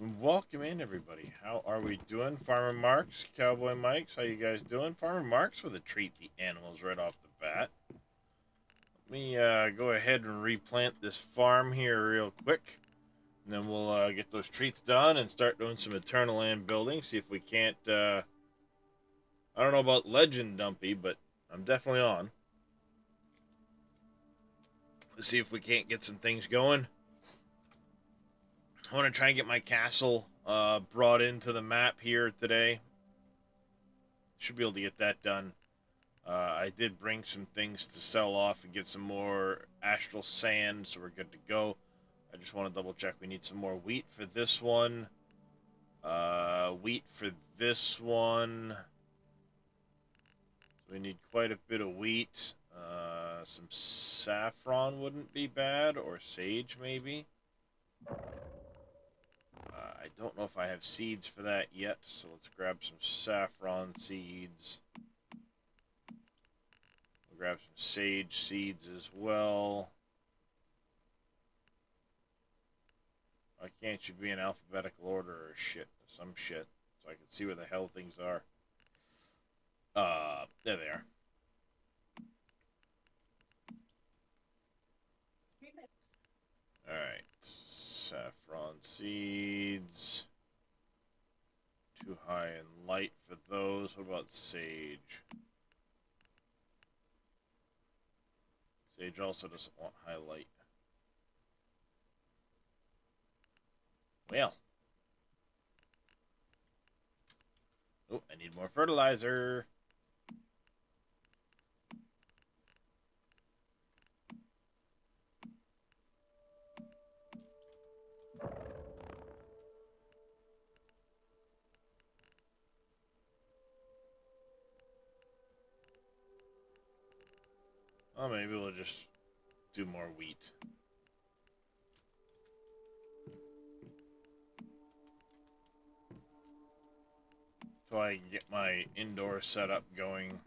Welcome in, everybody. How are we doing? Farmer Marks, Cowboy Mikes, how you guys doing? Farmer Marks with a treat the animals right off the bat. Let me go ahead and replant this farm here real quick. And then we'll get those treats done and start doing some Eternaland building. See if we can't, I don't know about Legend Dumpy, but I'm definitely on. Let's see if we can't get some things going. I want to try and get my castle brought into the map here today. Should be able to get that done. I did bring some things to sell off and get some more astral sand, so we're good to go. I just want to double check. We need some more wheat for this one. Wheat for this one. We need quite a bit of wheat. Some saffron wouldn't be bad, or sage maybe. I don't know if I have seeds for that yet, so let's grab some saffron seeds. We'll grab some sage seeds as well. Why can't you be in alphabetical order or shit? Some shit. So I can see where the hell things are. There they are. Alright. Saffron seeds. Too high and light for those. What about sage? Sage also doesn't want highlight. Well. Oh, I need more fertilizer. Oh, maybe we'll just do more wheat. So I can get my indoor setup going.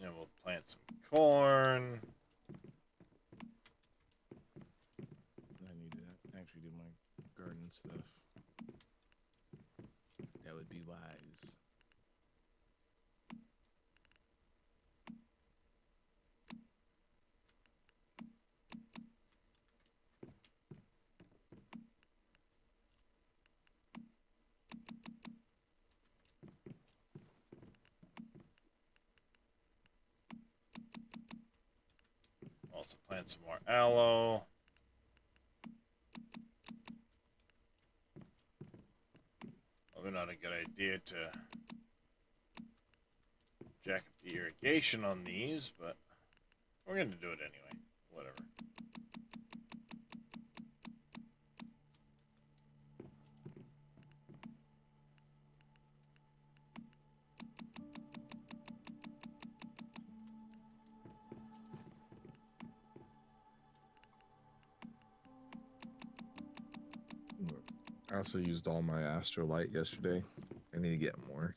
And we'll plant some corn. I need to actually do my garden stuff. That would be wise. Also plant some more aloe. Probably not a good idea to jack up the irrigation on these, but we're going to do it anyway. Whatever. I also used all my astrolight yesterday. I need to get more.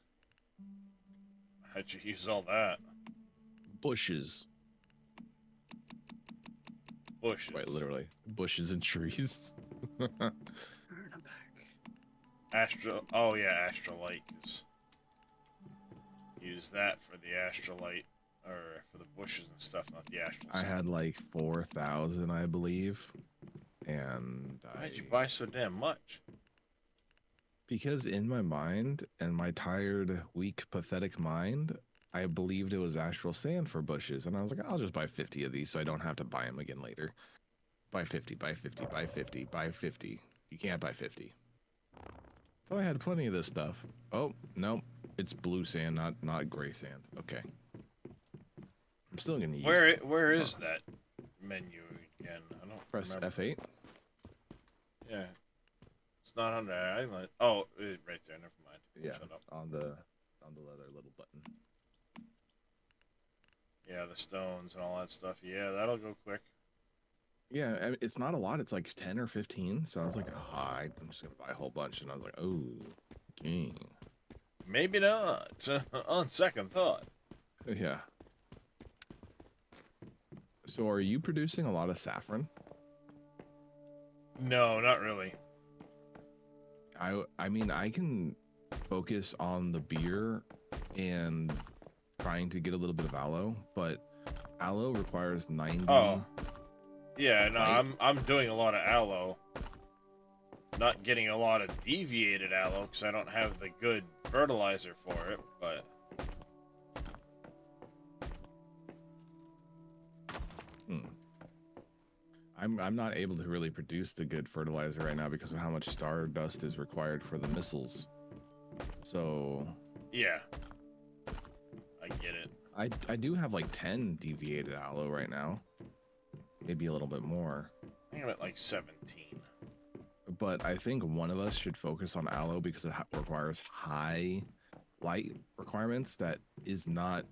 How'd you use all that? Bushes. Bushes. Quite literally. Bushes and trees. Alright, I'm back. Oh yeah, astrolight. Use that for the astrolight, or for the bushes and stuff, not the astral. I had like 4,000, I believe. And Why'd you buy so damn much? Because in my mind, and my tired, weak, pathetic mind, I believed it was astral sand for bushes. And I was like, I'll just buy 50 of these so I don't have to buy them again later. Buy 50, buy 50, buy 50, buy 50. You can't buy 50. So I had plenty of this stuff. Oh, no. It's blue sand, not gray sand. Okay. I'm still going to use Where is that menu again? I don't Press remember. F8. Yeah. It's not on there. Oh, right there. Never mind. Yeah, Shut up. on the other little button. Yeah, the stones and all that stuff. Yeah, that'll go quick. Yeah, it's not a lot. It's like 10 or 15. So I was like, oh, I'm just gonna buy a whole bunch, and I was like, oh, dang. Maybe not. On second thought. Yeah. So are you producing a lot of saffron? No, not really. I mean, I can focus on the beer and trying to get a little bit of aloe, but aloe requires 90 Oh, yeah. No, light. I'm doing a lot of aloe. Not getting a lot of deviated aloe because I don't have the good fertilizer for it. But Hmm. I'm not able to really produce the good fertilizer right now because of how much stardust is required for the missiles. So yeah, I get it. I do have like 10 deviated aloe right now, maybe a little bit more. I think I'm at like 17. But I think one of us should focus on aloe because it requires high light requirements that is not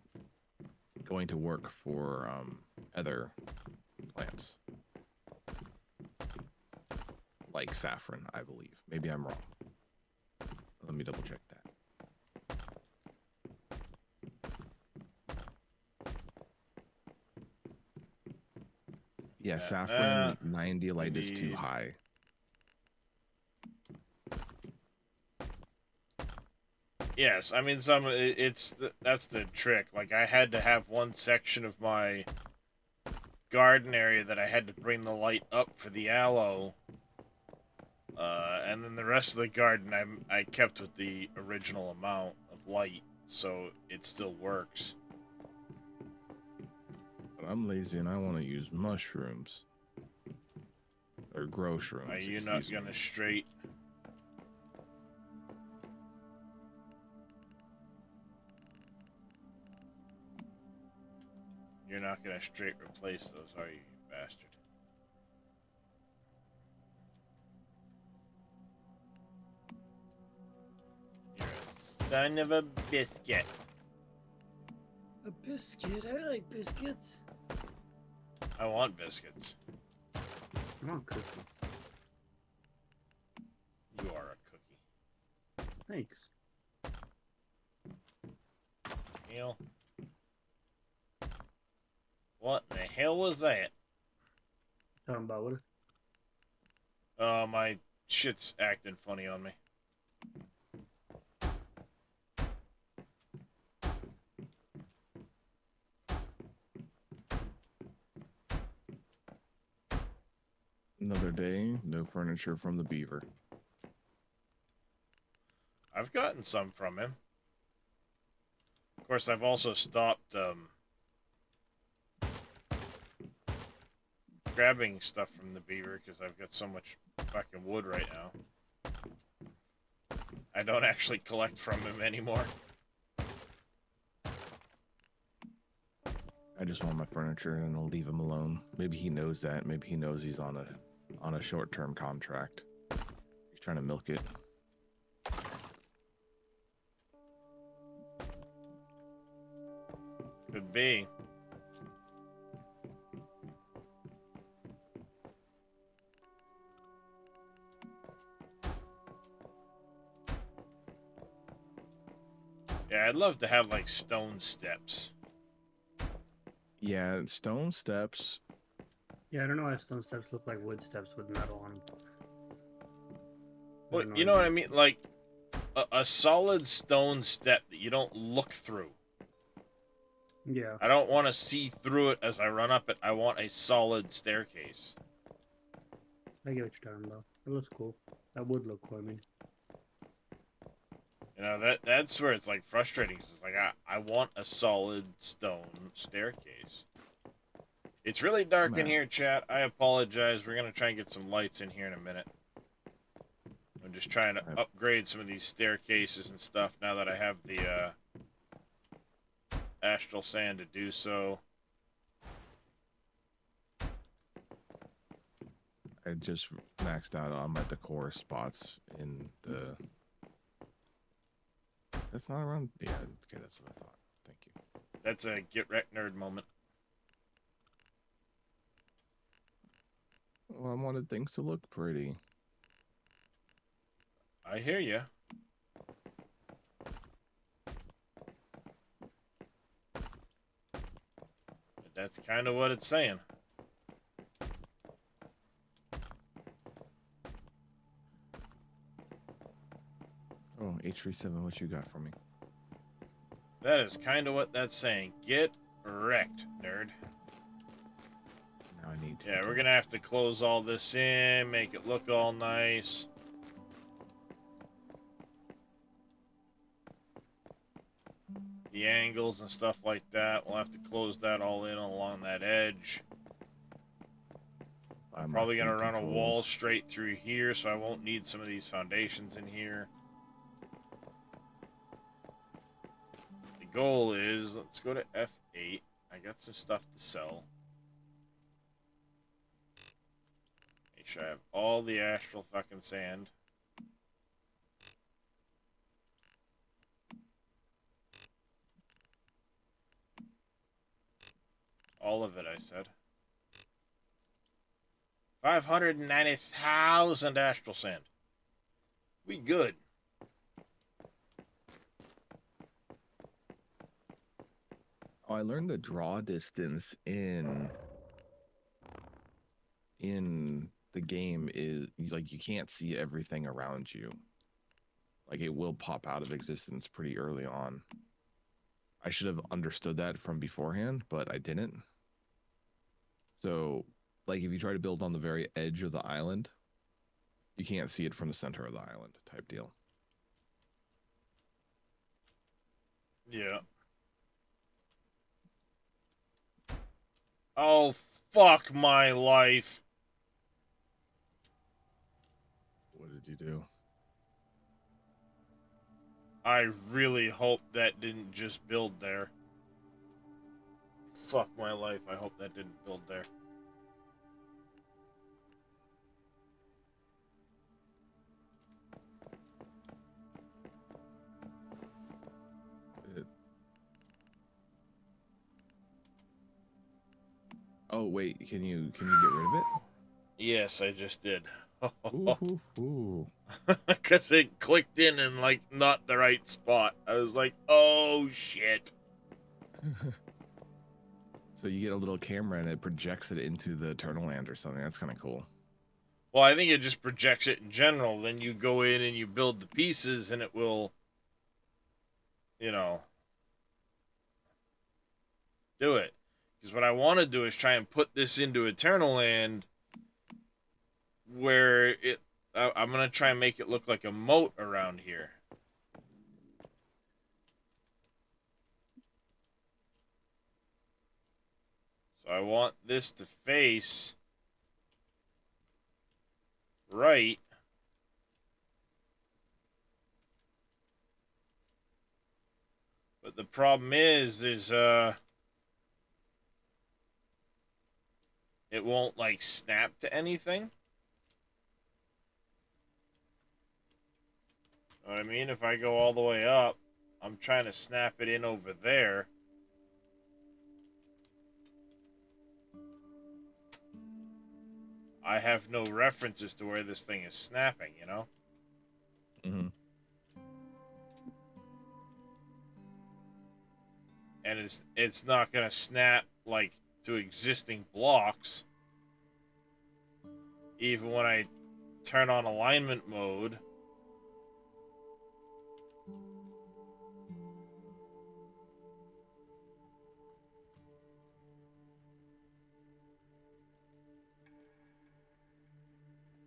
going to work for other plants like saffron, I believe. Maybe I'm wrong. Let me double check that. Yeah, saffron 90 light is too high. Yes, I mean that's the trick. Like I had to have one section of my garden area that I had to bring the light up for the aloe, and then the rest of the garden I kept with the original amount of light, so it still works. But I'm lazy and I want to use mushrooms or grow Are shrooms. you not Excuse gonna me. straight? You're not gonna straight replace those, are you, you bastard? You're a son of a biscuit. A biscuit? I like biscuits. I want biscuits. I want cookies. You are a cookie. Thanks. Neil. What in the hell was that? Talking about what? My shit's acting funny on me. Another day, no furniture from the beaver. I've gotten some from him. Of course, I've also stopped grabbing stuff from the beaver because I've got so much fucking wood right now. I don't actually collect from him anymore. I just want my furniture and I'll leave him alone. Maybe he knows that. Maybe he knows he's on a short-term contract. He's trying to milk it. Could be. Yeah, I'd love to have like stone steps. Yeah, stone steps. Yeah, I don't know why stone steps look like wood steps with metal on them. Well, you know what I mean? Like a solid stone step that you don't look through. Yeah. I don't want to see through it as I run up it. I want a solid staircase. I get what you're talking about. It looks cool. That would look cool, I mean. You know, that's where it's like frustrating. It's like I want a solid stone staircase. It's really dark in here, chat. I apologize. We're gonna try and get some lights in here in a minute. I'm just trying to upgrade some of these staircases and stuff now that I have the astral sand to do so. I just maxed out on my decor spots in the... That's not around... Yeah, okay, that's what I thought. Thank you. That's a get wrecked nerd moment. Well, I wanted things to look pretty. I hear you. That's kind of what it's saying. Oh, H37, what you got for me? That is kind of what that's saying. Get wrecked, nerd. Now I need to. Yeah, we're gonna have to close all this in, make it look all nice. The angles and stuff like that, we'll have to close that all in along that edge. I'm probably gonna run a wall straight through here, so I won't need some of these foundations in here. The goal is, let's go to F8. I got some stuff to sell. Make sure I have all the astral fucking sand. All of it, I said. 590,000 astral sand. We good. Oh, I learned the draw distance in the game is like you can't see everything around you. Like it will pop out of existence pretty early on. I should have understood that from beforehand, but I didn't. So, like if you try to build on the very edge of the island, you can't see it from the center of the island type deal. Yeah. Oh, fuck my life. What did you do? I really hope that didn't just build there. Fuck my life, I hope that didn't build there. Oh wait, can you get rid of it? Yes, I just did. Ooh. Because it clicked in like not the right spot. I was like, oh shit. So you get a little camera and it projects it into the Eternaland or something. That's kind of cool. Well, I think it just projects it in general. Then you go in and you build the pieces and it will, you know, do it. Because what I want to do is try and put this into Eternaland where I'm going to try and make it look like a moat around here. So I want this to face right. But the problem is it won't like snap to anything. Know what I mean? If I go all the way up, I'm trying to snap it in over there. I have no reference as to where this thing is snapping, you know? Mm-hmm. And it's not going to snap, like, to existing blocks. Even when I turn on alignment mode.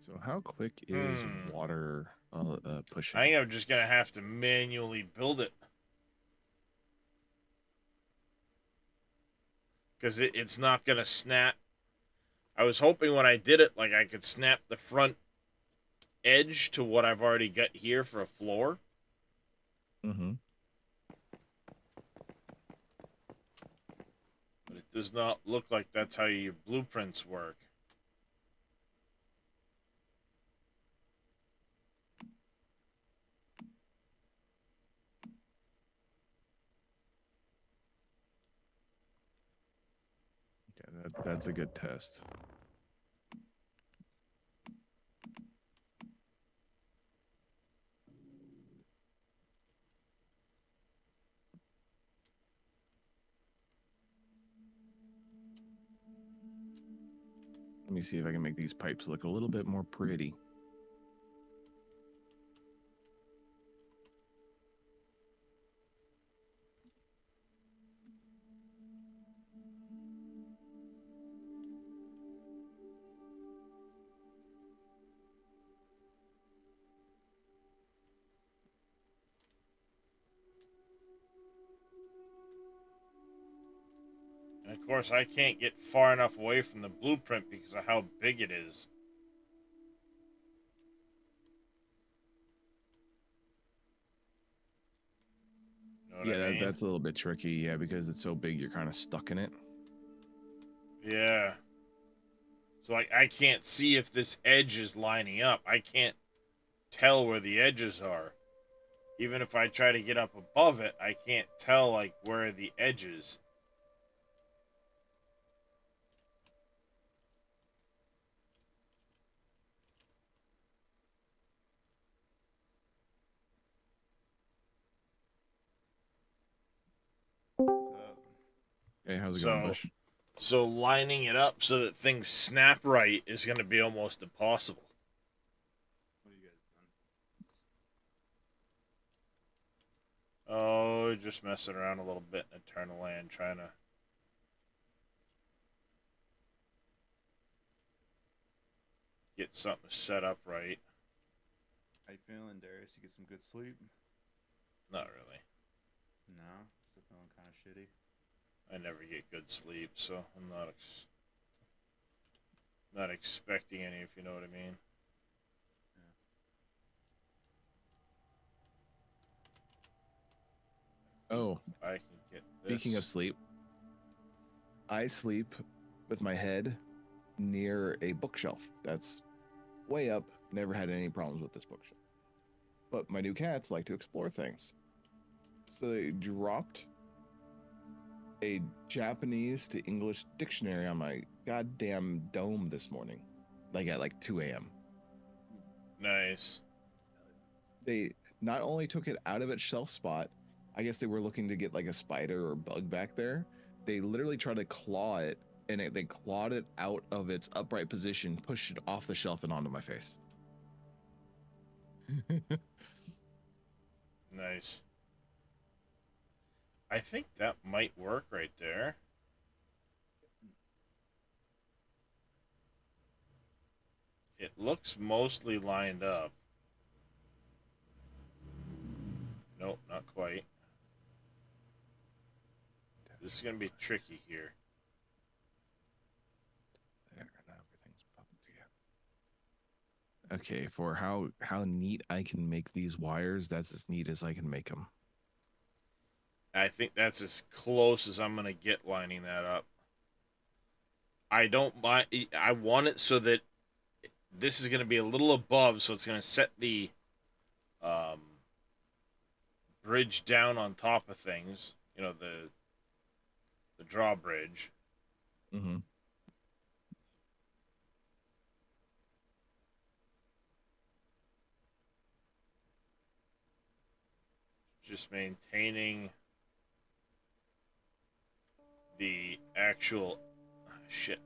So how quick is water pushing? I think I'm just going to have to manually build it. Because it's not going to snap. I was hoping when I did it, like, I could snap the front edge to what I've already got here for a floor. Mm-hmm. But it does not look like that's how your blueprints work. That's a good test. Let me see if I can make these pipes look a little bit more pretty. And of course, I can't get far enough away from the blueprint because of how big it is. You know what I mean? That's a little bit tricky, yeah, because it's so big you're kind of stuck in it. Yeah. So, like, I can't see if this edge is lining up. I can't tell where the edges are. Even if I try to get up above it, I can't tell, like, where the edges. Hey, how's it going, Bush? So lining it up so that things snap right is going to be almost impossible. What have you guys done? Oh, just messing around a little bit in Eternaland, trying to get something set up right. How you feeling, Darius? You get some good sleep? Not really. No? Still feeling kind of shitty? I never get good sleep, so I'm not expecting any, if you know what I mean. Oh, I can get this. speaking of sleep, I sleep with my head near a bookshelf that's way up. Never had any problems with this bookshelf. But my new cats like to explore things. So they dropped a Japanese to English dictionary on my goddamn dome this morning, like at 2 a.m. Nice. They not only took it out of its shelf spot, I guess they were looking to get like a spider or bug back there. They literally tried to claw it, and they clawed it out of its upright position, pushed it off the shelf and onto my face. Nice. I think that might work right there. It looks mostly lined up. Nope, not quite. This is going to be tricky here. There, now everything's popping together. Okay, for how neat I can make these wires, that's as neat as I can make them. I think that's as close as I'm going to get lining that up. I don't mind. I want it so that this is going to be a little above, so it's going to set the um, bridge down on top of things. You know, the drawbridge. Mm-hmm. Just maintaining the actual shit.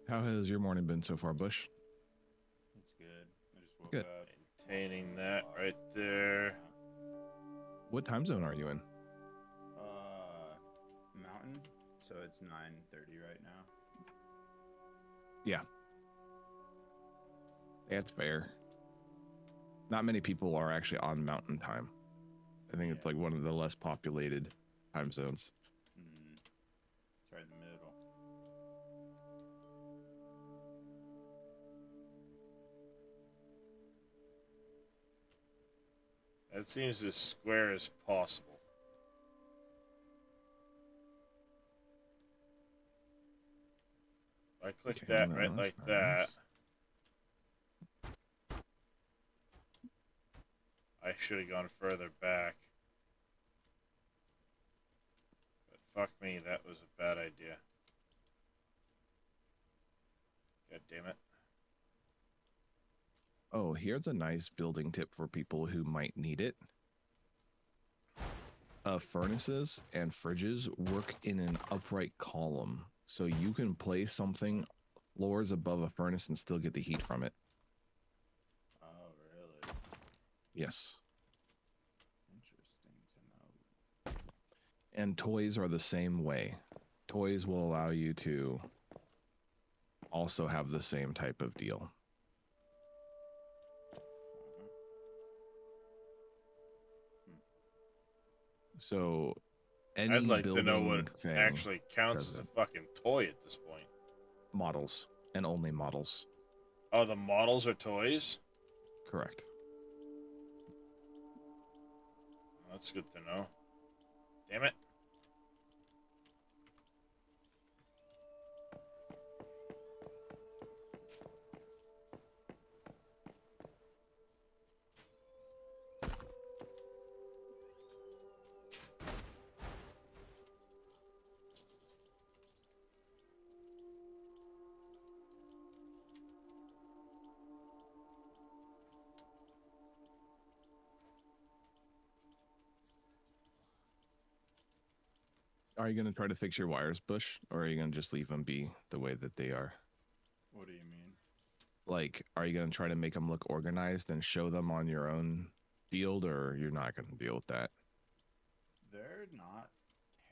How has your morning been so far, Bush? It's good. I just woke Good. up. Maintaining that right there. What time zone are you in? Mountain. So it's 9:30 right now. Yeah. That's fair. Not many people are actually on mountain time. I think it's Yeah. like one of the less populated time zones. It's right in the middle. That seems as square as possible. If I click Okay, that no, right that's like nice. that, I should have gone further back. But Fuck me, that was a bad idea. God damn it. Oh, here's a nice building tip for people who might need it. Furnaces and fridges work in an upright column, so you can place something floors above a furnace and still get the heat from it. Oh, really? Yes. Interesting to know. And toys are the same way. Toys will allow you to also have the same type of deal. So any I'd like to know building what thing actually counts as a does it. fucking toy at this point. Models and only models. Oh, the models are toys? Correct. That's good to know. Damn it. Are you going to try to fix your wires, Bush, or are you going to just leave them be the way that they are? What do you mean? Like, are you going to try to make them look organized and show them on your own field, or you're not going to deal with that? They're not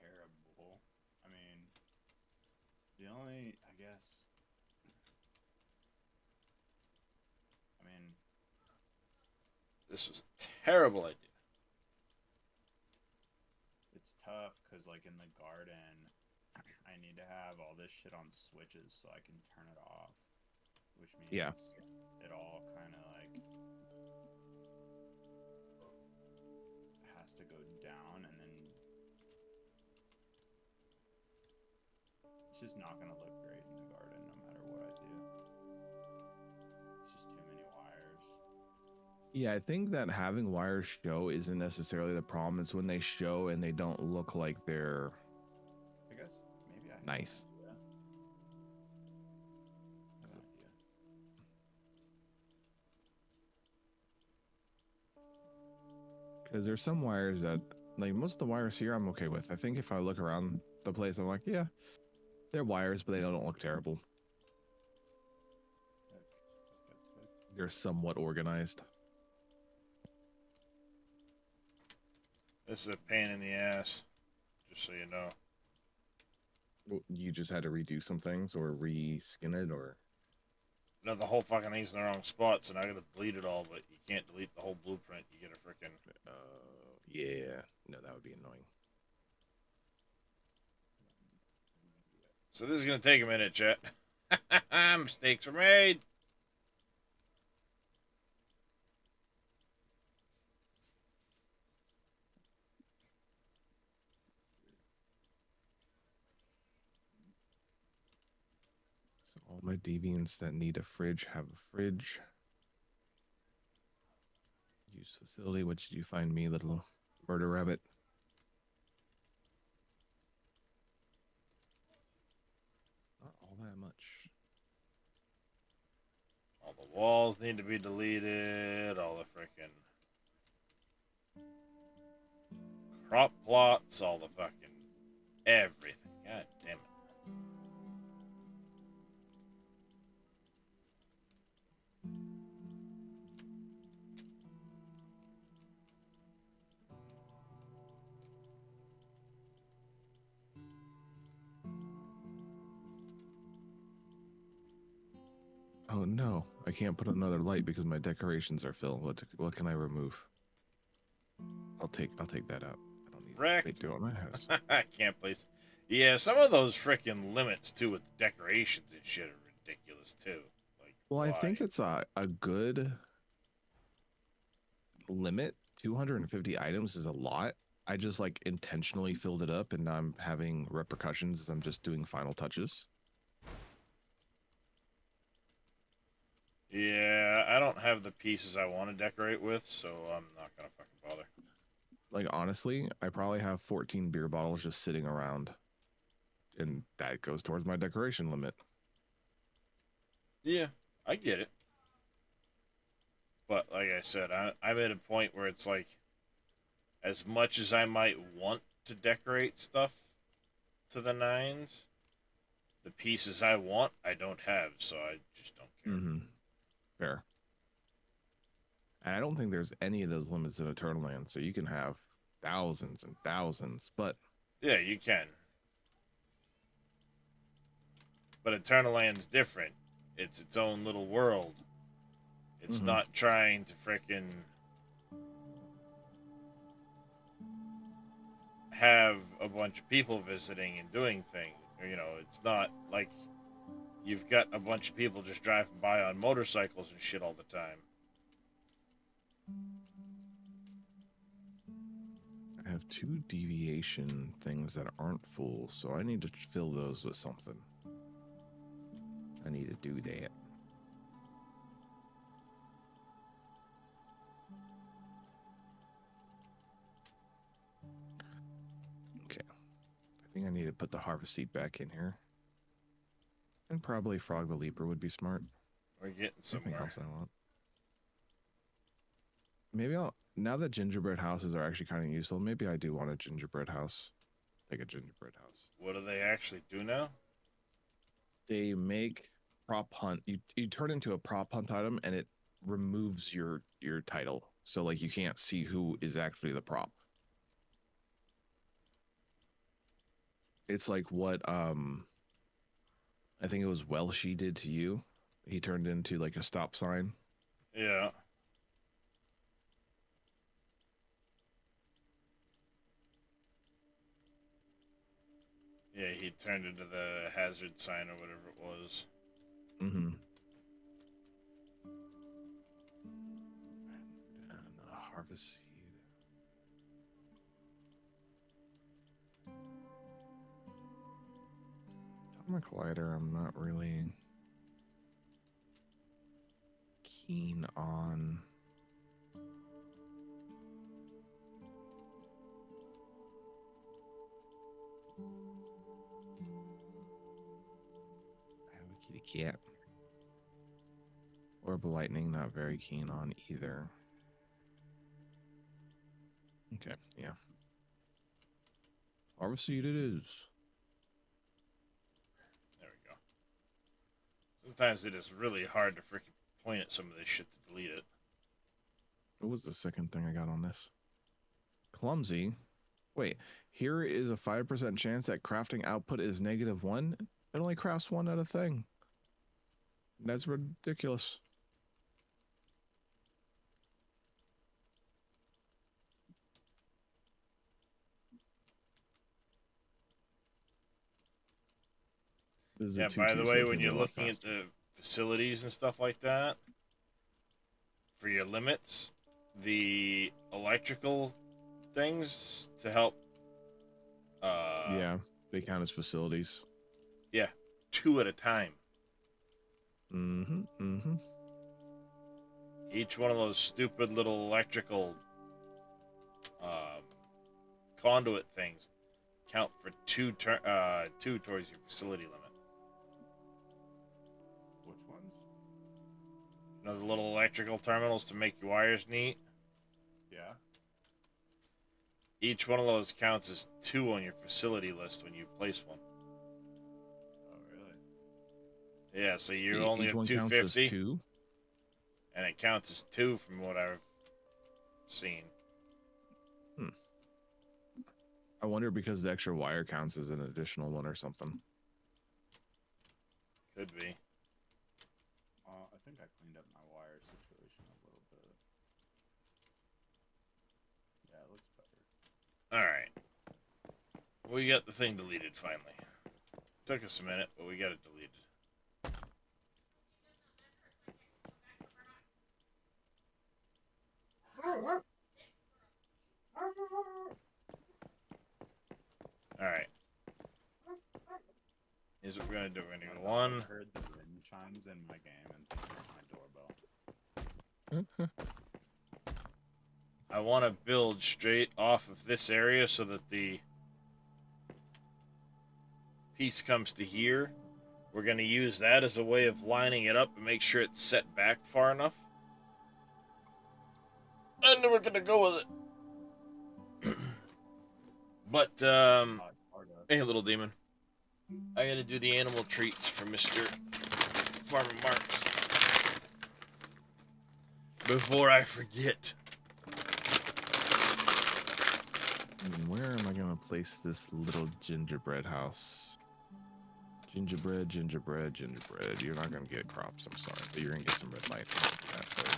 terrible. I mean, the only, I guess. I mean, This was a terrible idea. it's tough because, like, in the garden, I need to have all this shit on switches so I can turn it off. Which means Yeah. it all kind of, like, has to go down, and then it's just not going to look great in the garden no matter what I do. It's just too many wires. Yeah, I think that having wires show isn't necessarily the problem. It's when they show and they don't look like they're I guess maybe I have nice. an idea. I have an idea. Because there's some wires that, like, most of the wires here I'm okay with. I think if I look around the place, I'm like, yeah, they're wires, but they don't look terrible. They're somewhat organized. This is a pain in the ass. Just so you know. You just had to redo some things or reskin it, or No, the whole fucking thing's in the wrong spot, so now I gotta delete it all, but you can't delete the whole blueprint. You get a frickin'... yeah, no, that would be annoying. So this is gonna take a minute, chat. Mistakes were made. So all my deviants that need a fridge have a fridge. Use facility. What did you find me, little murder rabbit? Not all that much. All the walls need to be deleted. All the frickin' crop plots. All the fucking everything. God damn it. Oh no, I can't put another light because my decorations are filled. What can I remove? I'll take that out. I don't need Wreck. they do on my house. I can't place. Yeah, some of those frickin' limits too with the decorations and shit are ridiculous too. Like, Well, I why? think it's a good limit. 250 items is a lot. I just like intentionally filled it up, and now I'm having repercussions as I'm just doing final touches. Yeah, I don't have the pieces I want to decorate with, so I'm not gonna fucking bother. like honestly, I probably have 14 beer bottles just sitting around, and that goes towards my decoration limit. Yeah, I get it. But like I said, I'm at a point where it's like, as much as I might want to decorate stuff to the nines, the pieces I want, I don't have, so I just don't care. Mm-hmm. Fair. And I don't think there's any of those limits in Eternaland, so you can have thousands and thousands, but Yeah, you can. But Eternaland's different. It's its own little world. It's Mhm. not trying to frickin' have a bunch of people visiting and doing things. You know, it's not like you've got a bunch of people just driving by on motorcycles and shit all the time. I have 2 deviation things that aren't full, so I need to fill those with something. I need to do that. Okay. I think I need to put the harvest seed back in here. And probably Frog the Leaper would be smart. We're getting Anything somewhere. else I want? Maybe I'll, now that gingerbread houses are actually kind of useful, maybe I do want a gingerbread house. Like a gingerbread house. What do they actually do now? They make prop hunt. You turn into a prop hunt item and it removes your title. So like you can't see who is actually the prop. It's like what I think it was Welshie did to you. He turned into like a stop sign. Yeah. Yeah, he turned into the hazard sign or whatever it was. Mm-hmm. And the harvest seed. Atomic lighter, I'm not really keen on. I have a kitty cat. Orb of lightning, not very keen on either. Okay, yeah. Harvest seed it is. There we go. Sometimes it is really hard to freaking point at some of this shit to delete it. What was the second thing I got on this? Clumsy. Wait, here is a 5% chance that crafting output is -1. It only crafts 1 at a thing. That's ridiculous. This is a Yeah, 2-2, by the so way, it's when gonna be you're a lot looking at faster. the facilities and stuff like that, for your limits, the electrical things to help, Yeah, they count as facilities. yeah, 2 at a time. Mm-hmm, mm-hmm. Each one of those stupid little electrical um, conduit things count for 2 towards your facility limit. Which ones? You know, the little electrical terminals to make your wires neat? Yeah. Each one of those counts as 2 on your facility list when you place one. Oh, really? Yeah, so you only Each have one counts as 250, 2. and it counts as 2 from what I've seen. I wonder because the extra wire counts as an additional one or something. Could be. I think I cleaned up my wire situation a little bit. Yeah, it looks better. Alright. We got the thing deleted finally. Took us a minute, but we got it deleted. Alright. Here's what we're gonna do. We're gonna do one. I heard the wind chimes in my game and think it's my doorbell. I want to build straight off of this area so that the piece comes to here. We're going to use that as a way of lining it up and make sure it's set back far enough. And then we're going to go with it. But, hey, little demon. I got to do the animal treats for Mr. Farmer Marks before I forget. Where am I gonna place this little gingerbread house? Gingerbread, gingerbread, gingerbread. You're not gonna get crops, I'm sorry, but you're gonna get some red light. That's fair.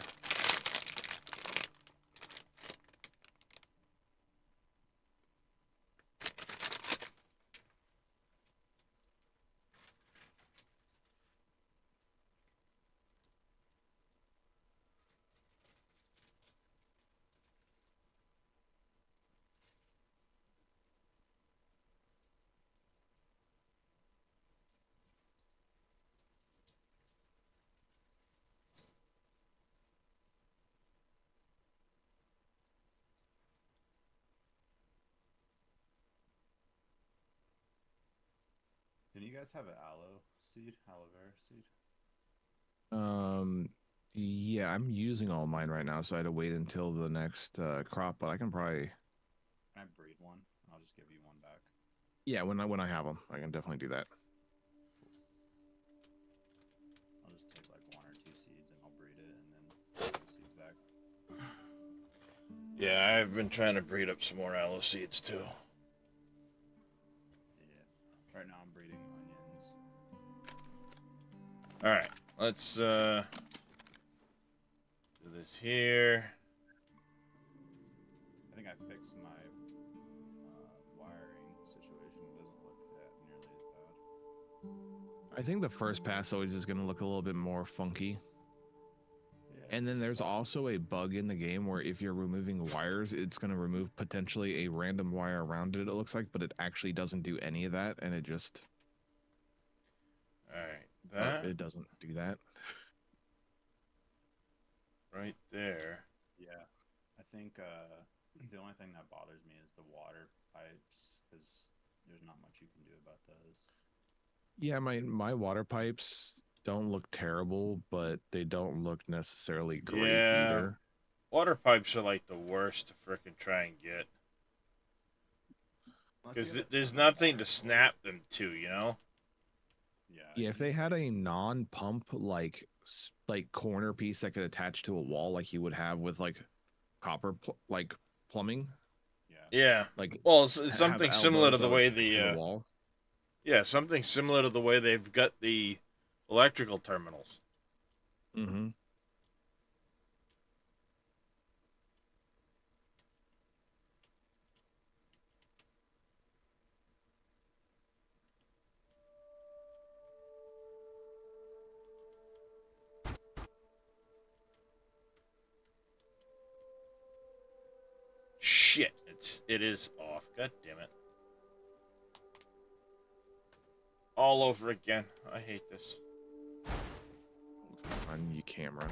Can you guys have an aloe seed? Aloe vera seed? Yeah, I'm using all mine right now, so I had to wait until the next crop, but I can probably, Can I breed one? I'll just give you one back. yeah, when I have them, I can definitely do that. I'll just take like 1 or 2 seeds and I'll breed it and then give the seeds back. Yeah, I've been trying to breed up some more aloe seeds too. Yeah. Right now I'm breeding onions. Alright, let's do this here. I think I fixed my wiring situation. It doesn't look that nearly as bad. I think the first pass always is gonna look a little bit more funky. Yeah, And then it's there's soft. also a bug in the game where if you're removing wires, it's going to remove potentially a random wire around it, it looks like, but it actually doesn't do any of that, and it just... Alright, Oh, that it doesn't do that. right there. Yeah. I think the only thing that bothers me is the water pipes, because there's not much you can do about those. Yeah, my water pipes don't look terrible, but they don't look necessarily great Yeah, either. water pipes are like the worst to frickin' try and get. Unless Because you have a there's ton of nothing water to for it. snap them to, you know? Yeah. Yeah, if they had a non-pump like corner piece that could attach to a wall like you would have with like copper like plumbing, Yeah. Yeah. like Well, it's have something similar to elbows the that would way stick to the wall. yeah, something similar to the way they've got the electrical terminals. Mm-hmm. Shit, it is off. God damn it. All over again. I hate this. On your camera.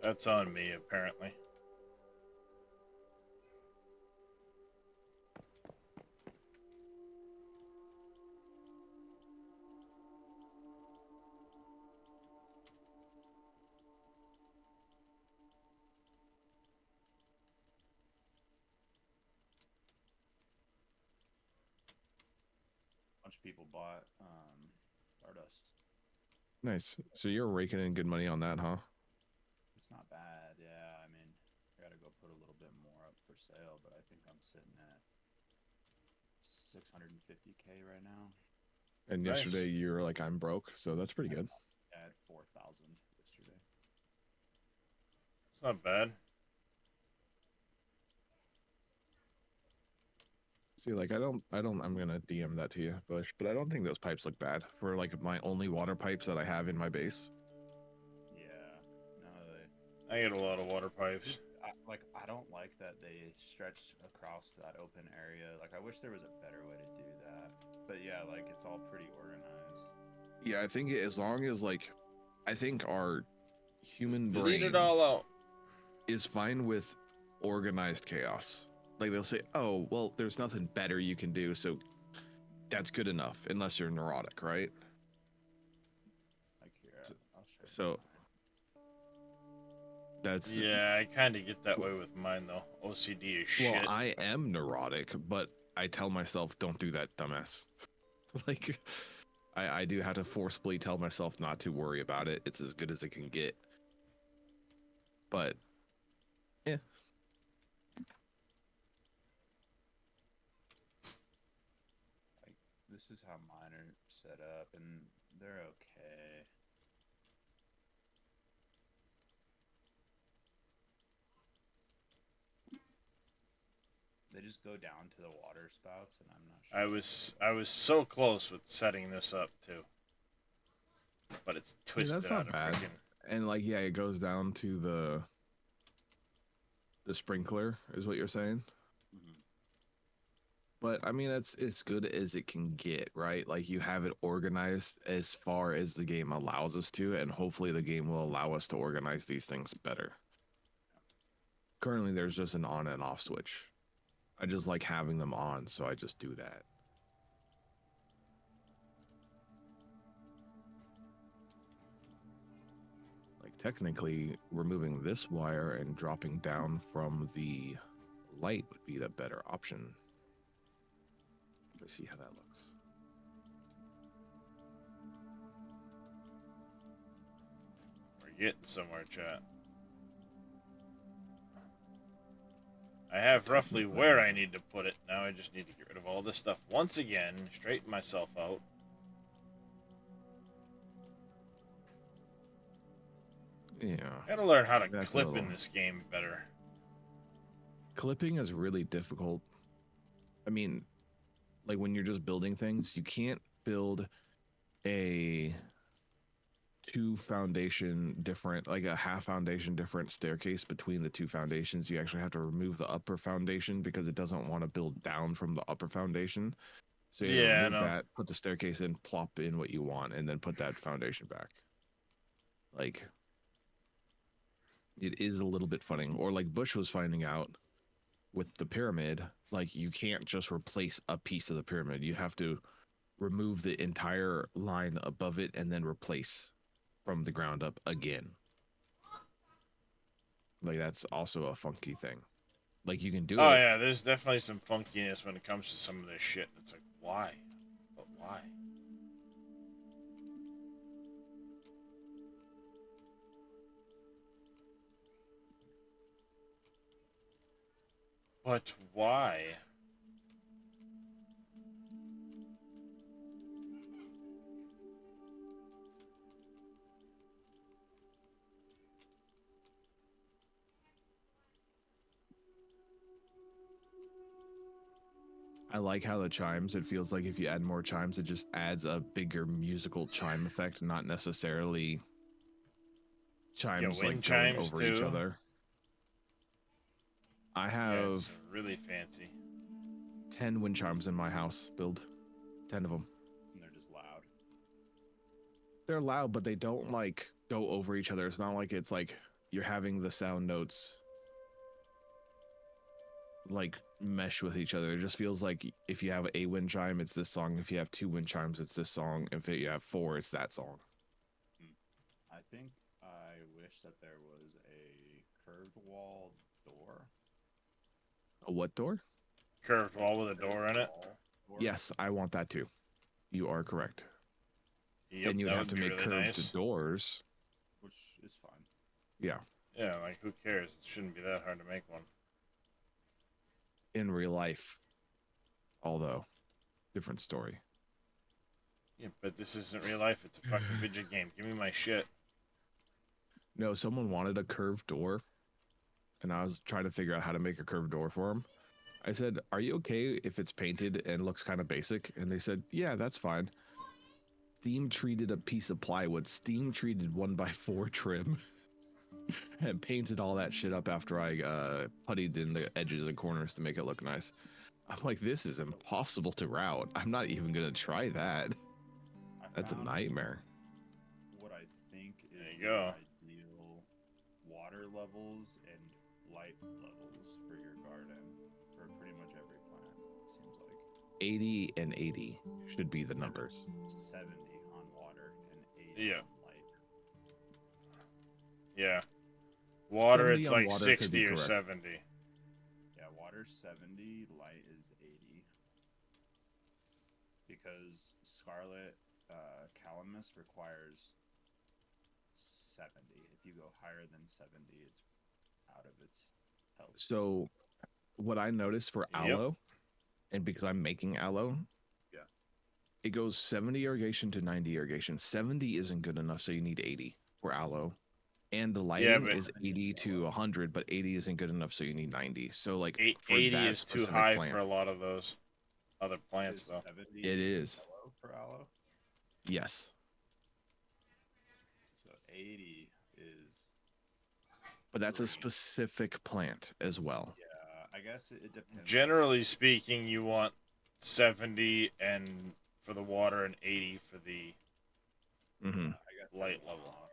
That's on me, apparently. Bunch of people bought Stardust. Nice. So you're raking in good money on that, huh? It's not bad, yeah. I mean, I gotta go put a little bit more up for sale, but I think I'm sitting at 650K right now. And Nice. yesterday you were like, I'm broke, so that's pretty good. I had 4,000 yesterday. It's not bad. See, like I'm gonna DM that to you, Bush, but I don't think those pipes look bad for like my only water pipes that I have in my base. Yeah, no, they. I get a lot of water pipes. like I don't like that they stretch across that open area. Like I wish there was a better way to do that. But yeah, like it's all pretty organized. Yeah, I think as long as like, I think our human Delete brain it all out. is fine with organized chaos. Like they'll say, "Oh, well, there's nothing better you can do, so that's good enough," unless you're neurotic, right? Like here, I'll show you. So that's Yeah, I kind of get that way with mine though. OCD is well, shit. I am neurotic, but I tell myself, "Don't do that, dumbass." Like, I do have to forcibly tell myself not to worry about it. It's as good as it can get. But yeah, Like this is how mine are set up, and they're okay. They just go down to the water spouts, and I'm not sure. I was so close with setting this up too, but it's yeah, twisted that's out not of bad. freaking. And like, yeah, it goes down to the sprinkler, is what you're saying. Mhm. But I mean, that's as good as it can get, right? Like you have it organized as far as the game allows us to, and hopefully the game will allow us to organize these things better. Currently, there's just an on and off switch. I just like having them on, so I just do that. Like technically, removing this wire and dropping down from the light would be the better option. Let's see how that looks. We're getting somewhere, chat. I have roughly where I need to put it. Now I just need to get rid of all this stuff once again, straighten myself out. Yeah. Gotta learn how to That's a clip in little- this game better. Clipping is really difficult. I mean, like when you're just building things, you can't build a two foundation different, like a half foundation different staircase between the two foundations. You actually have to remove the upper foundation because it doesn't want to build down from the upper foundation. So you Yeah, I remove know. that, put the staircase in, plop in what you want, and then put that foundation back. Like, it is a little bit funny. Or like Bush was finding out with the pyramid, like you can't just replace a piece of the pyramid. You have to remove the entire line above it and then replace from the ground up again. Like that's also a funky thing. Like you can do Oh it. yeah, there's definitely some funkiness when it comes to some of this shit. It's like, why? But why? But why? I like how the chimes, it feels like if you add more chimes, it just adds a bigger musical chime effect, not necessarily chimes wind like going chimes over each too. other. I Yeah, have it's really fancy. 10 wind chimes in my house build. 10 of them. And they're just loud. They're loud, but they don't like go over each other. It's not like it's like you're having the sound notes like mesh with each other. It just feels like if you have a wind chime, it's this song. If you have two wind chimes, it's this song. If you have four, it's that song. I think I wish that there was a curved wall door. A what door? Curved wall with a door in it. Door. Yes, I want that too. You are correct. Yep, Then you would that have to be make really curved nice. doors. Which is fine. Yeah. Yeah, like who cares? It shouldn't be that hard to make one. In real life. Although, different story. Yeah, but this isn't real life. It's a fucking video game. Give me my shit. No, someone wanted a curved door, and I was trying to figure out how to make a curved door for them. I said, "Are you okay if it's painted and looks kind of basic?" And they said, "Yeah, that's fine." Steam treated a piece of plywood, steam treated 1x4 trim. and painted all that shit up after I puttied in the edges and corners to make it look nice. I'm like, this is impossible to route. I'm not even gonna try that. I That's a found nightmare. what I think is There you the go. ideal water levels and light levels for your garden for pretty much every plant. It seems like 80 and 80 should be the numbers. 70 on water and 80 Yeah. on light. Yeah. Water, 70 it's on like water could 60 be or correct. 70. Yeah, water's 70, light is 80. Because Scarlet Calamus requires 70. If you go higher than 70, it's out of its health. So, what I noticed for Yep. aloe, and because I'm making aloe, Yeah. it goes 70 irrigation to 90 irrigation. 70 isn't good enough, so you need 80 for aloe. And the lighting but- is 80 to 100, but 80 isn't good enough, so you need 90. So, like, for 80 that is too specific high plant, for a lot of those other plants, Is though. 70 it is. yellow for aloe? Yes. So 80 is, But that's a Green. specific plant as well. yeah, I guess it depends. Generally speaking, you want 70 and for the water and 80 for the Mm-hmm. I guess light they're level. off.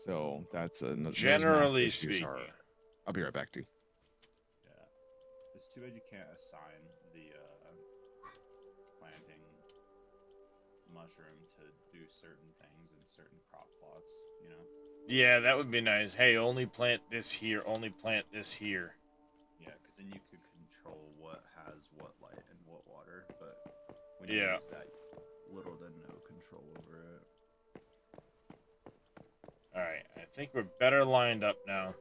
So that's a Generally speaking. I'll be right back to you. Yeah. It's too bad you can't assign the planting mushroom to do certain things in certain crop plots, you know? Yeah, that would be nice. Hey, only plant this here, only plant this here. Yeah, because then you could control what has what light and what water, but when you Yeah. use that, little to no control over it. Alright, I think we're better lined up now.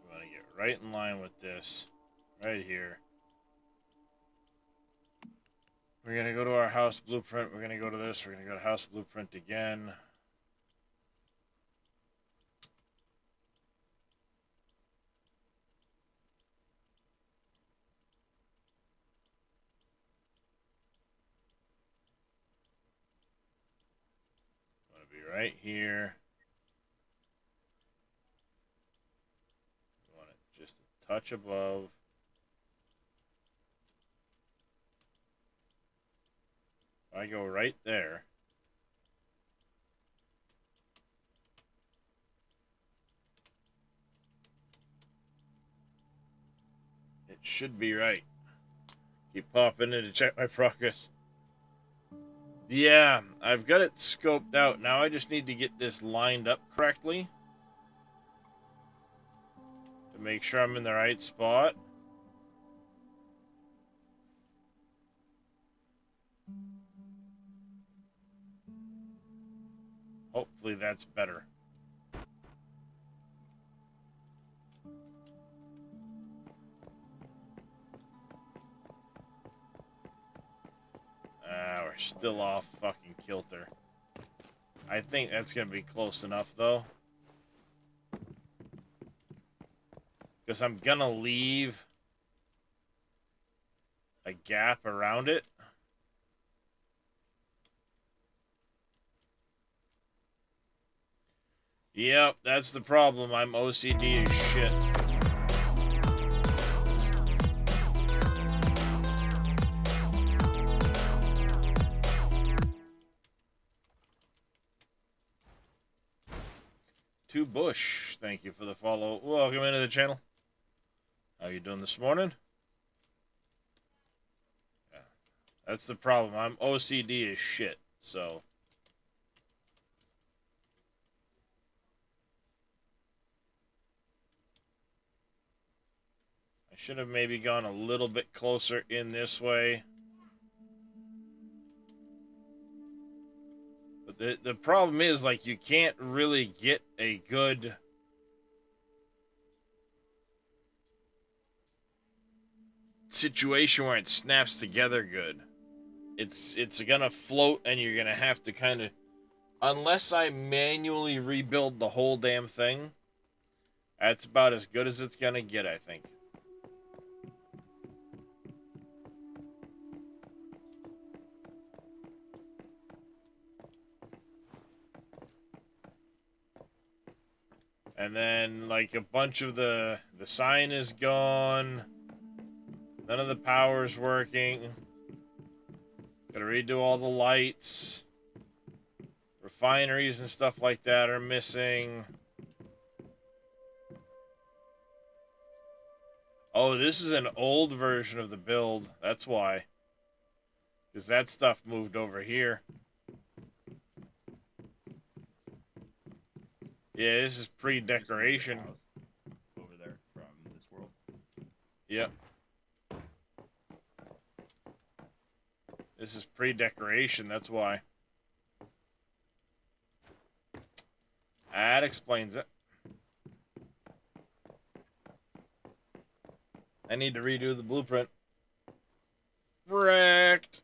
We want to get right in line with this. Right here. We're going to go to our house blueprint. We're going to go to this. We're going to go to house blueprint again. Want to be right here. We want it just a touch above. I go right there. It should be right. Keep popping in to check my progress. Yeah, I've got it scoped out. Now I just need to get this lined up correctly to make sure I'm in the right spot. Hopefully that's better. We're still off fucking kilter. I think that's gonna be close enough though. Because I'm gonna leave a gap around it. Yep, that's the problem. I'm OCD as shit. To Bush, thank you for the follow. Welcome into the channel. How you doing this morning? Yeah, that's the problem. I'm OCD as shit, so. I should have maybe gone a little bit closer in this way. But the problem is, like, you can't really get a good situation where it snaps together good. It's gonna float, and you're gonna have to kind of, unless I manually rebuild the whole damn thing, that's about as good as it's gonna get, I think. And then, like, a bunch of the sign is gone. None of the power's working. Gotta redo all the lights. Refineries and stuff like that are missing. Oh, this is an old version of the build. That's why. Because that stuff moved over here. Yeah, this is pre-decoration. Over there from this world. Yep. This is pre-decoration, that's why. That explains it. I need to redo the blueprint. Wrecked.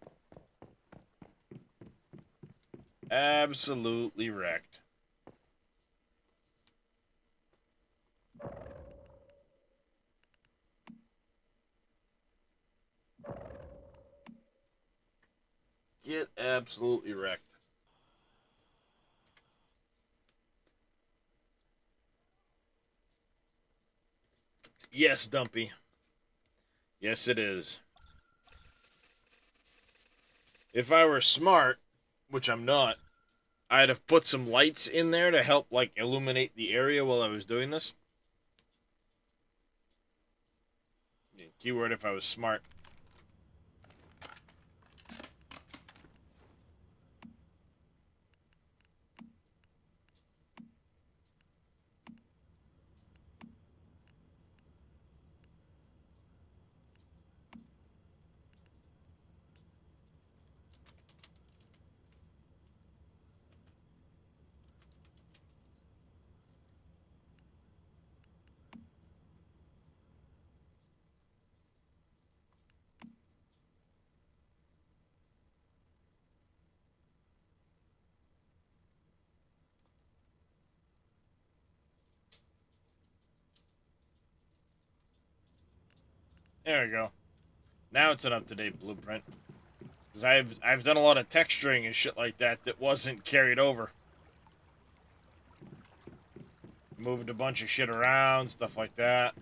Absolutely wrecked. Get absolutely wrecked. Yes, Dumpy. Yes, it is. If I were smart, which I'm not, I'd have put some lights in there to help, like, illuminate the area while I was doing this. Keyword if I was smart. There we go. Now it's an up-to-date blueprint. Because I've done a lot of texturing and shit like that that wasn't carried over. Moved a bunch of shit around, stuff like that.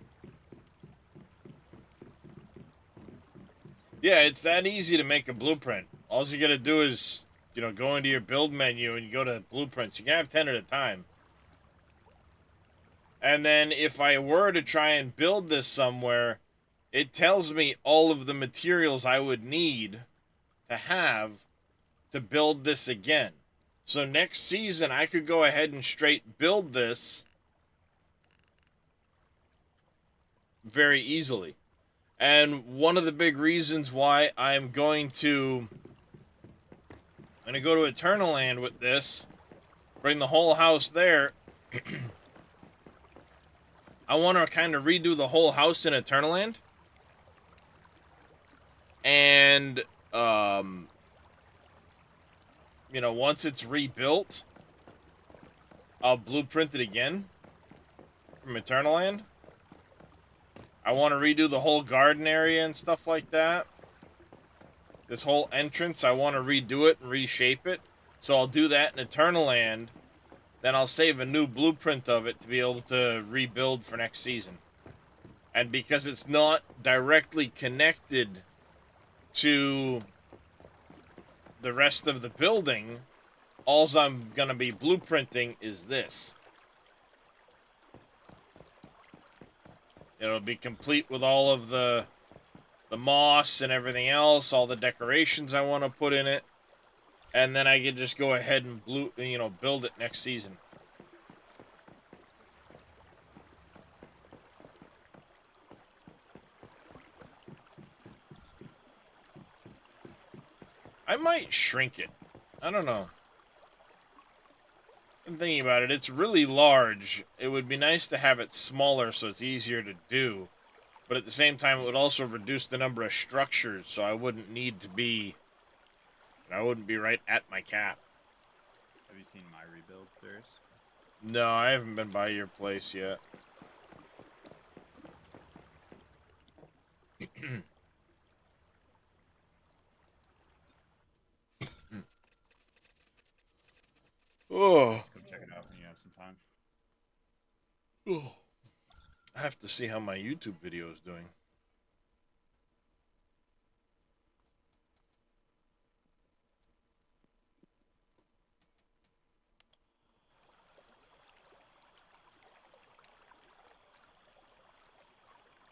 Yeah, it's that easy to make a blueprint. All you gotta do is, go into your build menu and you go to blueprints. You can have 10 at a time. And then if I were to try and build this somewhere, it tells me all of the materials I would need to have to build this again. So next season, I could go ahead and straight build this very easily. And one of the big reasons why I'm going to go to Eternaland with this, bring the whole house there. I want to kind of redo the whole house in Eternaland. And, once it's rebuilt, I'll blueprint it again from Eternaland. I want to redo the whole garden area and stuff like that. This whole entrance, I want to redo it and reshape it. So I'll do that in Eternaland. Then I'll save a new blueprint of it to be able to rebuild for next season. And because it's not directly connected to the rest of the building, all I'm going to be blueprinting is this. It'll be complete with all of the moss and everything else, all the decorations I want to put in it. And then I can just go ahead and build it next season. I might shrink it. I don't know. I'm thinking about it. It's really large. It would be nice to have it smaller so it's easier to do. But at the same time, it would also reduce the number of structures, so I wouldn't need to be... I wouldn't be right at my cap. Have you seen my rebuild, Ferris? No, I haven't been by your place yet. Oh. Come check it out when you have some time. Oh, I have to see how my YouTube video is doing.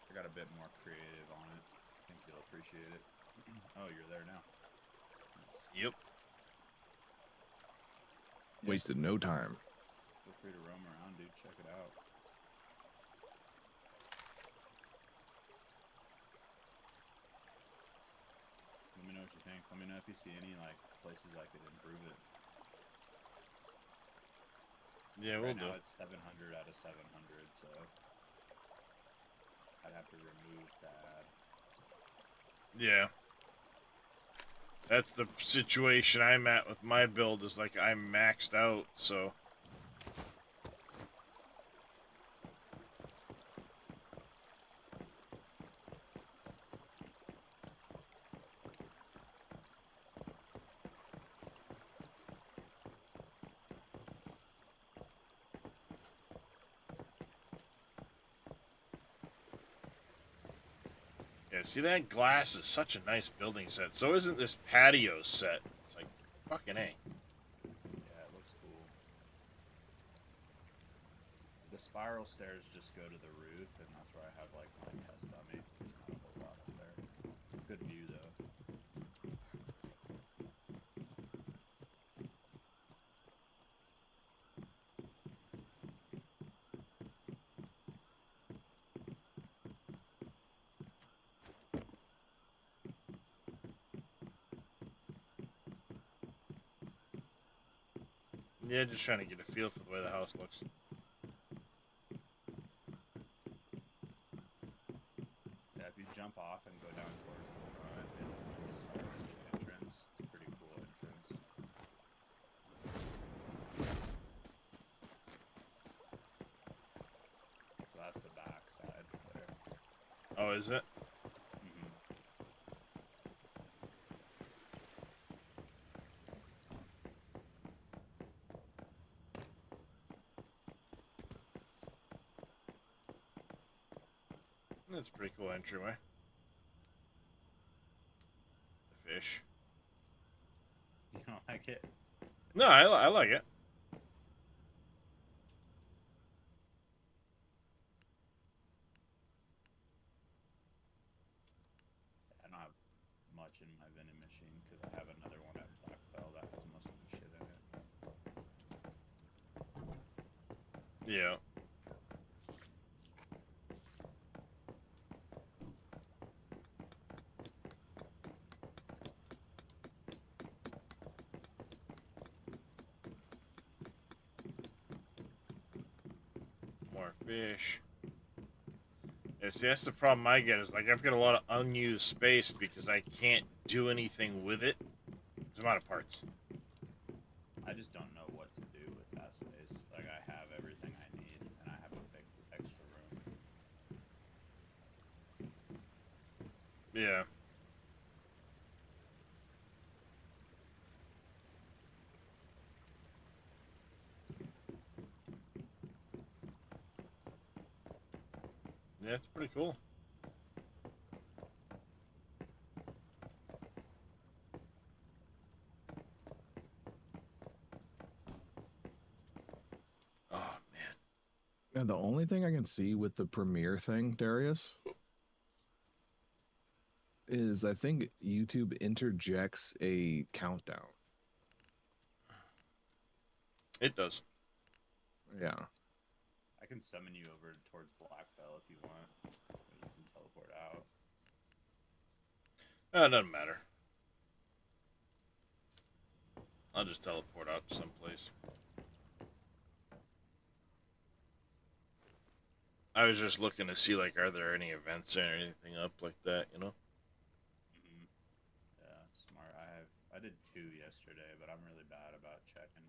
I got a bit more creative on it. I think you'll appreciate it. Oh, you're there now. Nice. Yep. Wasted no time. Feel free to roam around, dude. Check it out. Let me know what you think. Let me know if you see any like places I could improve it. Yeah, Right we'll do. now it's 700 out of 700, so I'd have to remove that. Yeah. That's the situation I'm at with my build, is like I'm maxed out, so. Yeah, see, that glass is such a nice building set. So isn't this patio set? It's like, fucking A. Yeah, it looks cool. The spiral stairs just go to the roof, and that's where I have like my test dummy. There's not a whole lot up there. Good view though. Yeah, just trying to get a feel for the way the house looks. Yeah, if you jump off and go down towards the front, it starts with the entrance. It's a pretty cool entrance. So that's the back side there. Oh, is it? Mm-hmm. That's a pretty cool entryway. The fish. You don't like it? No, I like it. I don't have much in my vending machine because I have another one at Blackfell that has most of the shit in it. Yeah. More fish. Yeah, see, that's the problem I get, is like I've got a lot of unused space because I can't do anything with it. There's a lot of parts. I just don't know what to do with that space. Like I have everything I need, and I have a big extra room. Yeah. Yeah, it's pretty cool. Oh, man. Yeah, the only thing I can see with the premiere thing, Darius, is I think YouTube interjects a countdown. It does. Yeah. I can summon you over towards Blackfell if you want. Or you can teleport out. It doesn't matter. I'll just teleport out to someplace. I was just looking to see, like, are there any events or anything up like that, you know? Mm-hmm. Yeah, that's smart. I did 2 yesterday, but I'm really bad about checking.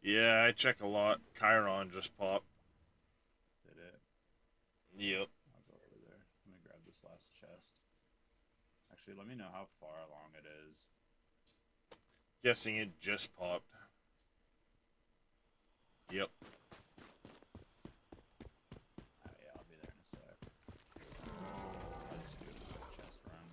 Yeah, I check a lot. Chiron just popped. Did it? Yep. I'll go over there. Let me grab this last chest. Actually, let me know how far along it is. Guessing it just popped. Yep. Yeah, I'll be there in a sec. I'll just do a quick chest run.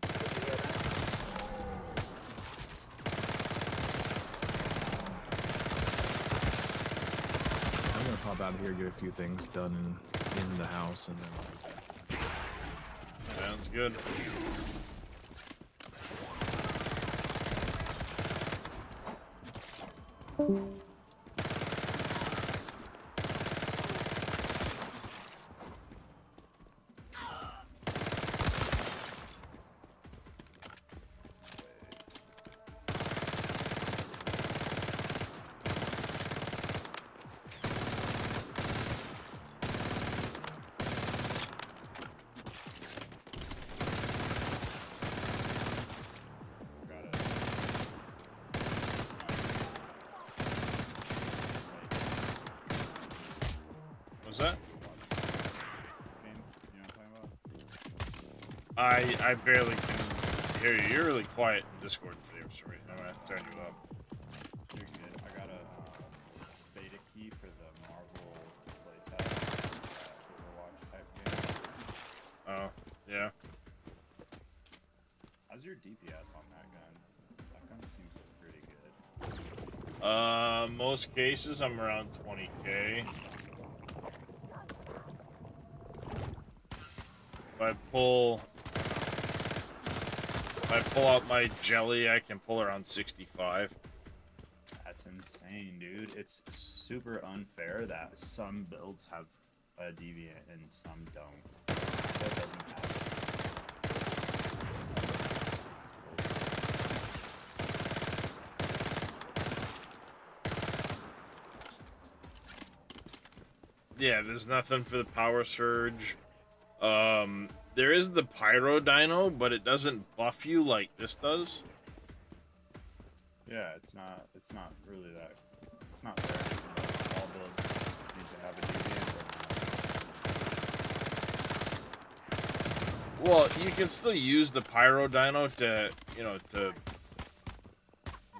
I'm gonna pop out of here, get a few things done in the house, and then I'll be back. Sounds good. Got it. What's that? Game? You know what I'm talking about? I barely can hear you. You're really quiet in Discord today for some reason. I'm gonna have to turn you up. You're good. I got a beta key for the Marvel playtest Overwatch type game. Oh, yeah. How's your DPS on that gun? That gun seems pretty good. Most cases I'm around 20k. If I pull out my jelly, I can pull around 65. That's insane, dude. It's super unfair that some builds have a deviant and some don't. That doesn't happen. Yeah, there's nothing for the power surge. There is the pyro dino, but it doesn't buff you like this does. Yeah, it's not really that. It's not fair. But all builds need to have a deviant. Well, you can still use the pyro dino to, to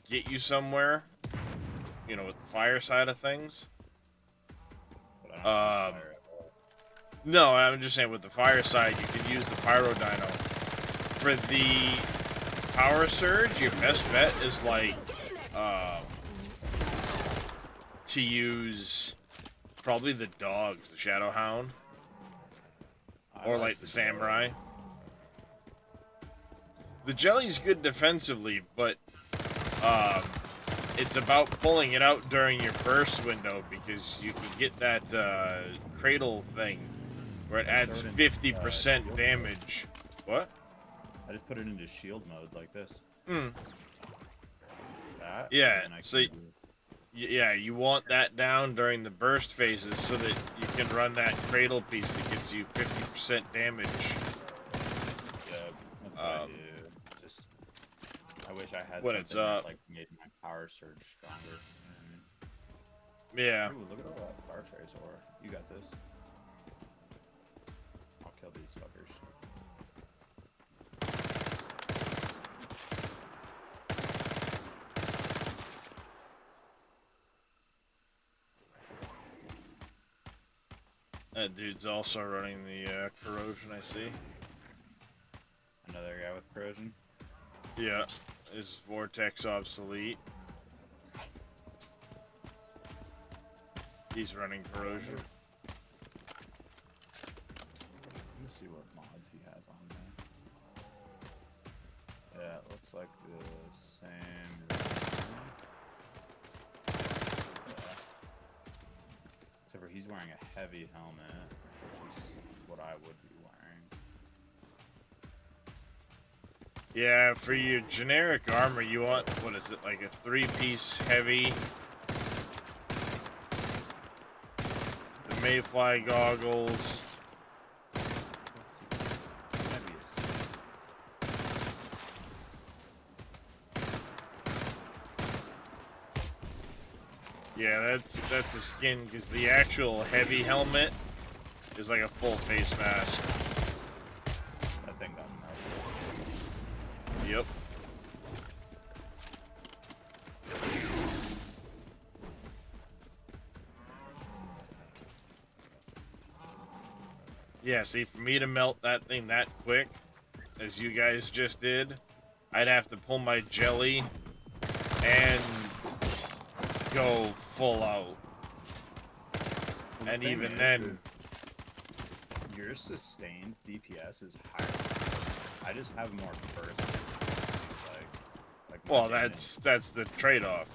get you somewhere, with the fire side of things. But I don't use fire at all. No, I'm just saying with the fire side, you can use the pyro dino. For the power surge, your best bet is to use probably the dogs, the Shadow Hound, or like the Samurai. The jelly's good defensively, but it's about pulling it out during your burst window because you can get that cradle thing where it adds 50% damage. What? I just put it into shield mode like this. Hmm. That. Yeah, and I so can do- Yeah, you want that down during the burst phases so that you can run that cradle piece that gets you 50% damage. Yeah, that's what I do. Just, I wish I had When something it's that up. like made my power surge stronger. Yeah. Ooh, look at all that fire trace ore. You got this. I'll kill these fuckers. That dude's also running the corrosion, I see. Another guy with corrosion. Yeah. Is Vortex obsolete? He's running corrosion. Let me see what mods he has on there. Yeah, it looks like the same. Yeah. Except for he's wearing a heavy helmet, which is what I would be wearing. Yeah, for your generic armor, you want, what is it, like a 3-piece heavy. The Mayfly goggles. Heaviest. Yeah, that's a skin, because the actual heavy helmet is like a full face mask. That thing got melted. Yep. Yeah, see, for me to melt that thing that quick, as you guys just did, I'd have to pull my jelly and go full out. Well, And the thing even is, then, your sustained DPS is higher. I just have more burst. It seems like my well, damage- that's the trade-off.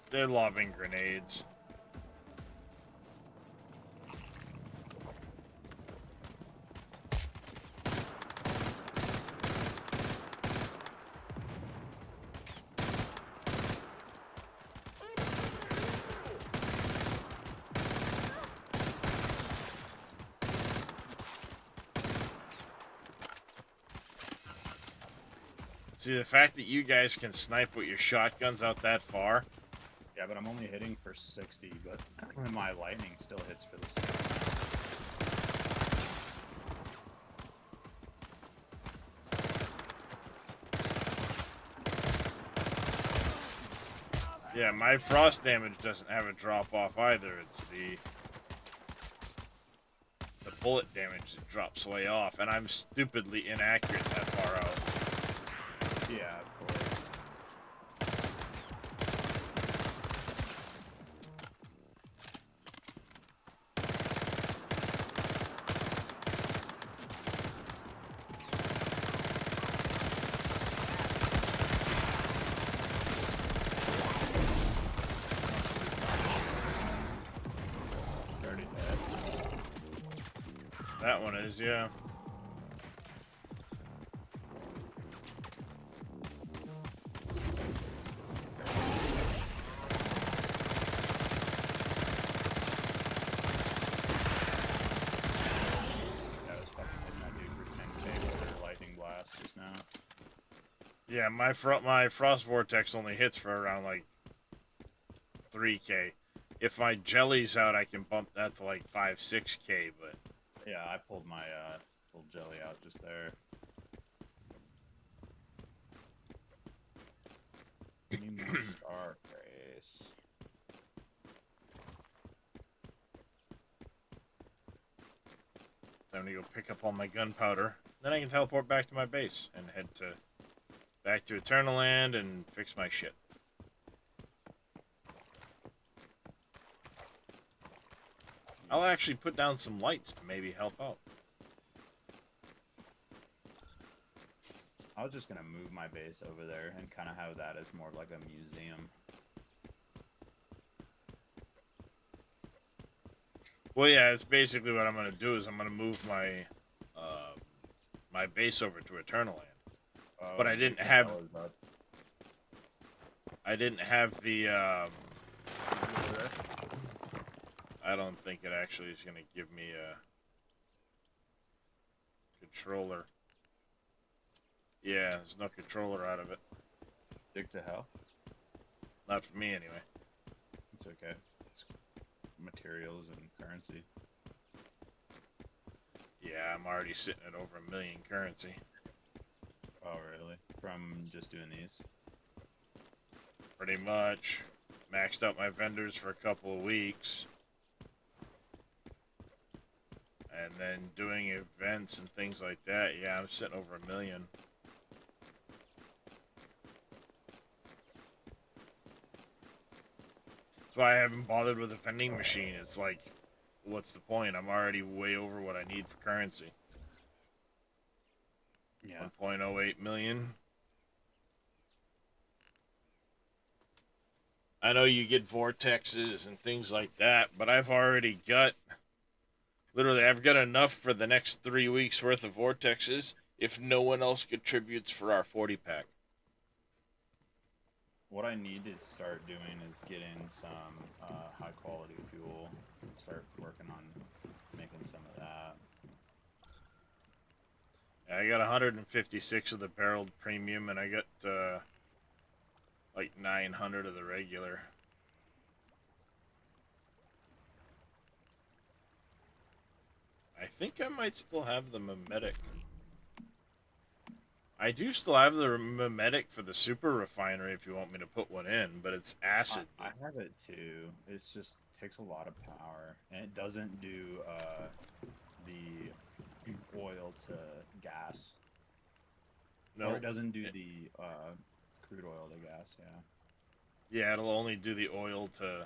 They're lobbing grenades. See, the fact that you guys can snipe with your shotguns out that far. Yeah, but I'm only hitting for 60, but my lightning still hits for the same. Yeah, my frost damage doesn't have a drop off either. It's the bullet damage that drops way off, and I'm stupidly inaccurate that far out. Yeah, of course. Already dead. That one is, yeah. That was fucking hitting that dude for 10k with their lightning blast just now. Yeah, my frost vortex only hits for around like 3k. If my jelly's out, I can bump that to like 5-6k, but Yeah, I pulled my full jelly out just there. Need more star grace. I'm gonna go pick up all my gunpowder. Then I can teleport back to my base and head back to Eternaland and fix my shit. I'll actually put down some lights to maybe help out. I was just gonna move my base over there and kind of have that as more like a museum. Well, yeah, it's basically what I'm gonna do is I'm gonna move my my base over to Eternaland. But I didn't have the I don't think it actually is gonna give me a controller. Yeah, there's no controller out of it. Dig to hell. Not for me anyway. It's okay. It's materials and currency. Yeah, I'm already sitting at over 1 million currency. Oh, really? From just doing these? Pretty much. Maxed out my vendors for a couple of weeks. And then doing events and things like that. Yeah, I'm sitting over 1 million. That's why I haven't bothered with a vending machine. It's like, what's the point? I'm already way over what I need for currency. Yeah. 1.08 million. I know you get vortexes and things like that, but I've already got, literally, I've got enough for the next 3 weeks worth of vortexes if no one else contributes for our 40 pack. What I need to start doing is getting some high quality fuel. Start working on making some of that. I got 156 of the barreled premium, and I got like 900 of the regular. I think I might still have the mimetic. I do still have the mimetic for the super refinery if you want me to put one in, but it's acid. I have it too. It's just takes a lot of power, and it doesn't do the oil to gas. No, Or it doesn't do the crude oil to gas. Yeah. yeah, it'll only do the oil to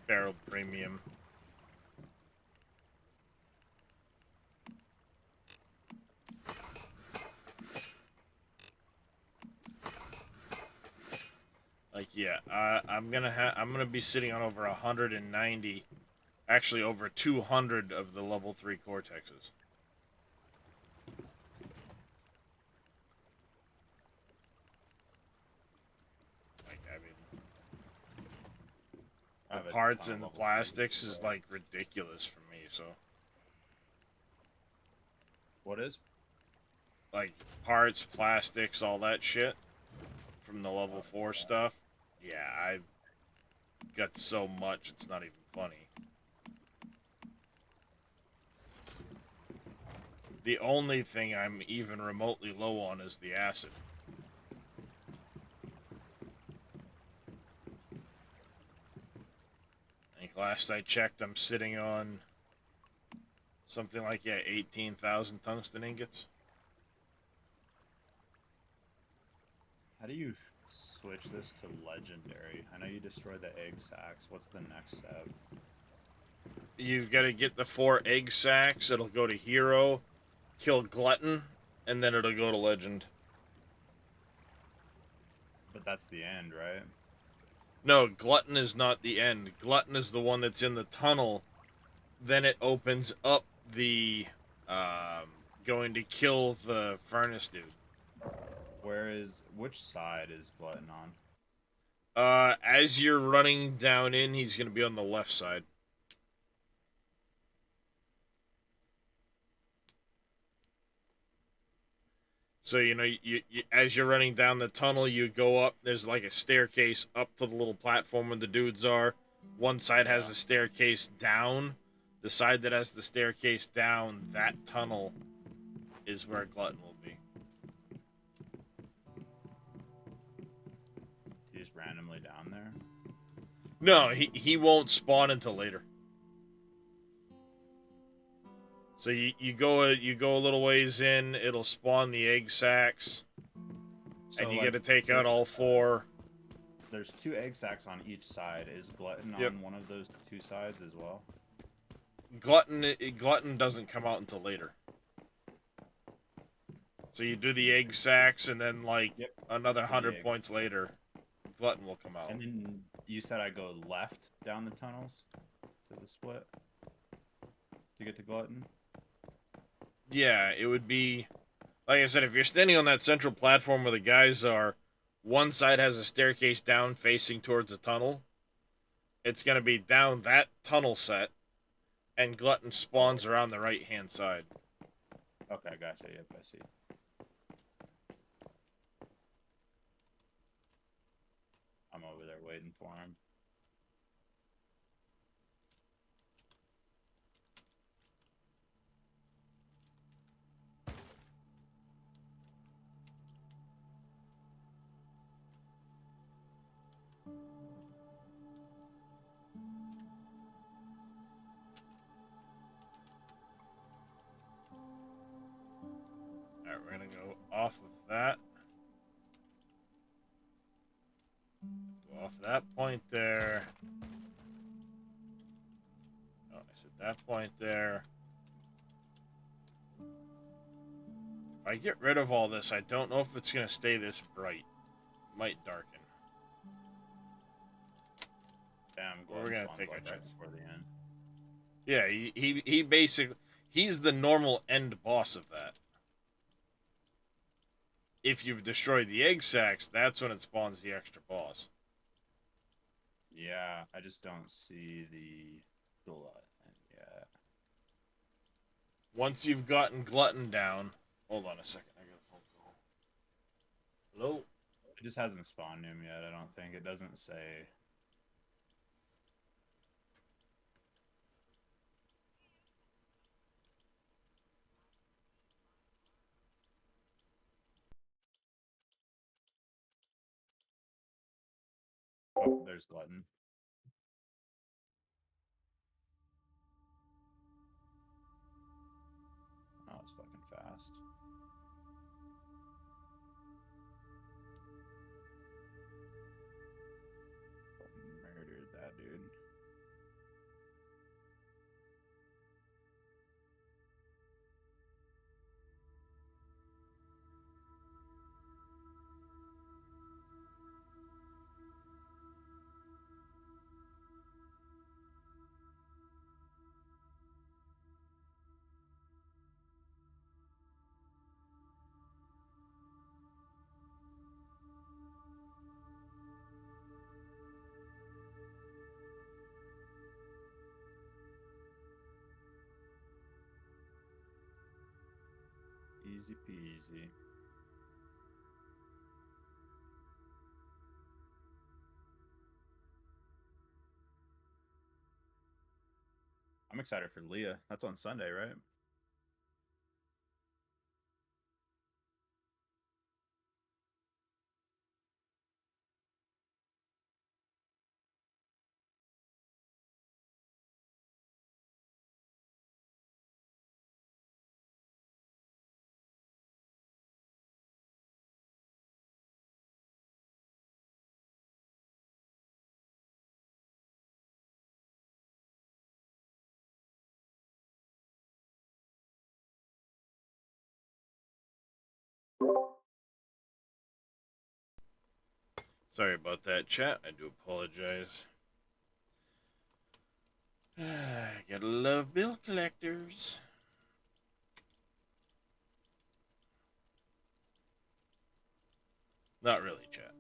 barrel premium. Like, yeah, I'm gonna be sitting on over 190, actually over 200 of the level 3 cortexes. Like, I mean, I have the a parts ton of and level plastics 3s, is so- like ridiculous for me. So, What is? like, parts, plastics, all that shit from the level 4 stuff. Yeah, I've got so much, it's not even funny. The only thing I'm even remotely low on is the acid. I think last I checked, I'm sitting on something like, yeah, 18,000 tungsten ingots. How do you switch this to legendary? I know you destroyed the egg sacs. What's the next step? You've got to get the 4 egg sacs. It'll go to hero, kill glutton, and then it'll go to legend. But that's the end, right? No, glutton is not the end. Glutton is the one that's in the tunnel. Then it opens up the going to kill the furnace dude. Which side is Glutton on? As you're running down in, he's going to be on the left side. So, you know, you as you're running down the tunnel, you go up. There's like a staircase up to the little platform where the dudes are. One side has Yeah. a staircase down. The side that has the staircase down, that tunnel is where Glutton will be. He's randomly down there. No, he won't spawn until later. So you go a little ways in, it'll spawn the egg sacs, So and you like, got to take out all 4. There's 2 egg sacs on each side. Is Glutton Yep. on one of those 2 sides as well? Glutton doesn't come out until later. So you do the egg sacs, and then like Yep. another Do the 100 egg. points later, Glutton will come out. And then you said I go left down the tunnels to the split to get to Glutton? Yeah, it would be like I said, if you're standing on that central platform where the guys are, one side has a staircase down facing towards the tunnel. It's gonna be down that tunnel set, and Glutton spawns around the right hand side. Okay, gotcha. Yep, I see. I'm over there waiting for him. Alright, we're gonna go off of that. Go off that point there. Oh, I said that point there. If I get rid of all this, I don't know if it's gonna stay this bright. It might darken. Damn, We're Glutton gonna spawns take our like right chance. before the end. Yeah, he basically, he's the normal end boss of that. If you've destroyed the egg sacs, that's when it spawns the extra boss. Yeah, I just don't see the Glutton yet. Once you've gotten Glutton down, hold on a second, I got a phone call. Hello? It just hasn't spawned him yet, I don't think. It doesn't say. Oh, there's Glutton. Oh, it's fucking fast. Murdered that dude. Easy peasy. I'm excited for Leah. That's on Sunday, right? Sorry about that, chat. I do apologize. Gotta love bill collectors. Not really, chat.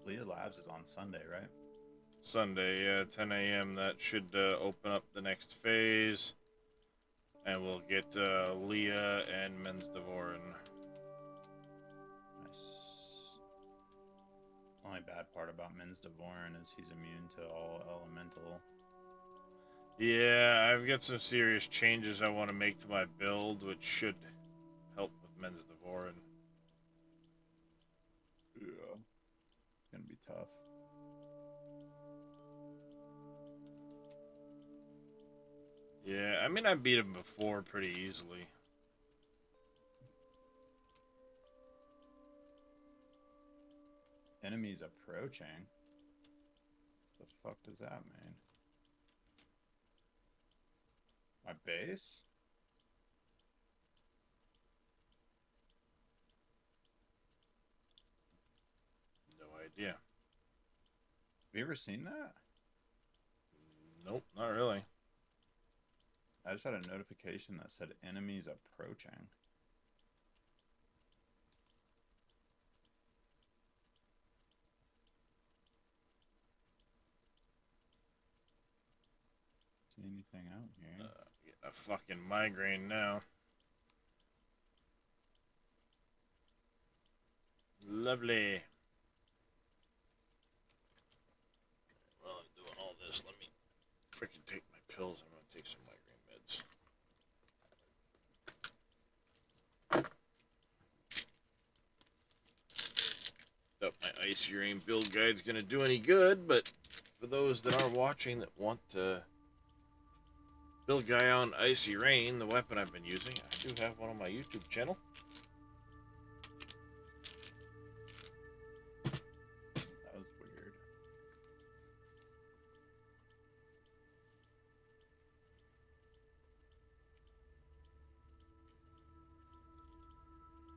Leah Labs is on Sunday, right? Sunday, 10 a.m. That should open up the next phase. And we'll get Leah and Men's Devorin. Nice. Only bad part about Min's Devorin is he's immune to all elemental. Yeah, I've got some serious changes I want to make to my build, which should help with Men's Devorin. Yeah. It's gonna be tough. Yeah, I mean, I beat him before pretty easily. Enemies approaching? The fuck does that mean? My base? No idea. Have you ever seen that? Nope, not really. I just had a notification that said enemies approaching. See anything out here? Getting a fucking migraine now. Lovely. While I'm doing all this, let me freaking take my pills. I'm gonna take some migraine meds. Doubt my icy rain build guide's gonna do any good, but for those that are watching that want to build guy on icy rain, the weapon I've been using, I do have one on my YouTube channel. That was weird.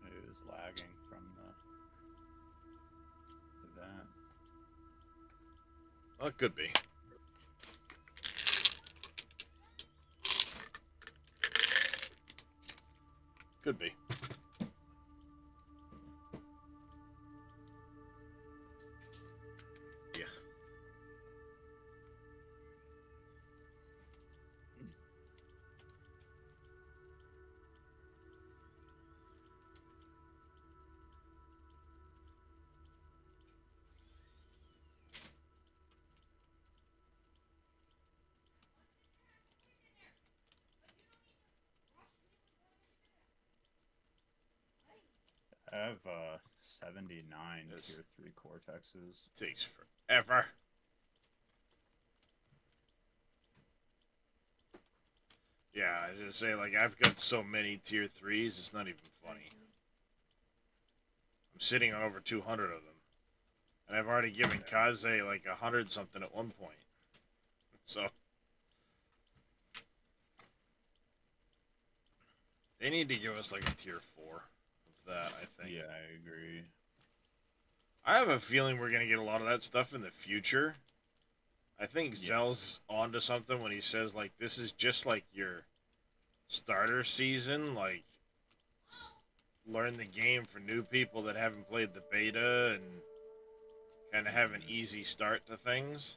It was lagging from the event. Well, it could be. Could be. Yeah. I have 79 This- tier 3 cortexes. Takes forever. Yeah, I was gonna say, like, I've got so many tier 3s, it's not even funny. I'm sitting on over 200 of them. And I've already given Kaze like 100 something at one point. So they need to give us like a tier 4 of that, I think. Yeah, I agree. I have a feeling we're gonna get a lot of that stuff in the future. I think Yeah. Zell's onto something when he says like this is just like your starter season, like learn the game for new people that haven't played the beta and kind of have an easy start to things.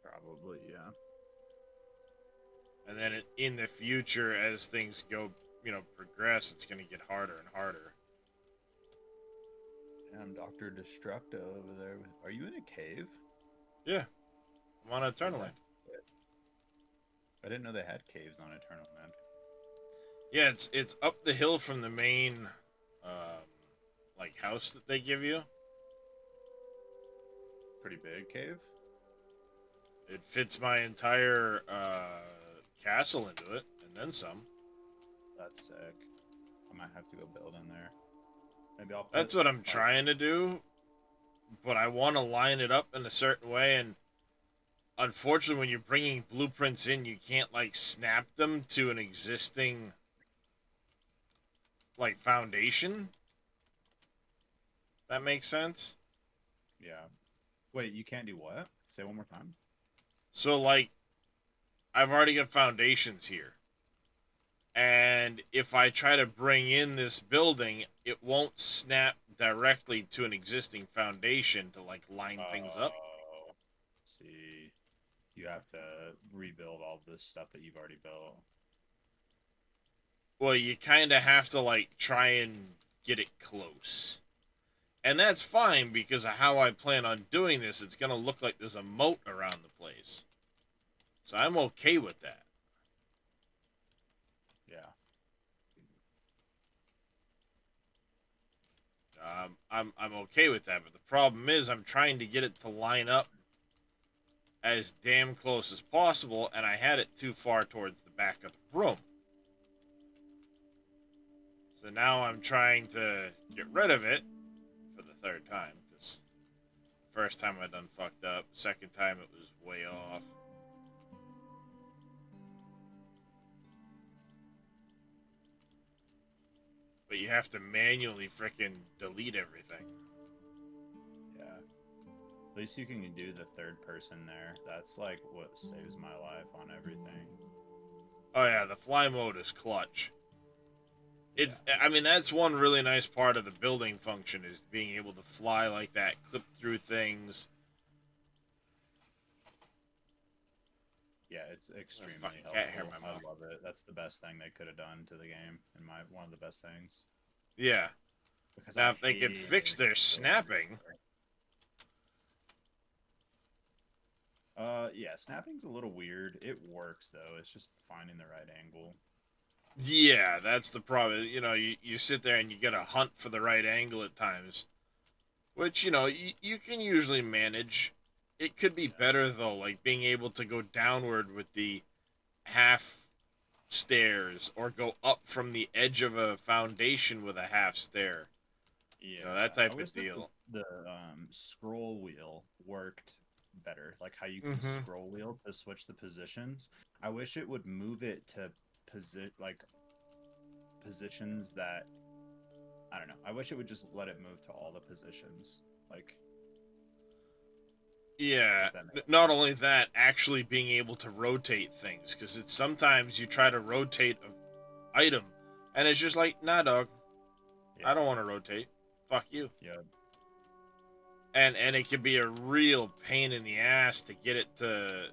Probably, yeah. And then in the future, as things go, progress, it's going to get harder and harder. Damn, Dr. Destructo over there. Are you in a cave? Yeah, I'm on Eternaland. I didn't know they had caves on Eternaland. Yeah, it's up the hill from the main, like house that they give you. Pretty big cave? It fits my entire castle into it, and then some. That's sick. I might have to go build in there. Maybe I'll put That's what I'm trying to do, but I want to line it up in a certain way, and unfortunately, when you're bringing blueprints in, you can't like snap them to an existing like foundation. That makes sense. Yeah. Wait, you can't do what? Say it one more time. So like, I've already got foundations here, and if I try to bring in this building, it won't snap directly to an existing foundation to like line things up. Oh, see, you have to rebuild all this stuff that you've already built. Well, you kind of have to like try and get it close. And that's fine because of how I plan on doing this. It's going to look like there's a moat around the place. So I'm okay with that. Yeah. I'm okay with that, but the problem is I'm trying to get it to line up as damn close as possible, and I had it too far towards the back of the room. So now I'm trying to get rid of it for the third time, because first time I done fucked up, second time it was way off. But you have to manually frickin' delete everything. Yeah. At least you can do the third person there. That's like what saves my life on everything. Oh yeah, the fly mode is clutch. I mean, that's one really nice part of the building function is being able to fly like that, clip through things. Yeah, it's extremely fucking helpful. cat hair in my I mouth. love it. That's the best thing they could have done to the game, and one of the best things. Yeah. Because Now, I if they could hated fix their it so snapping. Yeah, snapping's a little weird. It works though. It's just finding the right angle. Yeah, that's the problem. You sit there and you gotta hunt for the right angle at times. Which, you can usually manage. It could be better, though, like being able to go downward with the half stairs or go up from the edge of a foundation with a half stair. Yeah, That type I of wish that deal. The scroll wheel worked better. Like how you can Mhm. scroll wheel to switch the positions. I wish it would move it to positions that I don't know. I wish it would just let it move to all the positions. Like Yeah, if that makes not sense. only that, actually being able to rotate things. Because it's sometimes you try to rotate an item, and it's just like, nah, dog. Yeah. I don't want to rotate. Fuck you. Yeah. And it can be a real pain in the ass to get it to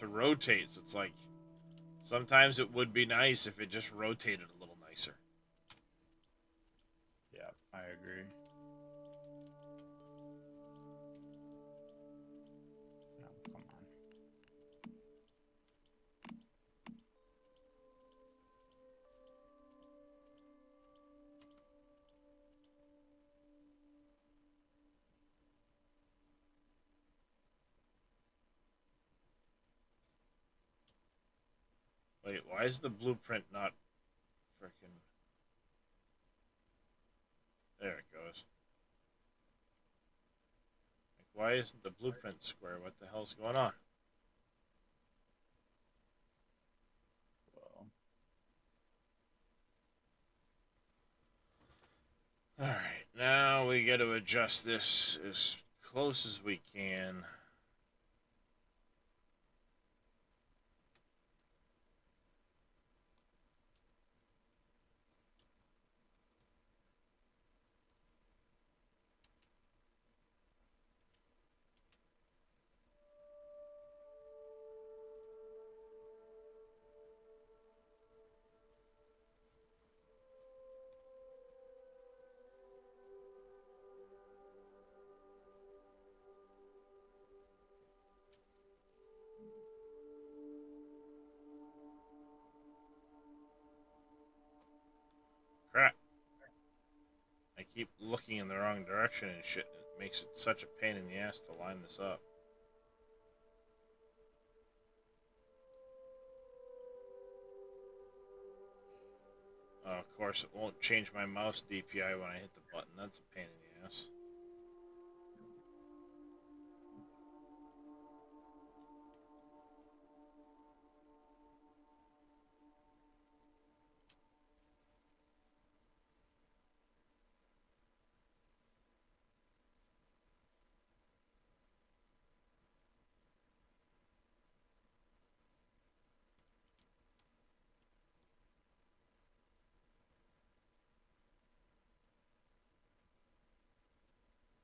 rotate. So it's like sometimes it would be nice if it just rotated a little nicer. Yeah, I agree. Oh, come on. Wait, why is the blueprint not freaking... There it goes. Like, why isn't the blueprint square? What the hell's going on? Well, Alright, now we got to adjust this as close as we can. Crap. I keep looking in the wrong direction and shit. It makes it such a pain in the ass to line this up. Of course, it won't change my mouse DPI when I hit the button. That's a pain in the ass.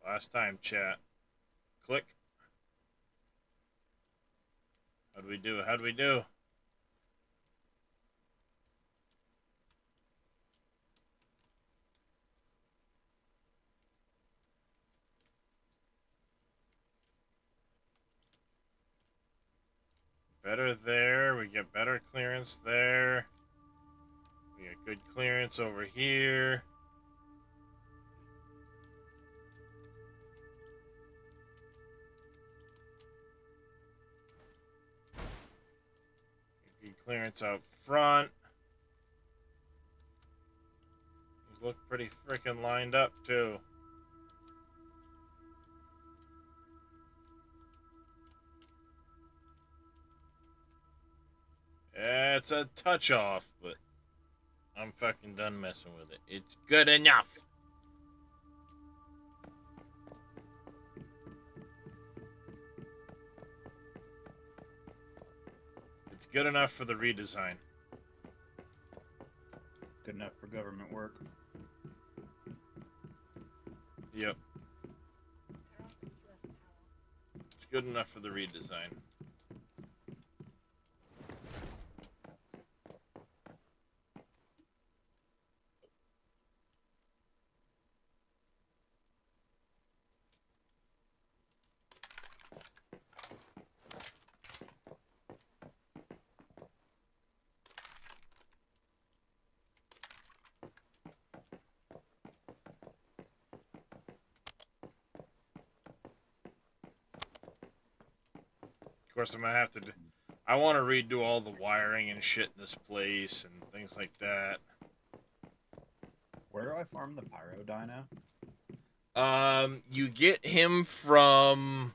Last time, chat. Click. How'd we do? How'd we do? Better there. We get better clearance there. We get good clearance over here. Good clearance out front. These look pretty freaking lined up too. Yeah, it's a touch off, but I'm fucking done messing with it. It's good enough. It's good enough for the redesign. good enough for government work. Yep. It's good enough for the redesign. Of course, I'm gonna have to do... I want to redo all the wiring and shit in this place and things like that. Where do I farm the pyro dino? You get him from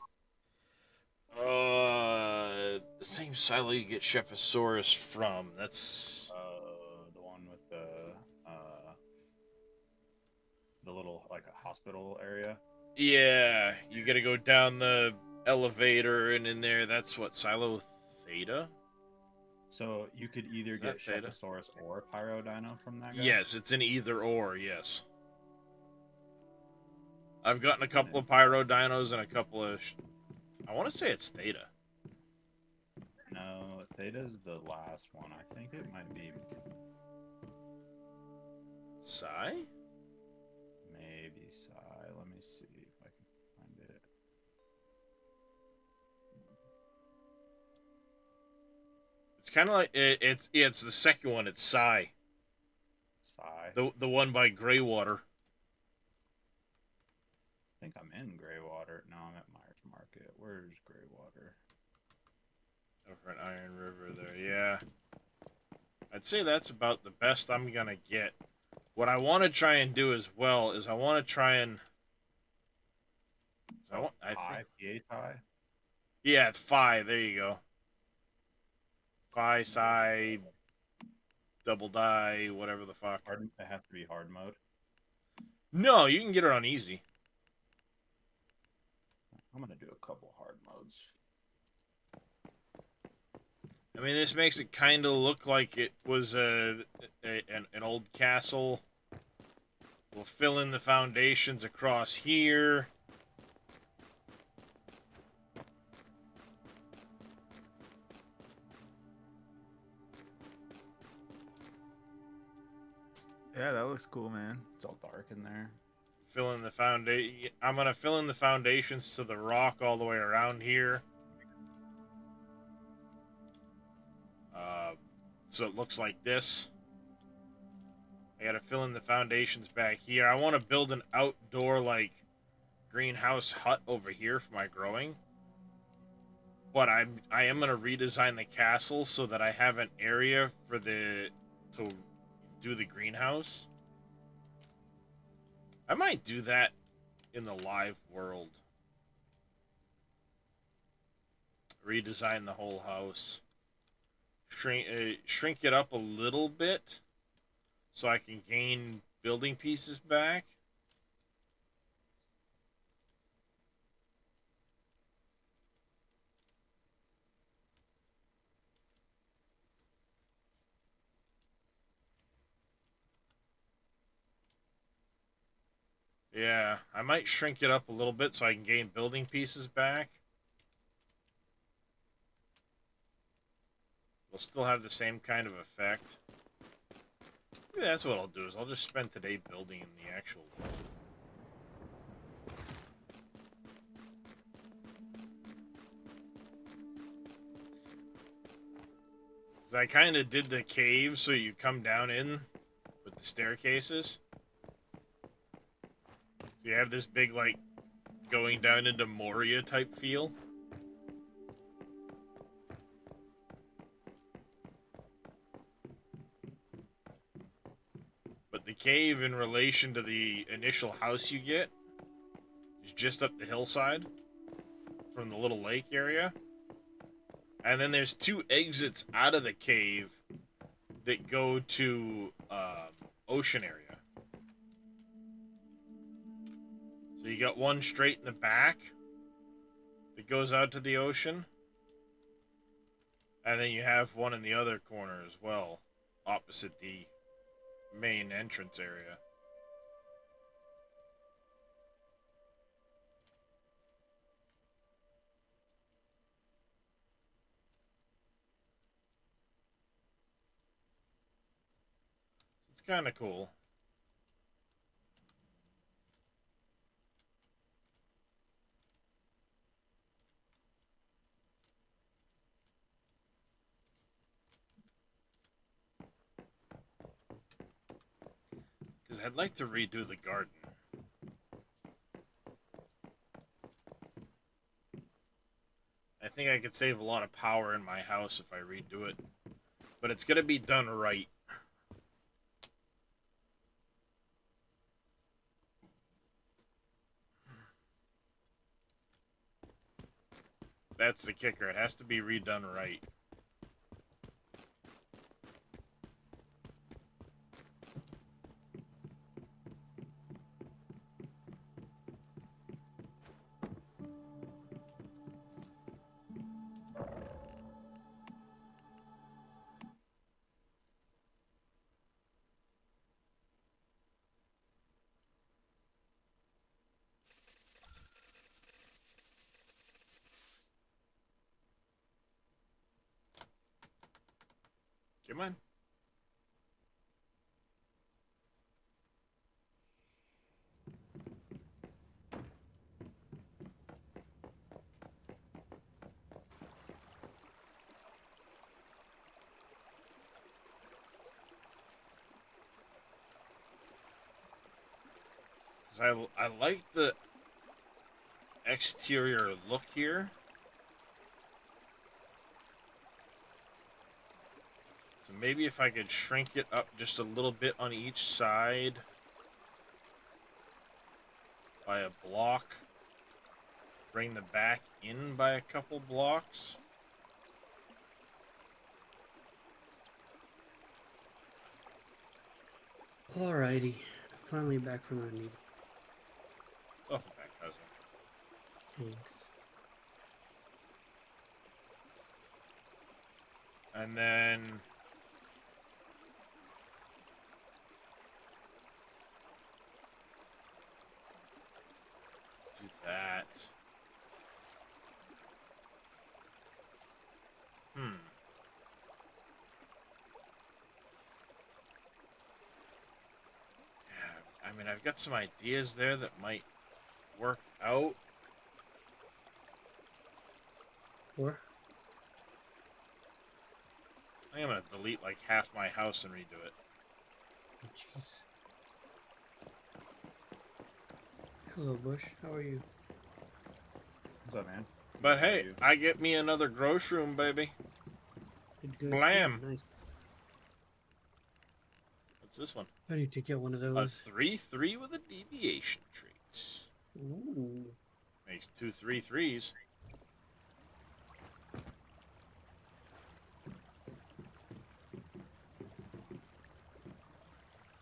the same silo you get Chephosaurus from. That's The one with the little like a hospital area. yeah. You gotta go down the elevator and in there. That's what, Silo Theta. So you could either Is get that Theta? Chephosaurus or pyro dino from that guy. Yes, it's an either or. Yes. I've gotten a couple of Pyro Dinos and a couple of... I want to say it's Theta. No, Theta's the last one. I think it might be Psy? maybe Psy. Let me see if I can find it. It's kind of like... It's the second one. It's Psy. Psy. The one by Greywater. I think I'm in Greywater. No, I'm at Myers Market. Where's Greywater? Over at Iron River there, yeah. I'd say that's about the best I'm gonna get. What I want to try and do as well is I want to try and I think PA tie. yeah, phi. There you go. Phi side double die, whatever the fuck. Hard. It has to be hard mode. No, you can get it on easy. I'm gonna do a couple hard modes. I mean, this makes it kind of look like it was an old castle. We'll fill in the foundations across here. Yeah, that looks cool, man. It's all dark in there. Fill in the foundation. I'm gonna fill in the foundations to the rock all the way around here. So it looks like this. I gotta fill in the foundations back here. I want to build an outdoor, like, greenhouse hut over here for my growing. But I am gonna redesign the castle so that I have an area for to do the greenhouse. I might do that in the live world. Redesign the whole house. Shrink it up a little bit so I can gain building pieces back. Yeah, I might shrink it up a little bit so I can gain building pieces back. We'll still have the same kind of effect. Maybe that's what I'll do, is I'll just spend today building in the actual world. I kind of did the cave so you come down in with the staircases. You have this big, like, going down into Moria type feel. But the cave, in relation to the initial house you get, is just up the hillside from the little lake area. And then there's two exits out of the cave that go to ocean area. So you got one straight in the back that goes out to the ocean. And then you have one in the other corner as well, opposite the main entrance area. It's kind of cool. Because I'd like to redo the garden. I think I could save a lot of power in my house if I redo it. But it's going to be done right. That's the kicker. It has to be redone right. Come on. I like the exterior look here. So maybe if I could shrink it up just a little bit on each side by a block, bring the back in by a couple blocks. Alrighty. Finally back from our meeting. Welcome back, cousin. Thanks. And then do that. Yeah, I mean, I've got some ideas there that might work out. Or? I think I'm gonna delete like half my house and redo it. Oh, jeez. Hello, Bush. How are you? What's up, man? But How are hey, you? I get me another gross room, baby. Good, good. Blam. Nice. What's this one? I need to get one of A those. 3/3 with a deviation trait. Ooh. Makes 2 3/3s.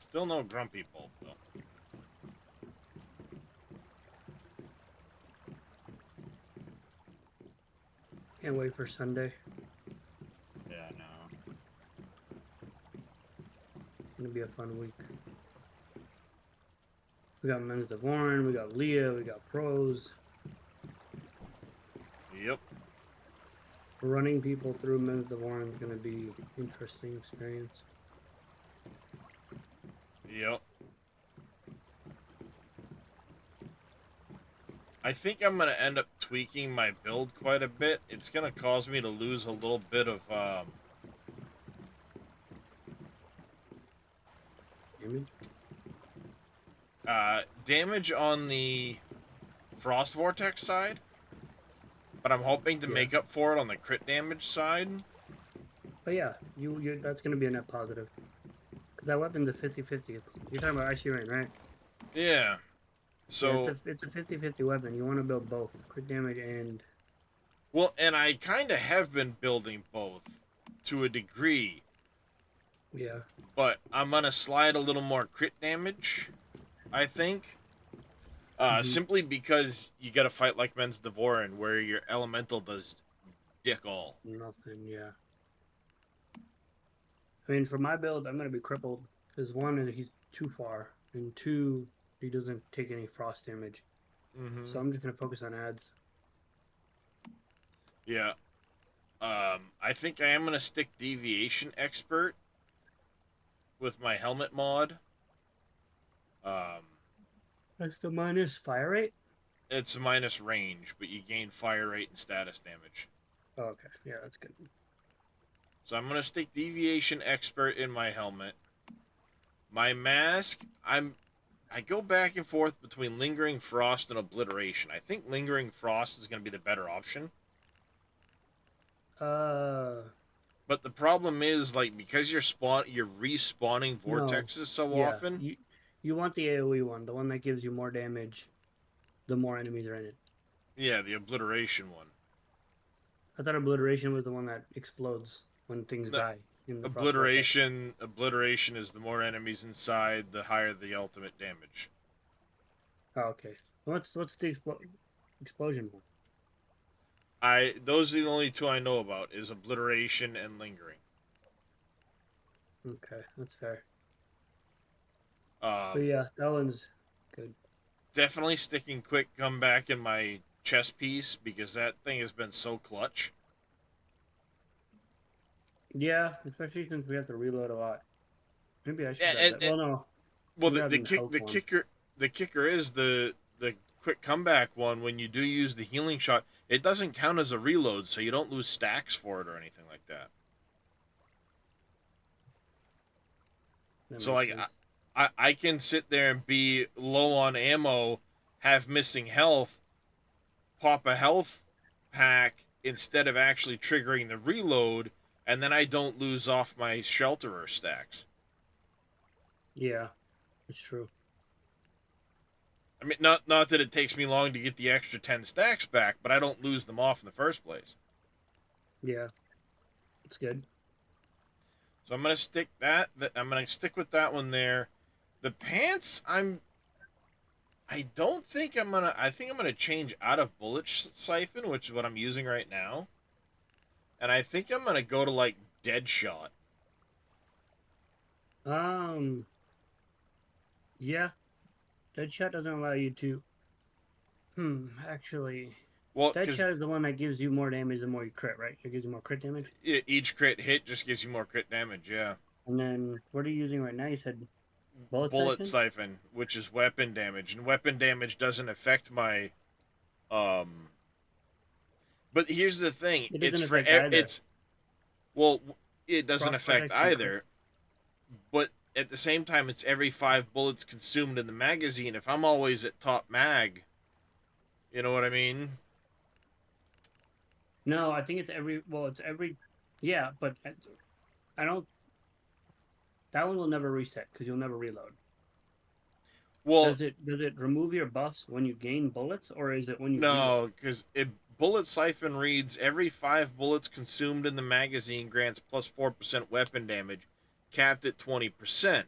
Still no grumpy bulb though. Can't wait for Sunday. Yeah, no. It's gonna be a fun week. We got Men's Devorin, we got Leah, we got pros. Yep. Running people through Men's Devorin is gonna be interesting experience. Yep. I think I'm going to end up tweaking my build quite a bit. It's going to cause me to lose a little bit of Damage? damage on the Frost Vortex side. But I'm hoping to Yeah. make up for it on the crit damage side. But yeah, you that's gonna be a net positive. Cause that weapon's a 50-50. You're talking about Icy Rain, right? Yeah. So, Yeah, it's a 50-50 weapon. You want to build both crit damage and well, and I kind of have been building both to a degree. yeah. But I'm going to slide a little more crit damage, I think. Mhm. Simply because you got to fight like Men's Devorin, where your elemental does dick all. Nothing, yeah. I mean, for my build, I'm gonna be crippled because one, he's too far, and two, he doesn't take any frost damage. Mm-hmm. So I'm just gonna focus on ads. Yeah. I think I am going to stick Deviation Expert with my helmet mod. That's the minus fire rate. It's a minus range, but you gain fire rate and status damage. Oh, okay, yeah, that's good. So I'm going to stick Deviation Expert in my helmet. My mask, I go back and forth between Lingering Frost and Obliteration. I think Lingering Frost is going to be the better option. But the problem is, like, because you're respawning vortexes so yeah, often. you want the AoE one, the one that gives you more damage, the more enemies are in it. Yeah, the Obliteration one. I thought obliteration was the one that explodes when things die in the frost vortex. Obliteration is the more enemies inside, the higher the ultimate damage. Oh, okay. What's the explosion one? Those are the only two I know about, is Obliteration and Lingering. Okay, that's fair. But yeah, that one's good. Definitely sticking quick comeback in my chest piece, because that thing has been so clutch. Yeah, especially since we have to reload a lot. Maybe I should Yeah, grab that. Well, no. Well, I'm grabbing the health one. kicker is the quick comeback one. When you do use the healing shot, it doesn't count as a reload, so you don't lose stacks for it or anything like that. That So makes like sense. I can sit there and be low on ammo, have missing health, pop a health pack instead of actually triggering the reload, and then I don't lose off my shelterer stacks. Yeah, it's true. I mean, not that it takes me long to get the extra 10 stacks back, but I don't lose them off in the first place. Yeah, it's good. So I'm gonna stick that. I'm gonna stick with that one there. The pants, I don't think I'm gonna. I think I'm gonna change out of bullet siphon, which is what I'm using right now, and I think I'm gonna go to like dead shot. Yeah, Deadshot doesn't allow you to. Actually, Well, because Deadshot is the one that gives you more damage the more you crit, right? It gives you more crit damage. each crit hit just gives you more crit damage. Yeah. And then, what are you using right now? You said bullet Bullet siphon? siphon, which is weapon damage, and weapon damage doesn't affect my. But here's the thing: It it's doesn't for affect either. it's. Well, it doesn't Cross affect protection. either, but at the same time, it's every 5 bullets consumed in the magazine. If I'm always at top mag, you know what I mean? No, I think it's every. Well, it's every. Yeah, but I don't. That one will never reset because you'll never reload. Well, Does it remove your buffs when you gain bullets, or is it when you reload? no, because bullet siphon reads every 5 bullets consumed in the magazine grants plus 4% weapon damage, capped at 20%.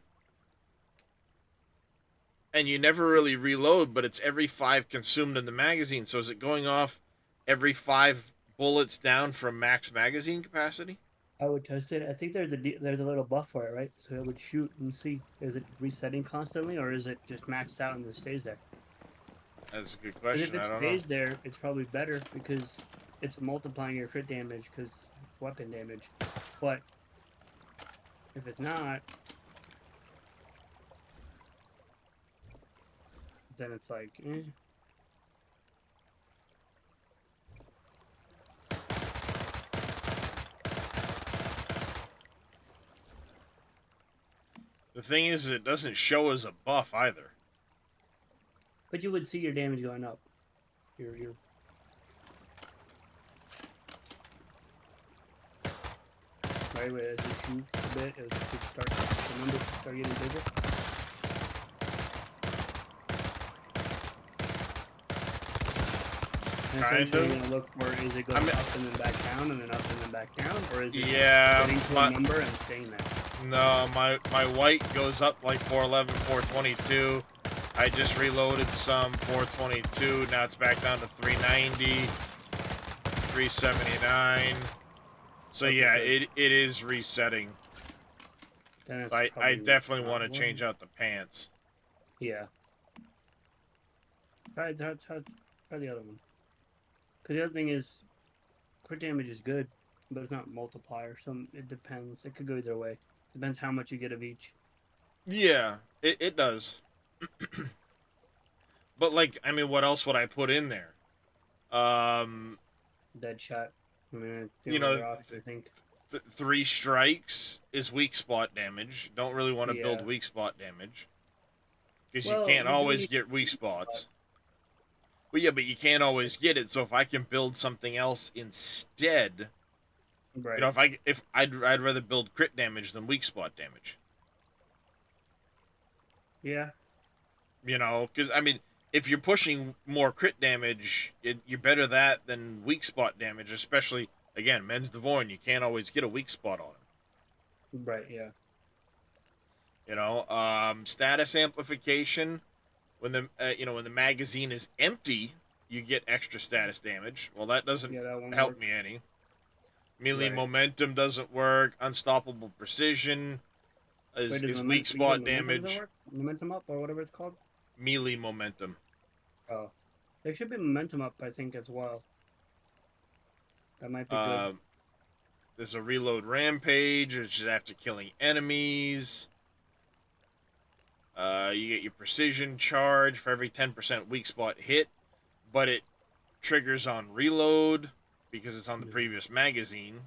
And you never really reload, but it's every 5 consumed in the magazine. So is it going off every 5 bullets down from max magazine capacity? I would test it. I think there's a little buff for it, right? So it would shoot and see is it resetting constantly, or is it just maxed out and it stays there? That's a good Because if question. it I don't know. stays there, it's probably better because it's multiplying your crit damage because weapon damage. But if it's not, then it's like, eh. The thing is, it doesn't show as a buff either. But you would see your damage going up. Your right way as you shoot a bit, it should start the numbers should start getting bigger. And Kind essentially of. you're gonna look for is it going up and then back down and then up and then back down, or is it Yeah, getting to a number and staying there? no, my white goes up like 411, 422. I just reloaded some 422. Now it's back down to 390, 379. So Okay, yeah, so- it is resetting. Then it's I probably definitely not want to one. change out the pants. Yeah. Try the other one. Because the other thing is, crit damage is good, but it's not multiplier. So it depends. It could go either way. Depends how much you get of each. Yeah, it does. But like, I mean, what else would I put in there? Dead shot. I mean, the You know, other option, I think. 3 strikes is weak spot damage. Don't really want to build Yeah. weak spot damage because Well, you can't you do always need get weak spots. Well, yeah, but you can't always get it. So if I can build something else instead, Right. you know, if I'd rather build crit damage than weak spot damage. Yeah. You know, because I mean, if you're pushing more crit damage, you're better that than weak spot damage. Especially again, Men's Devoin, you can't always get a weak spot on him. Right. Yeah. You know, status amplification. When the when the magazine is empty, you get extra status damage. Well, that doesn't Yeah. That one help works. me any. Melee Right. momentum doesn't work. Unstoppable precision Wait, does is momentum, weak you said spot momentum doesn't damage. work? Momentum up or whatever it's called. Melee momentum. Oh, there should be momentum up, I think, as well. That might be good. There's a reload rampage, which is after killing enemies. You get your precision charge for every 10% weak spot hit, but it triggers on reload because it's on the Yeah. previous magazine.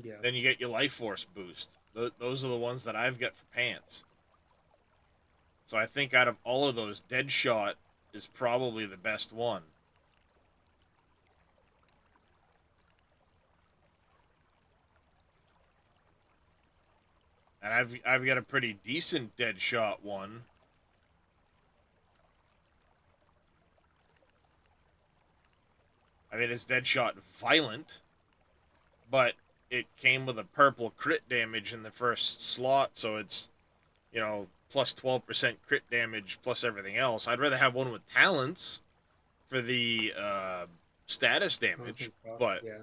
Yeah. Then you get your life force boost. Those are the ones that I've got for pants. So I think out of all of those, Deadshot is probably the best one. And I've got a pretty decent dead shot one. I mean, it's dead shot violent, but it came with a purple crit damage in the first slot, so it's, you know, plus 12% crit damage plus everything else. I'd rather have one with talents for the status damage, but yeah.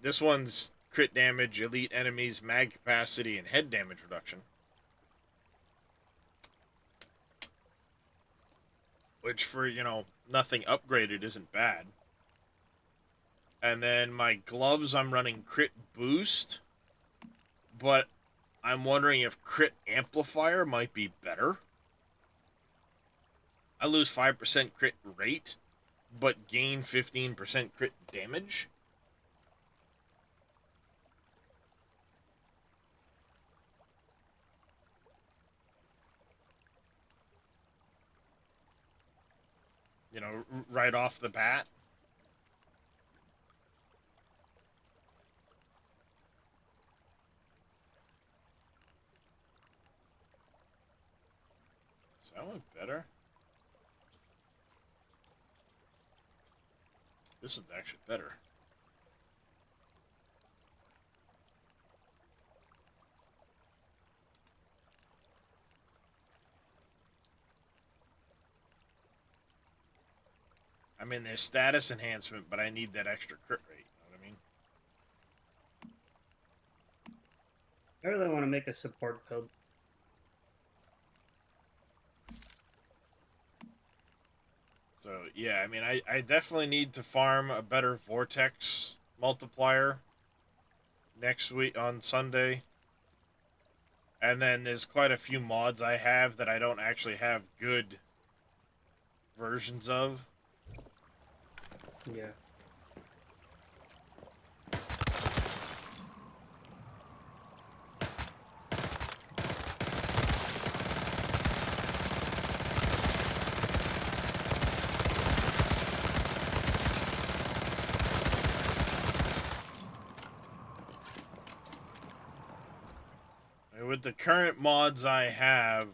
this one's crit damage, elite enemies, mag capacity, and head damage reduction. Which for, you know, nothing upgraded isn't bad. And then my gloves, I'm running crit boost, but I'm wondering if crit amplifier might be better. I lose 5% crit rate, but gain 15% crit damage. You know, right off the bat. Is that one better? This one's actually better. I mean, there's status enhancement, but I need that extra crit rate. You know what I mean? I really want to make a support build. So, yeah, I mean, I definitely need to farm a better Vortex multiplier next week on Sunday. And then there's quite a few mods I have that I don't actually have good versions of. Yeah. With the current mods I have,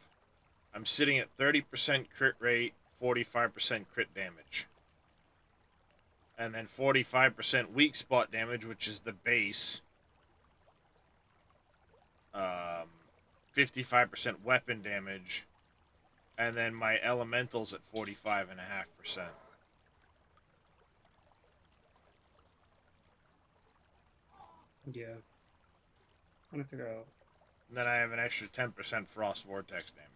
I'm sitting at 30% crit rate, 45% crit damage. And then 45% weak spot damage, which is the base. 55% weapon damage. And then my elementals at 45.5%. Yeah. I'm trying to figure out. And then I have an extra 10% frost vortex damage.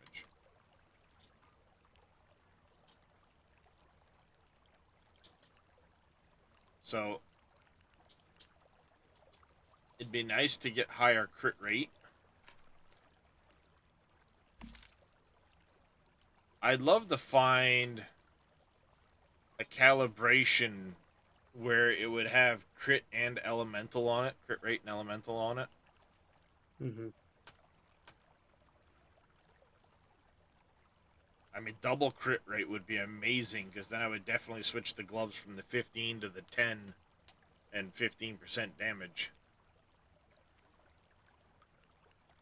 So it'd be nice to get higher crit rate. I'd love to find a calibration where it would have crit and elemental on it, crit rate and elemental on it. Mm-hmm. I mean, double crit rate would be amazing, because then I would definitely switch the gloves from the 15 to the 10 and 15% damage.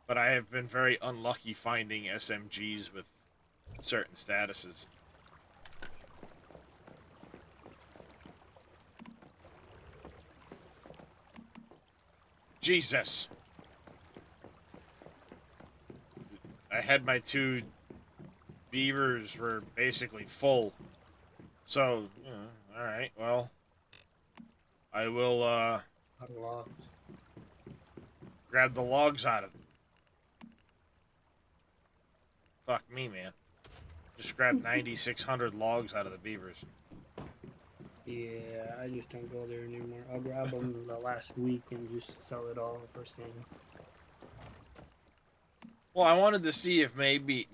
But I have been very unlucky finding SMGs with certain statuses. Jesus! I had my two beavers were basically full. So, you know, alright, well, I will, grab the logs out of them. Fuck me, man. Just grab 9,600 logs out of the beavers. Yeah, I just don't go there anymore. I'll grab them the last week and just sell it all first thing. Well, I wanted to see if maybe,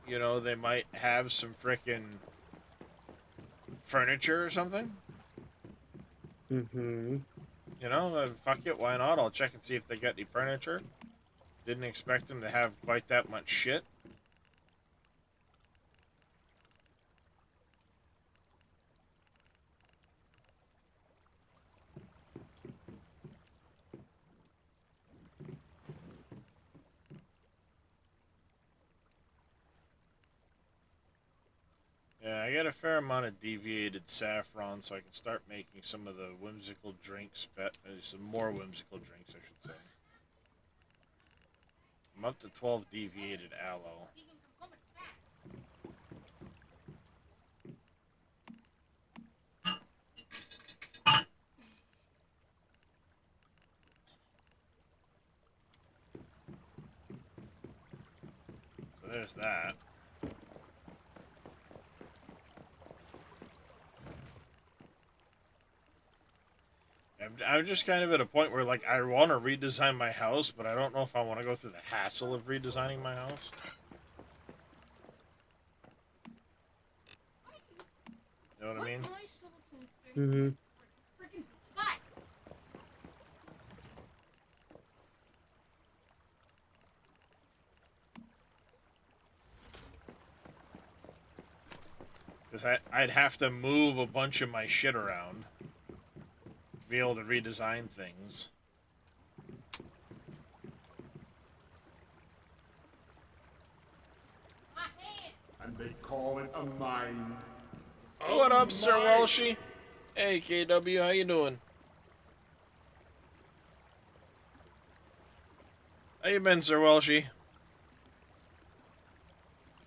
you know, they might have some frickin' furniture or something. Mm-hmm. You know, fuck it, why not? I'll check and see if they got any furniture. Didn't expect them to have quite that much shit. Yeah, I got a fair amount of deviated saffron, so I can start making some of the whimsical drinks, some more whimsical drinks, I should say. I'm up to 12 deviated aloe. So there's that. I'm just kind of at a point where, like, I want to redesign my house, but I don't know if I want to go through the hassle of redesigning my house. You know what I mean? Mm-hmm. Because I'd have to move a bunch of my shit around to be able to redesign things. And they call it a mind. What up, Sir Mine. Walshy? Hey, KW, how you doing? How you been, Sir Walshy?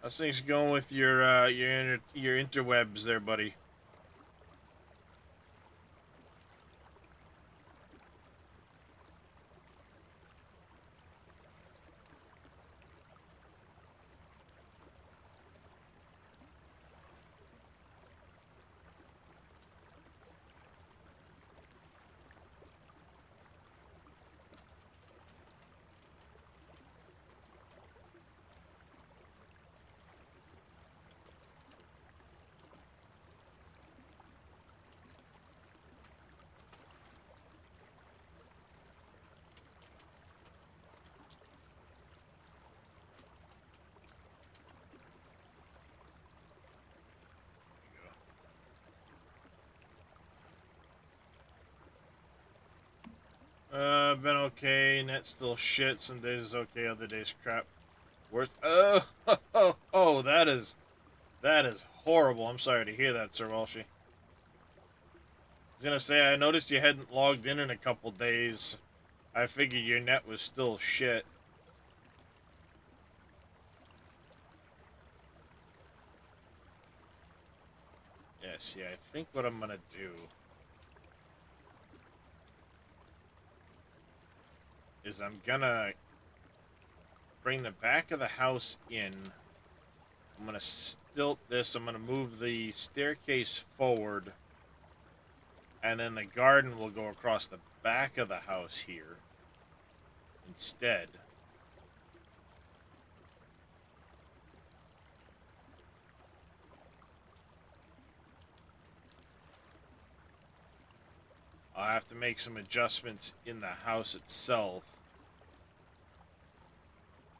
How's things going with your interwebs there, buddy? Been okay. Net's still shit. Some days is okay, other days crap. Worth. Oh, that is horrible. I'm sorry to hear that, Sir Walshy. I was gonna say, I noticed you hadn't logged in a couple days. I figured your net was still shit. Yes, yeah, I think what I'm gonna do is I'm gonna bring the back of the house in. I'm gonna stilt this. I'm gonna move the staircase forward, and then the garden will go across the back of the house here instead. I'll have to make some adjustments in the house itself,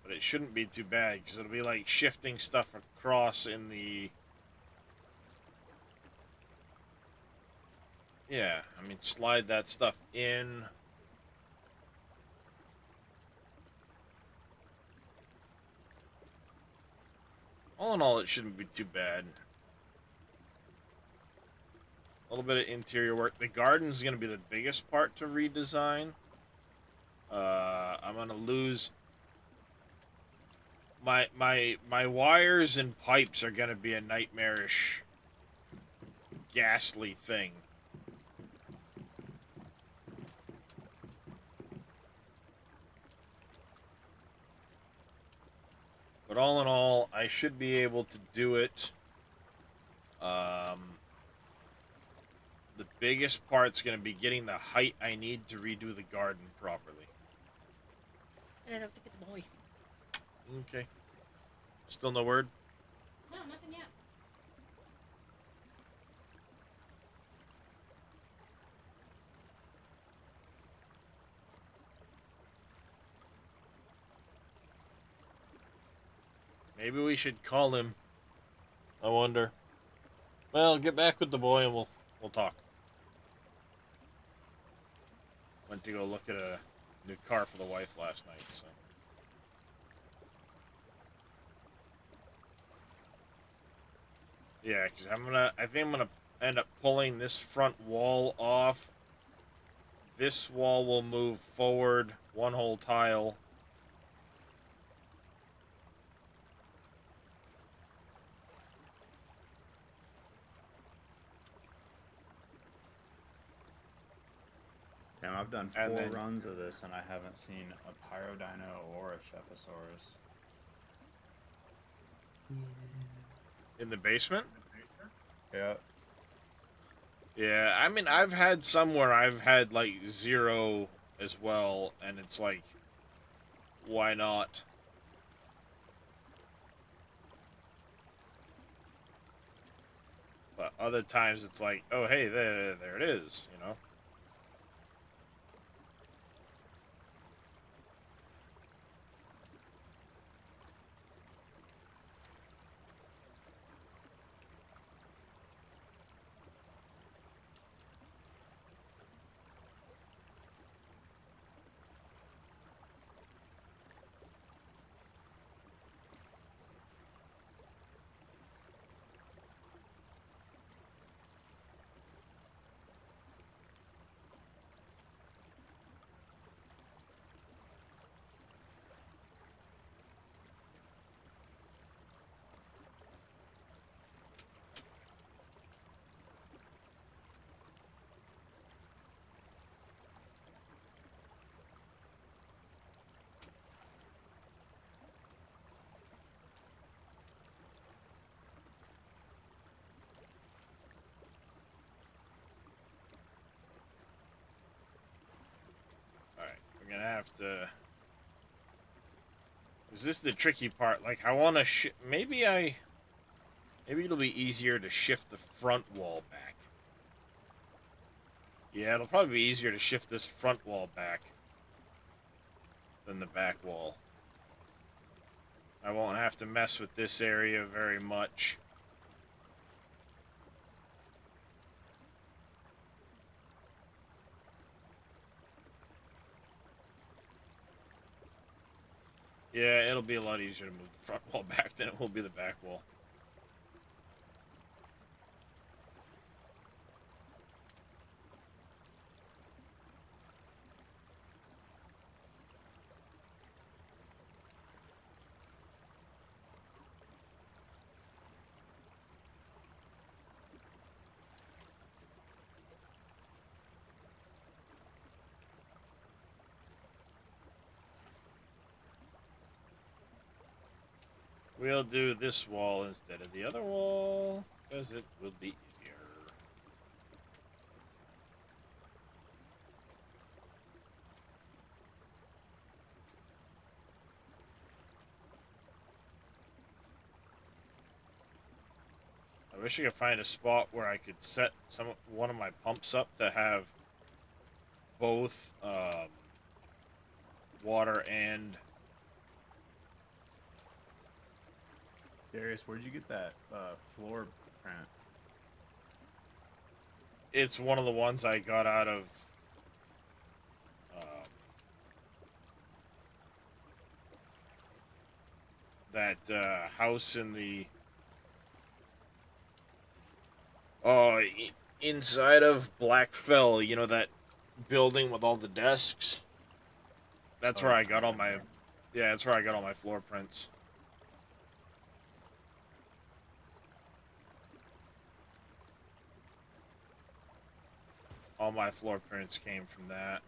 but it shouldn't be too bad because it'll be like shifting stuff across in the... Yeah, I mean, slide that stuff in. All in all, it shouldn't be too bad. A little bit of interior work. The garden's going to be the biggest part to redesign. I'm going to lose... My wires and pipes are going to be a nightmarish, ghastly thing. But all in all, I should be able to do it. The biggest part's going to be getting the height I need to redo the garden properly. And I have to get the boy. Okay. Still no word? No, nothing yet. Maybe we should call him. I wonder. Well, get back with the boy and we'll talk. Went to go look at a new car for the wife last night, so. Yeah, because I think I'm gonna end up pulling this front wall off. This wall will move forward one whole tile. Damn, I've done And 4 then- runs of this and I haven't seen a Pyrodino or a Chephosaurus. In the basement? Yeah. Yeah, I mean, I've had some where I've had, like, 0 as well, and it's like, why not? But other times it's like, oh, hey, there it is, you know? Alright, we're gonna have to... Is this the tricky part? Like, I want to maybe it'll be easier to shift the front wall back. Yeah, it'll probably be easier to shift this front wall back than the back wall. I won't have to mess with this area very much. Yeah, it'll be a lot easier to move the front wall back than it will be the back wall. We'll do this wall instead of the other wall, because it will be easier. I wish I could find a spot where I could set one of my pumps up to have both water and... Darius, where'd you get that floor print? It's one of the ones I got out of that house in the inside of Blackfell. You know, that building with all the desks. That's where I got all my that's where I got all my floor prints. All my floor prints came from that.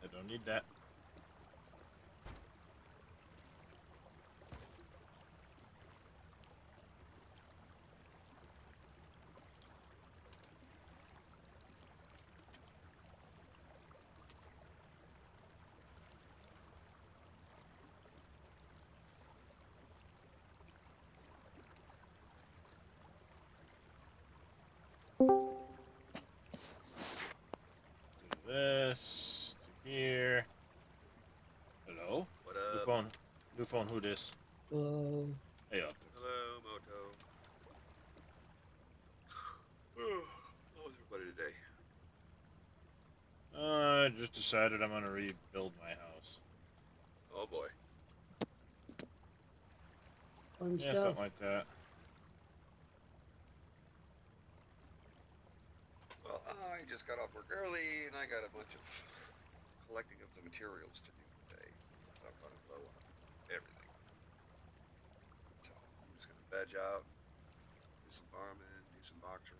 I don't need that. phone. Who this? Hello. Hey, up. Hello, Moto. How's everybody today? I just decided I'm gonna rebuild my house. Oh boy. Fun Yeah, stuff. something like that. Well, I just got off work early, and I got a bunch of collecting of the materials to do today. I'm running low on everything. So I'm just gonna veg out, do some farming, do some box run.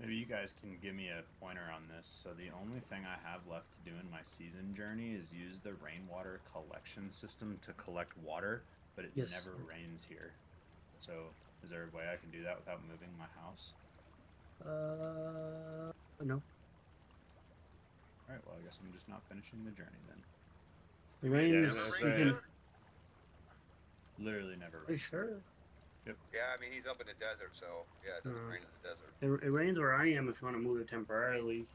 Maybe you guys can give me a pointer on this. So the only thing I have left to do in my season journey is use the rainwater collection system to collect water, but it Yes. never rains here. So is there a way I can do that without moving my house? No. Alright, well, I guess I'm just not finishing the journey then. The rain Yeah, is Never that's rains right. season. here? Literally never Are you rains. sure? Yeah, I mean he's up in the desert, so yeah, it doesn't rain in the desert. It rains where I am if you want to move it temporarily.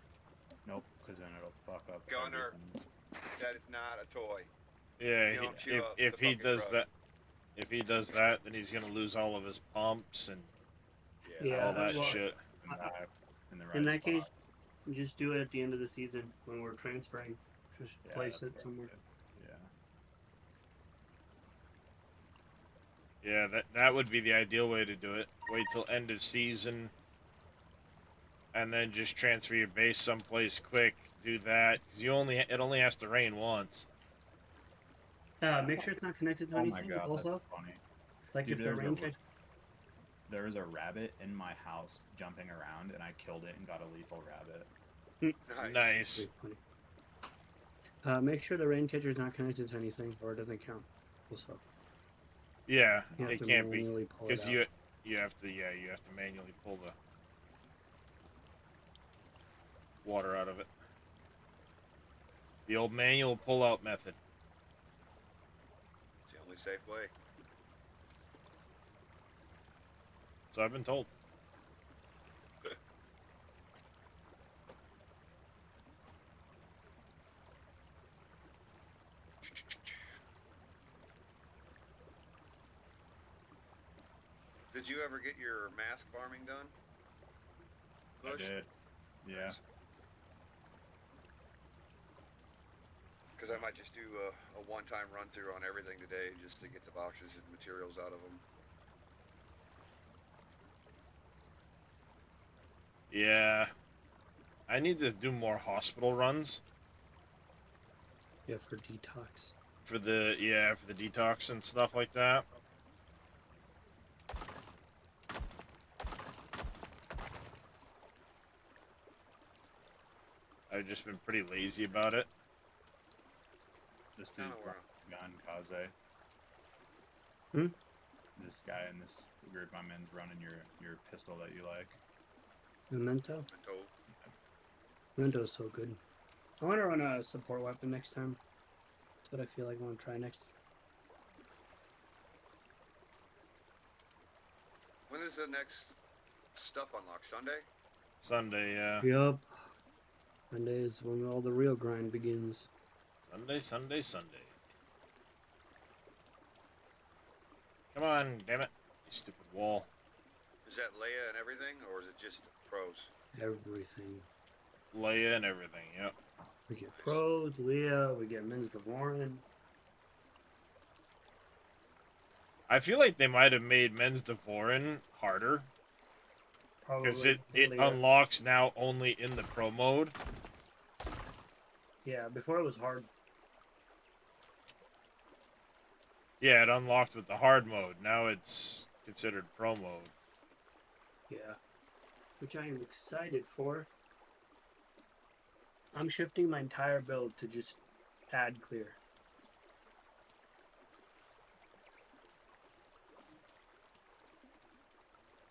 Nope, because then it'll fuck up Gunner. everything. That is not a toy. Yeah, You don't chew up if the he fucking does rug. that, if he does that, then he's gonna lose all of his pumps and Yeah, all that well, shit. And back in the right In that spot. case, just do it at the end of the season when we're transferring. Just Yeah, place that's it what somewhere. I did. Yeah. Yeah, that would be the ideal way to do it. Wait till end of season, and then just transfer your base someplace quick. Do that because it only has to rain once. Make sure it's not connected to Oh my anything. god, Also, that's funny. like Dude, if the there's a rain ra- catch. There was a rabbit in my house jumping around, and I killed it and got a lethal rabbit. Nice. Pretty funny. Make sure the rain catcher's not connected to anything, or it doesn't count. Also, Yeah, you have it to can't be manually pull it because out. you have to manually pull the water out of it. The old manual pull-out method. It's the only safe way. So I've been told. Did you ever get your mask farming done? I did. Yeah. Because I might just do a one-time run-through on everything today just to get the boxes and materials out of them. Yeah. I need to do more hospital runs Yeah, for detox. for the detox and stuff like that. I've just been pretty lazy about it. This Kinda dude's where gun, Kaze. Hmm? This guy in this group I'm in's running your pistol that you like. Memento. I'm told. Memento's so good. I want to run a support weapon next time. That's what I feel like I want to try next. When is the next stuff unlock? Sunday? Sunday, yeah. Yup. Monday is when all the real grind begins. Sunday. Come on, damn it. You stupid wall. Is that Leia and everything, or is it just pros? Everything. Leia and everything, yep. We get pros, Leah, we get men's Devorin. I feel like they might have made Men's Devorin harder. Because Probably. it Leah. unlocks now only in the pro mode. Yeah, before it was hard. Yeah, it unlocked with the hard mode. Now it's considered pro mode. Yeah. Which I am excited for. I'm shifting my entire build to just pad clear.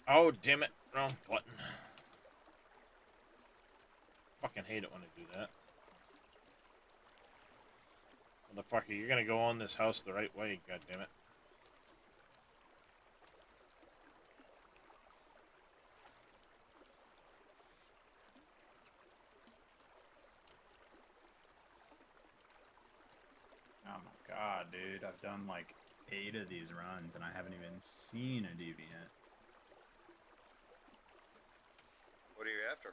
Oh, damn it. Wrong button. Fucking hate it when I do that. Motherfucker, you're gonna go on this house the right way, goddammit. Oh my god, dude. I've done like 8 of these runs, and I haven't even seen a deviant. What are you after?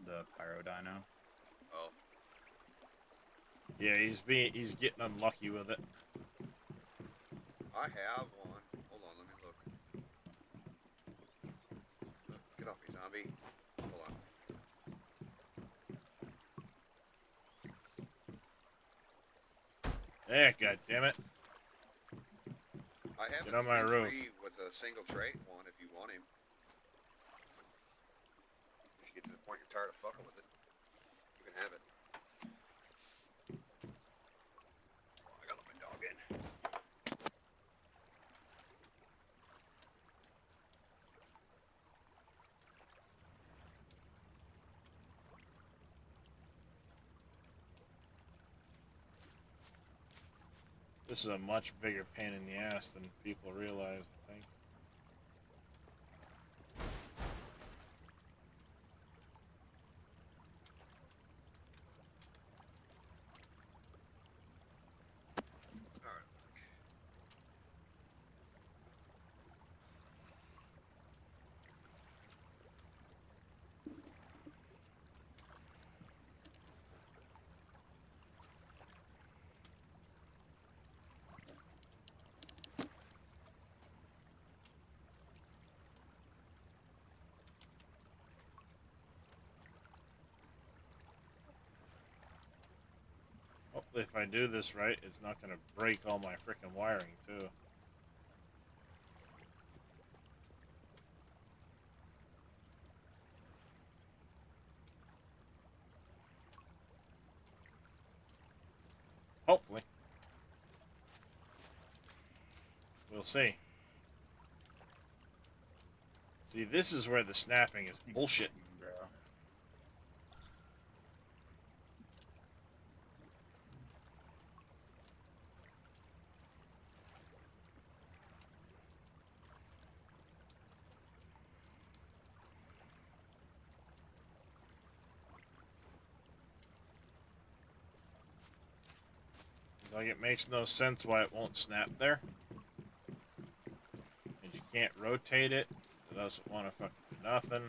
The Pyro Dino. Oh, Yeah, he's getting unlucky with it. I have one. Hold on, let me look. Get off me, zombie. Hold on. Yeah, god damn it. I have Get a on my roof. 3-3 with a single trait one if you want him. If you get to the point you're tired of fucking with it, you can have it. Oh, I gotta let my dog in. This is a much bigger pain in the ass than people realize, I think. Alright. Hopefully if I do this right, it's not going to break all my freaking wiring, too. Hopefully. We'll see. See, this is where the snapping is bullshit. Bro. Like, it makes no sense why it won't snap there. And you can't rotate it. It doesn't want to fucking do nothing.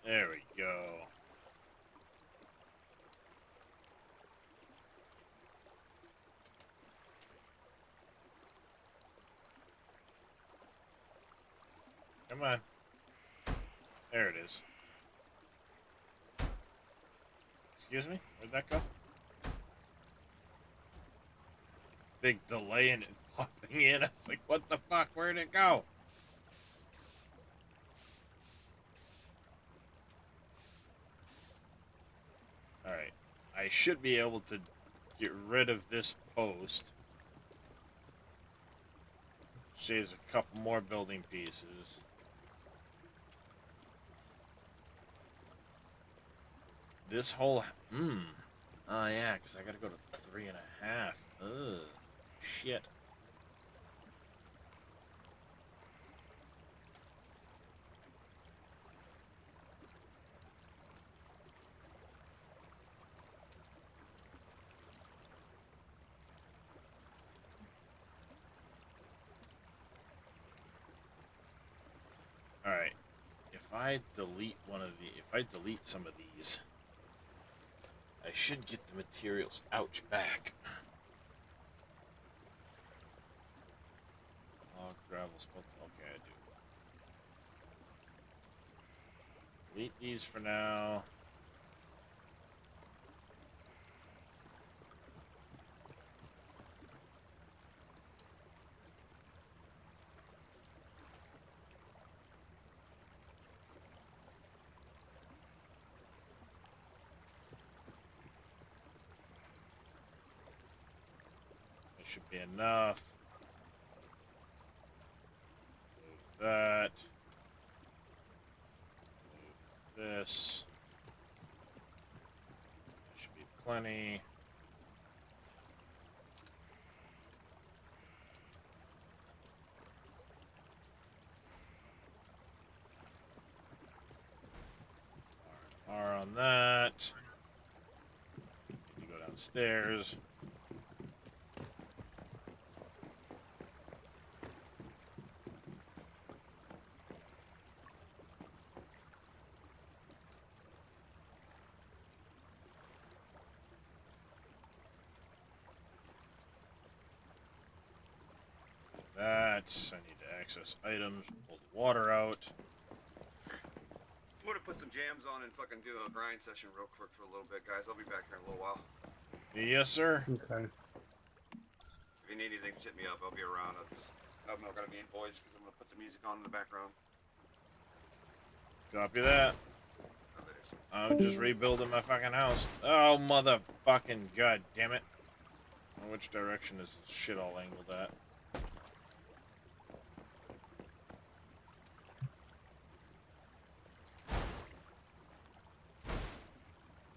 There we go. Come on. There it is. Excuse me? Where'd that go? Big delay in it popping in. I was like, what the fuck? Where'd it go? Alright. I should be able to get rid of this post. Saves a couple more building pieces. This whole... Oh, yeah, because I gotta go to 3.5. Ugh. Shit. Alright. If I delete if I delete some of these, I should get the materials, ouch, back. Log, gravel, smoke, okay, I do. Delete these for now. That should be enough. Move that. Move this. There should be plenty. R on that. You go downstairs. That. I need to access items. Pull the water out. I'm gonna put some jams on and fucking do a grind session real quick for a little bit, guys. I'll be back here in a little while. Yes, sir. Okay. If you need anything, just hit me up. I'll be around. I'm not gonna be in boys because I'm gonna put some music on in the background. Copy that. Oh, there it is. I'm just rebuilding my fucking house. Oh, motherfucking god damn it. Which direction is this shit all angled at?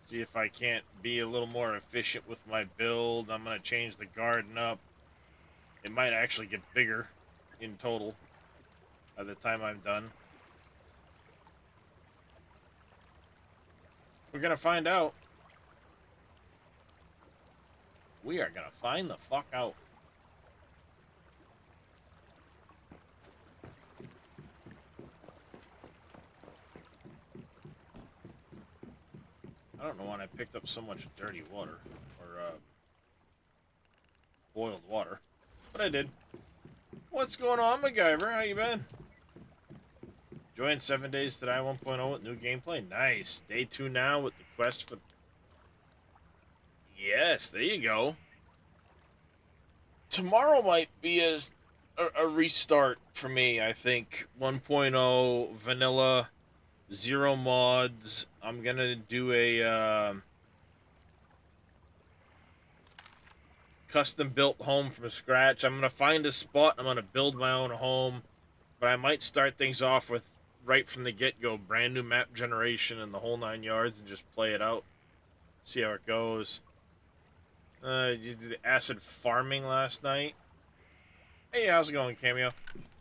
See if I can't be a little more efficient with my build. I'm gonna change the garden up. It might actually get bigger in total by the time I'm done. We're gonna find out. We are gonna find the fuck out. I don't know when I picked up so much dirty water, or boiled water, but I did. What's going on, MacGyver? How you been? Joined 7 Days to Die 1.0 with new gameplay. Nice. Day 2 now with the quest for... Yes, there you go. Tomorrow might be a restart for me, I think. 1.0, vanilla, 0 mods. I'm gonna do a custom built home from scratch. I'm gonna find a spot. I'm gonna build my own home, but I might start things off with right from the get-go, brand new map generation and the whole 9 yards, and just play it out. See how it goes. You did the acid farming last night. Hey, how's it going, Cameo?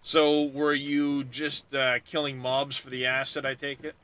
So, were you just killing mobs for the acid, I take it?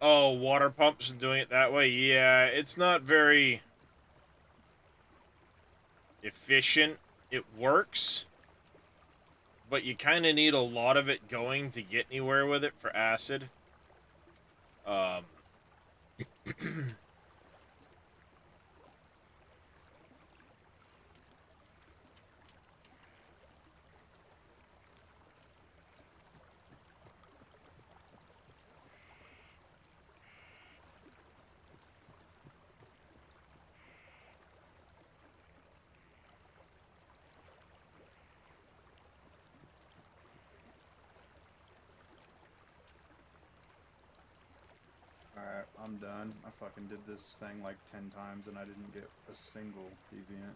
Oh, water pumps and doing it that way? Yeah, it's not very efficient. It works, but you kind of need a lot of it going to get anywhere with it for acid. Alright, I'm done. I fucking did this thing like 10 times and I didn't get a single deviant.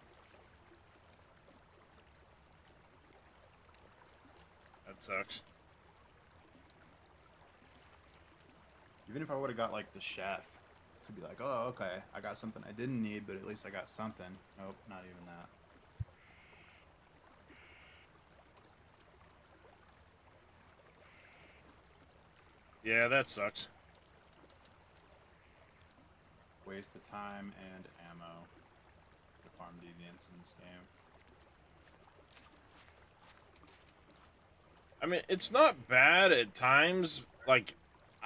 That sucks. Even if I would have got like the chef to be like, oh, okay, I got something I didn't need, but at least I got something. Nope, not even that. Yeah, that sucks. Waste of time and ammo to farm deviants in this game. I mean, it's not bad at times. Like,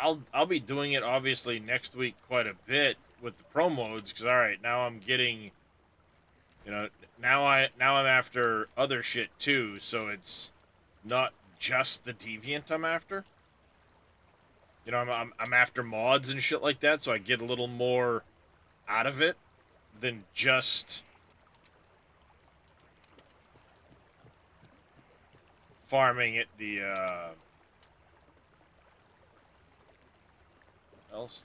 I'll be doing it obviously next week quite a bit with the pro modes because all right, now I'm getting, you know, now I'm after other shit too, so it's not just the deviant I'm after. You know, I'm after mods and shit like that, so I get a little more out of it than just farming it. The what else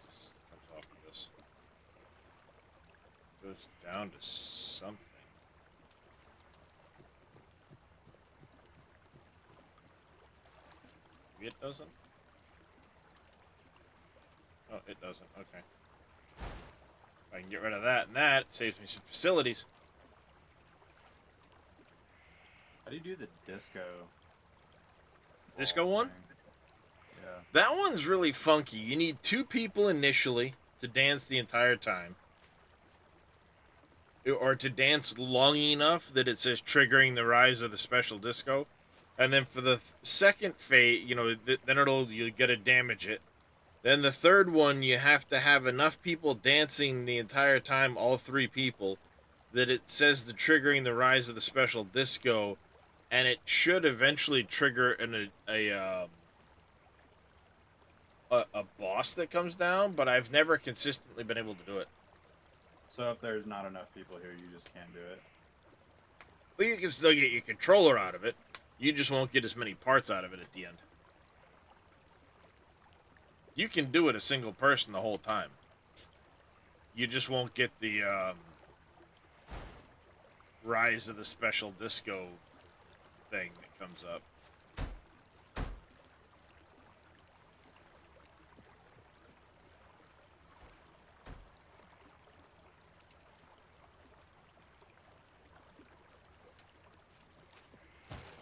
comes off of this? Goes down to something. Maybe it doesn't. Oh, it doesn't. Okay. If I can get rid of that and that, it saves me some facilities. How do you do the disco? Disco ball one? thing? Yeah. That one's really funky. You need 2 people initially to dance the entire time. Or to dance long enough that it says triggering the rise of the special disco. And then for the second phase, you know, then you gotta damage it. Then the third one, you have to have enough people dancing the entire time, all 3 people, that it says the triggering the rise of the special disco, and it should eventually trigger a boss that comes down, but I've never consistently been able to do it. So if there's not enough people here, you just can't do it. Well, you can still get your controller out of it. You just won't get as many parts out of it at the end. You can do it a single person the whole time. You just won't get the rise of the special disco thing that comes up.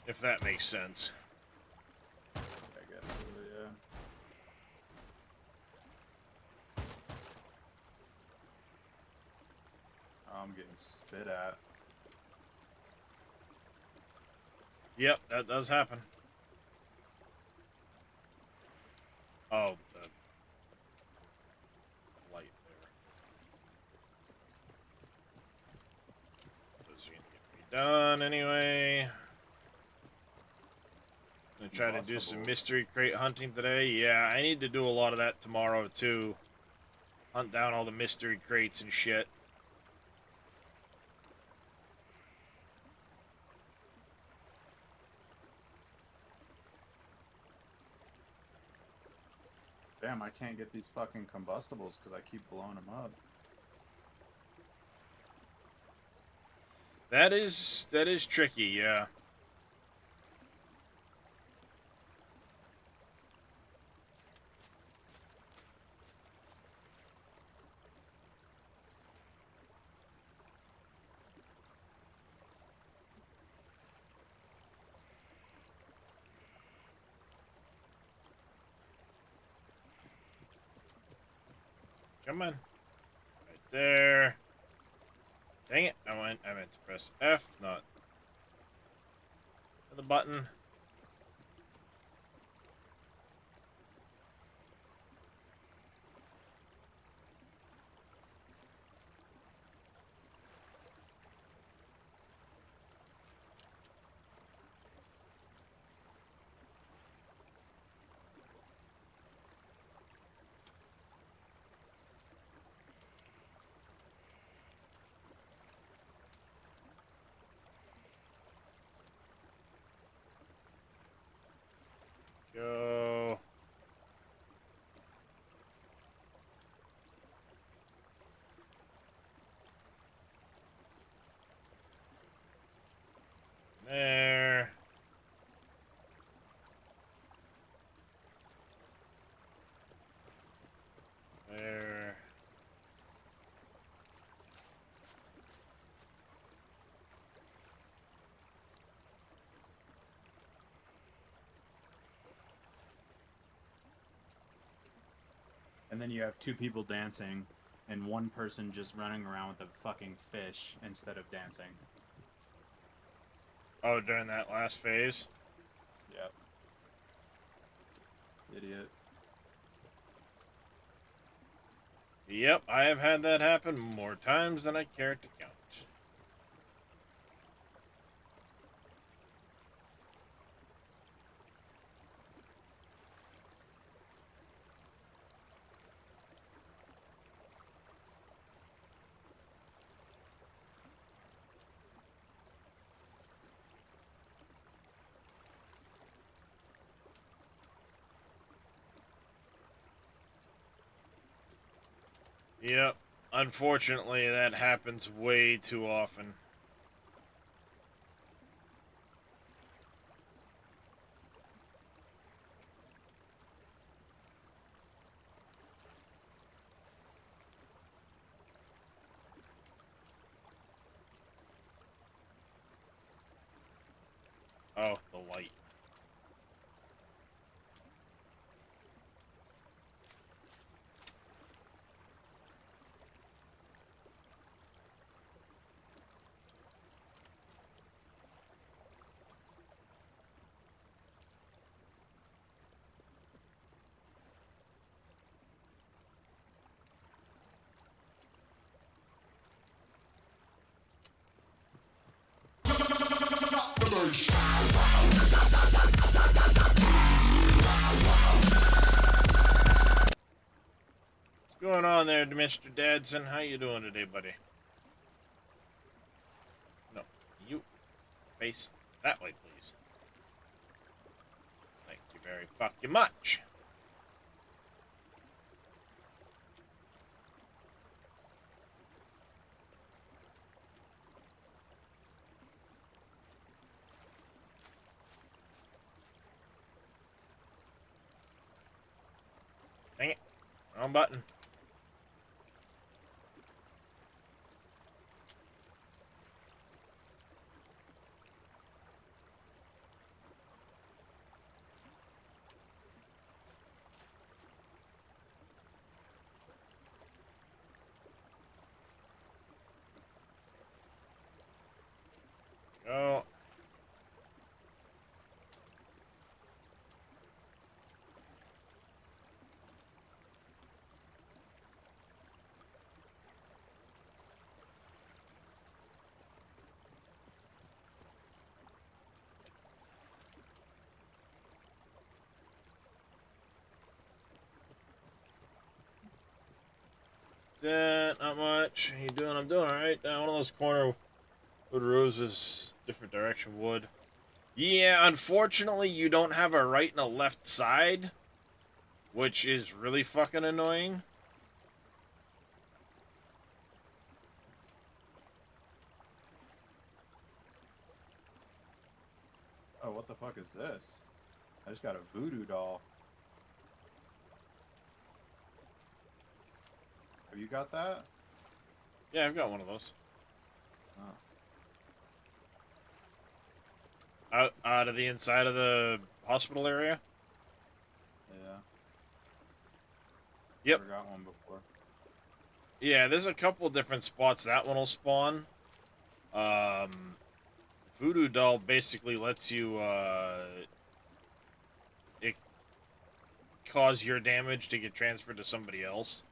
If that makes sense. I guess so, yeah. Oh, I'm getting spit at. Yep, that does happen. Oh, the light there. Those are gonna get redone anyway. Gonna try to do some Impossible. mystery crate hunting today. Yeah, I need to do a lot of that tomorrow too. Hunt down all the mystery crates and shit. Damn, I can't get these fucking combustibles because I keep blowing them up. That is tricky, yeah. Come on. Right there. Dang it, I meant to press F, not the button. Go. There. There. And then you have 2 people dancing, and 1 person just running around with a fucking fish instead of dancing. Oh, during that last phase? Yep. Idiot. Yep, I have had that happen more times than I care to count. Yep, unfortunately, that happens way too often. Oh, the light. What's going on there, Mr. Dadson? How you doing today, buddy? No, you face that way, please. Thank you very fucking much. Dang it. Wrong button. Go. Not much. How you doing? I'm doing alright. One of those corner wood roses, different direction wood. Yeah, unfortunately, you don't have a right and a left side, which is really fucking annoying. Oh, what the fuck is this? I just got a voodoo doll. Have you got that? Yeah, I've got one of those. Oh. Out of the inside of the hospital area? Yeah. Yep. Never got one before. Yeah, there's a couple different spots that one will spawn. Voodoo doll basically lets you, it cause your damage to get transferred to somebody else.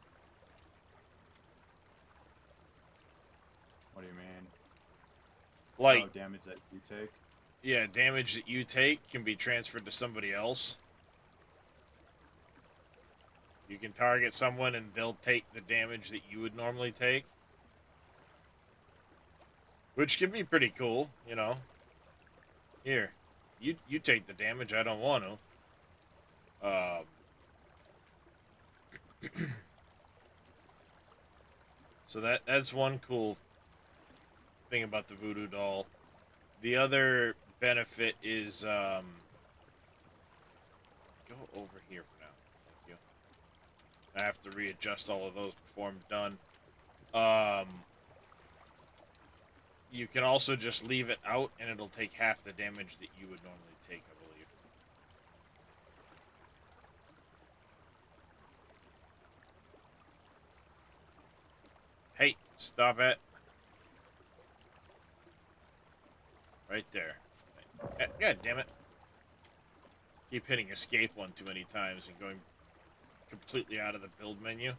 What do you mean? Like, Oh, damage that you take? yeah, damage that you take can be transferred to somebody else. You can target someone and they'll take the damage that you would normally take. Which can be pretty cool, you know. Here, you take the damage, I don't want to. So that's one cool thing about the voodoo doll. The other benefit is go over here for now. Thank you. I have to readjust all of those before I'm done. You can also just leave it out and it'll take half the damage that you would normally take, I believe. Hey, stop it. Right there. God damn it. Keep hitting escape one too many times and going completely out of the build menu.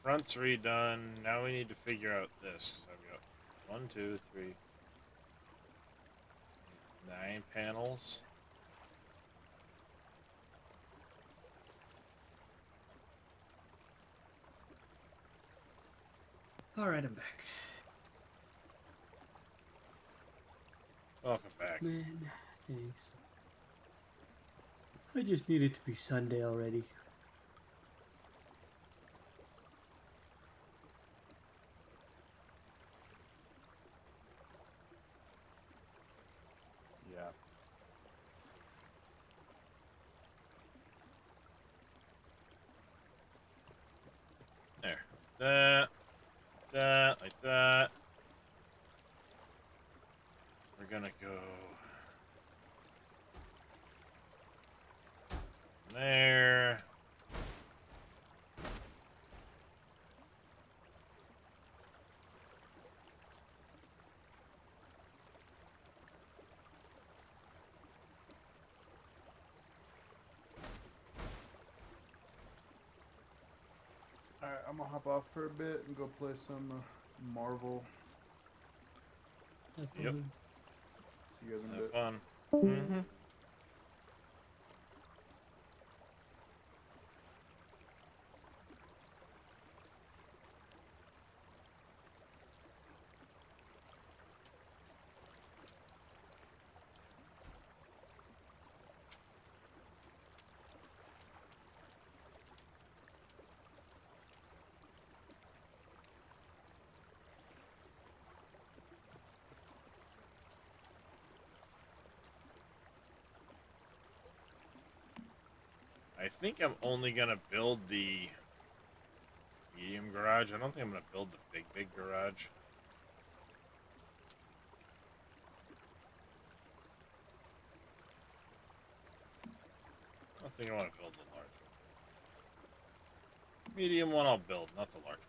front's redone. Now we need to figure out this. 'Cause I've got 1, 2, 3, 9 panels. All right, I'm back. Welcome back. Man, thanks. I just need it to be Sunday already. Yeah. There. That, like that. We're gonna go there. Alright, I'm gonna hop off for a bit and go play some Marvel. Have Yep. fun. See you guys in a Have bit. fun. Mm-hmm. I think I'm only gonna build the medium garage. I don't think I'm gonna build the big garage. I don't think I want to build the large one. Medium one I'll build, not the large one.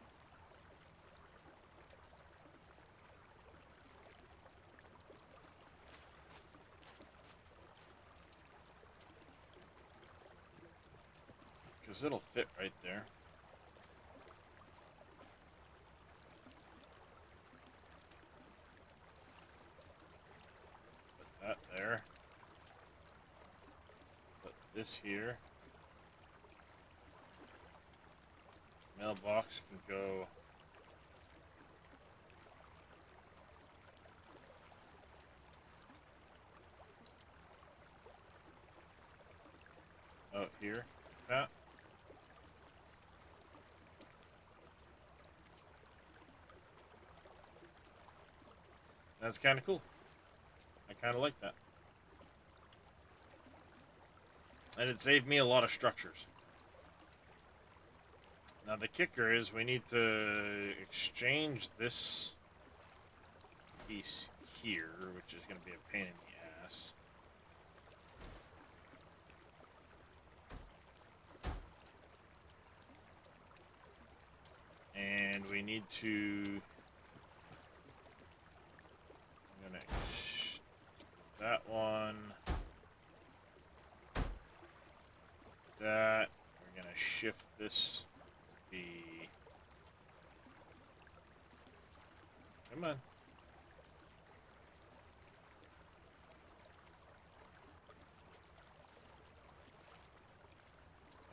Because it'll fit right there. Put that there. Put this here. Mailbox can go out here. Like that. That's kind of cool. I kind of like that. And it saved me a lot of structures. Now the kicker is we need to exchange this piece here, which is going to be a pain in the ass. And we need to... I'm going to... That one... That... We're going to shift this... The... Come on.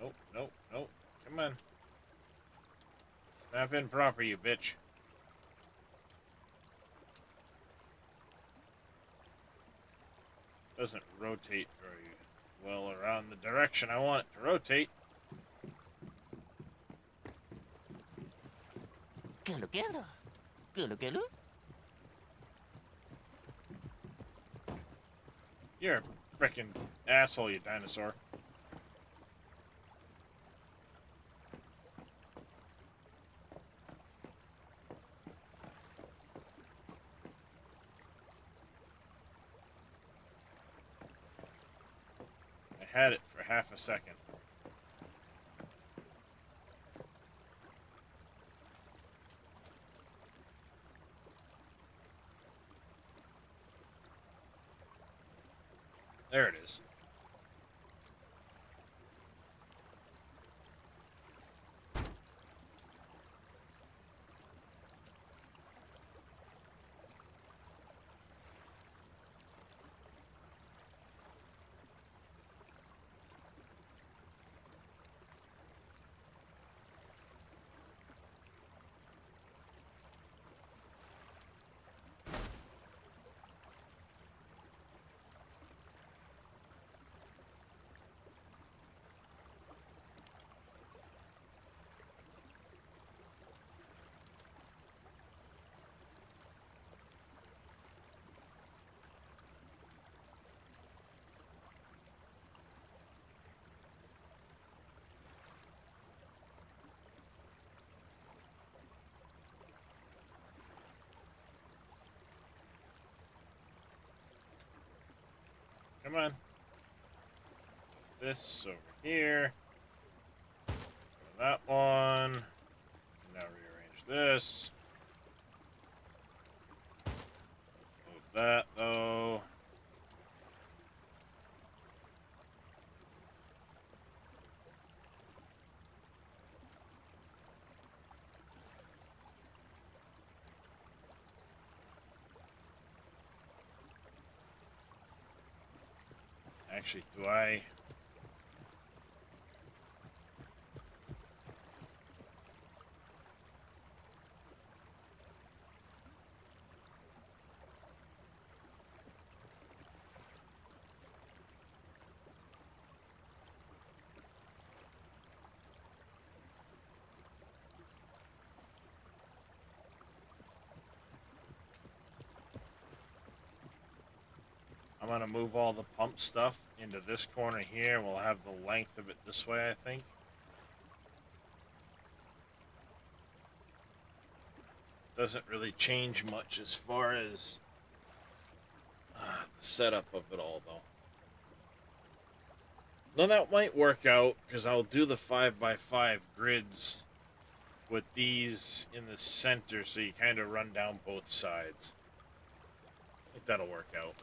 Nope, nope, nope. Come on. Snap in proper, you bitch. Doesn't rotate very well around the direction I want it to rotate. You're a frickin' asshole, you dinosaur. I had it for half a second. There it is. Come on. This over here. That one. Now rearrange this. Move that though. Actually, do I? I'm gonna move all the pump stuff into this corner here. We'll have the length of it this way, I think. Doesn't really change much as far as the setup of it all, though. No, that might work out, because I'll do the 5x5 grids with these in the center, so you kind of run down both sides. I think that'll work out.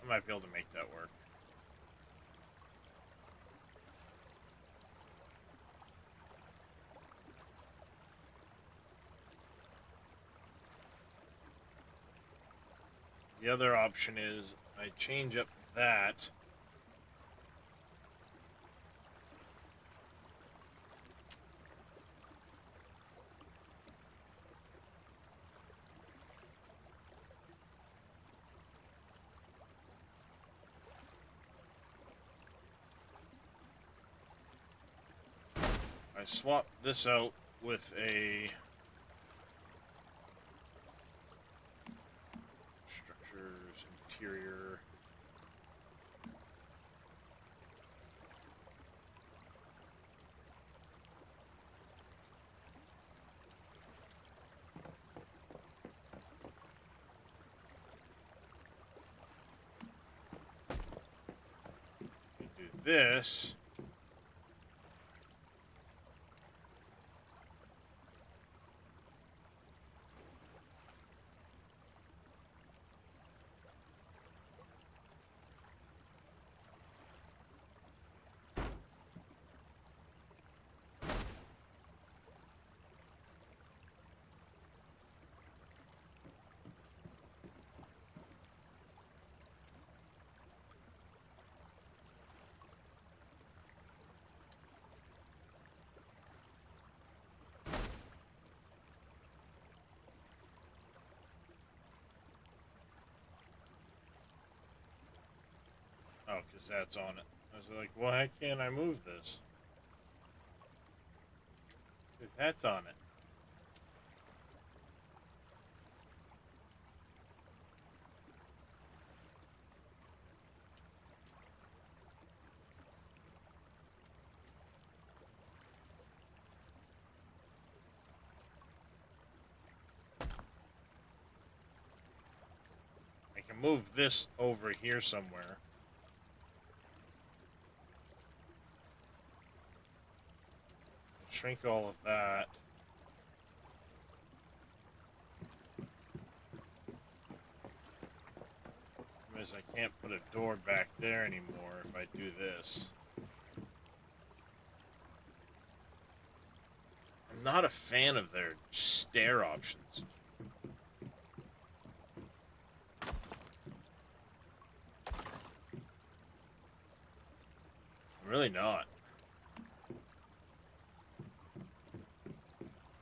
I might be able to make that work. The other option is I change up that. I swap this out with a structures, interior. We do this. Oh, because that's on it. I was like, why can't I move this? Because that's on it. I can move this over here somewhere. Shrink all of that. Because I can't put a door back there anymore if I do this. I'm not a fan of their stair options. I'm really not.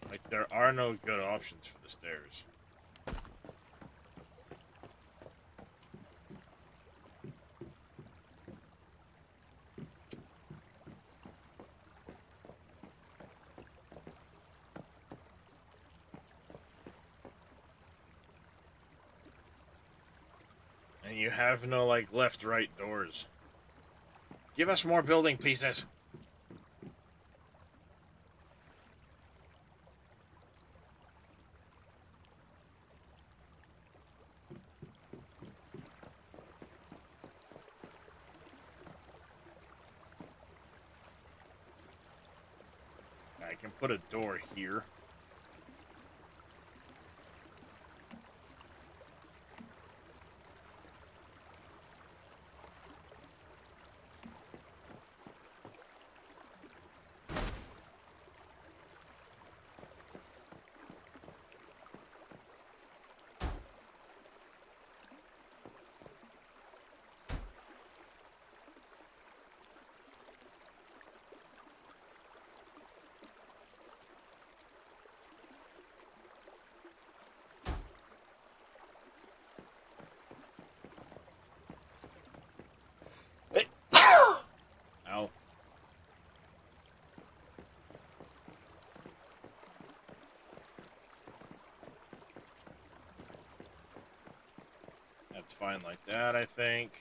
Like, there are no good options for the stairs. And you have no, like, left-right doors. Give us more building pieces! I can put a door here. Ow. That's fine like that, I think.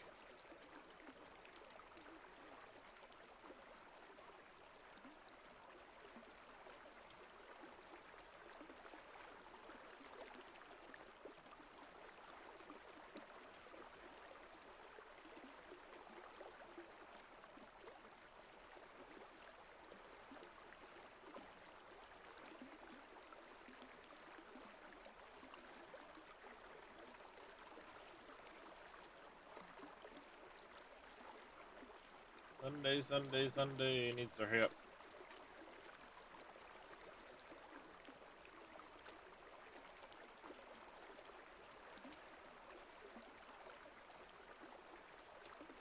Sunday. Needs to hurry up.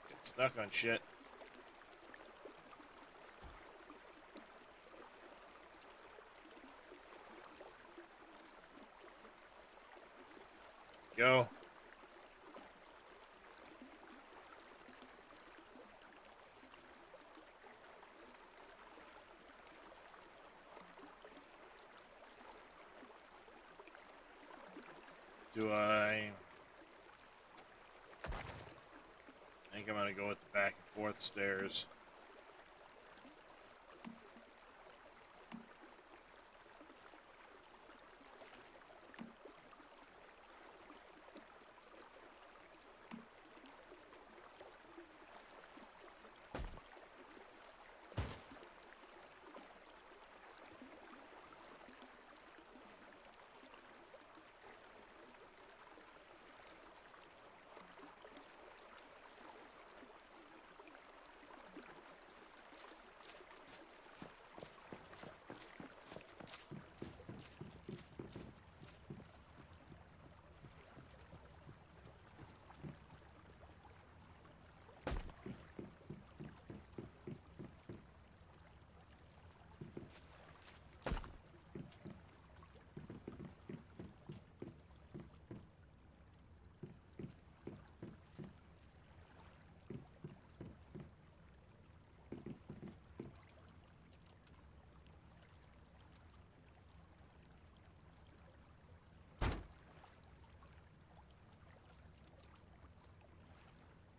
Get stuck on shit. Go. Do I think I'm gonna go with the back and forth stairs?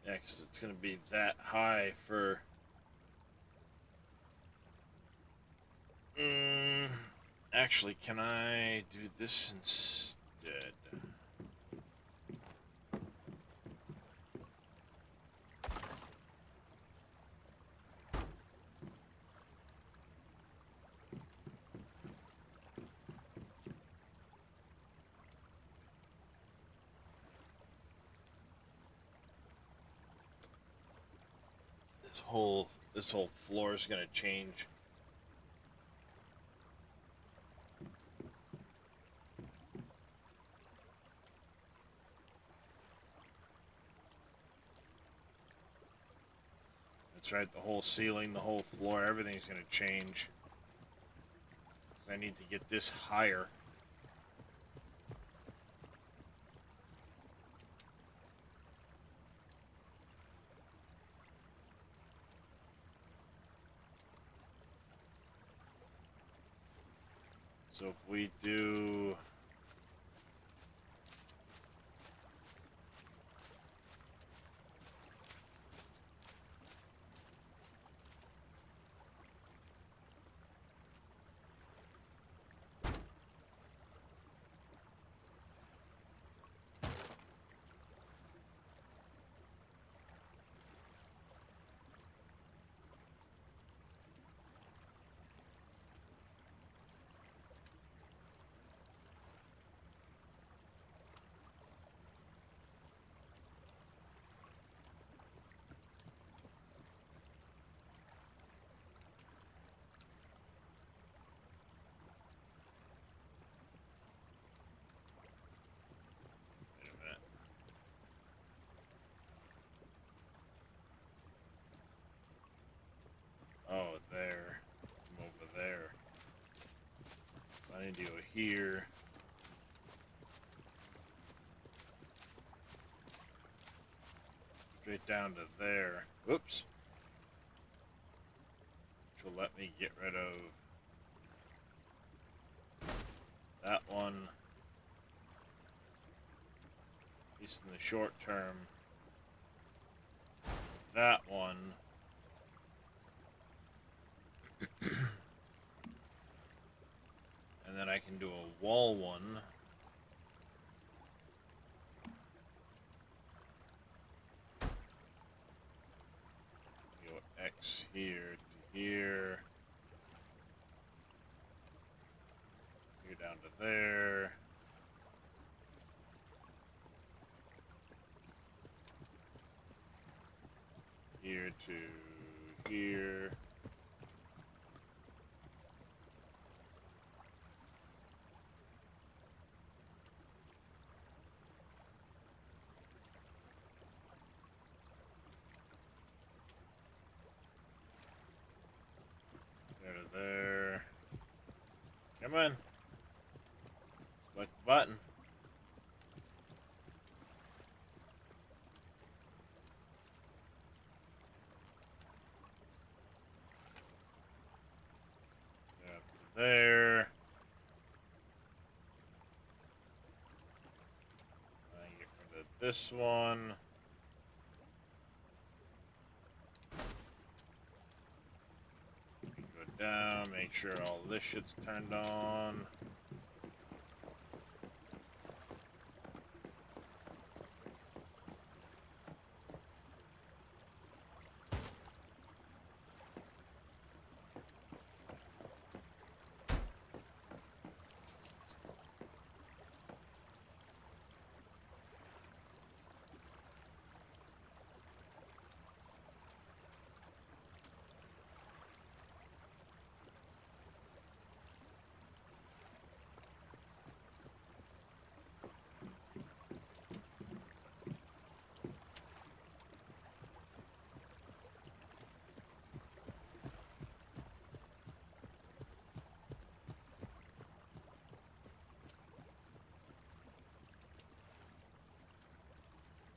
Yeah, because it's going to be that high for... actually, can I do this instead? This whole floor is going to change. That's right, the whole ceiling, the whole floor, everything's going to change. 'Cause I need to get this higher. So if we do... I need to go here. Straight down to there. Whoops. Which will let me get rid of that one. At least in the short term. That one. And then I can do a wall one. Go X here to here. Here down to there. Here to here. There to there. Come on. Select the button. Up to there. I get rid of this one. Go down, make sure all this shit's turned on.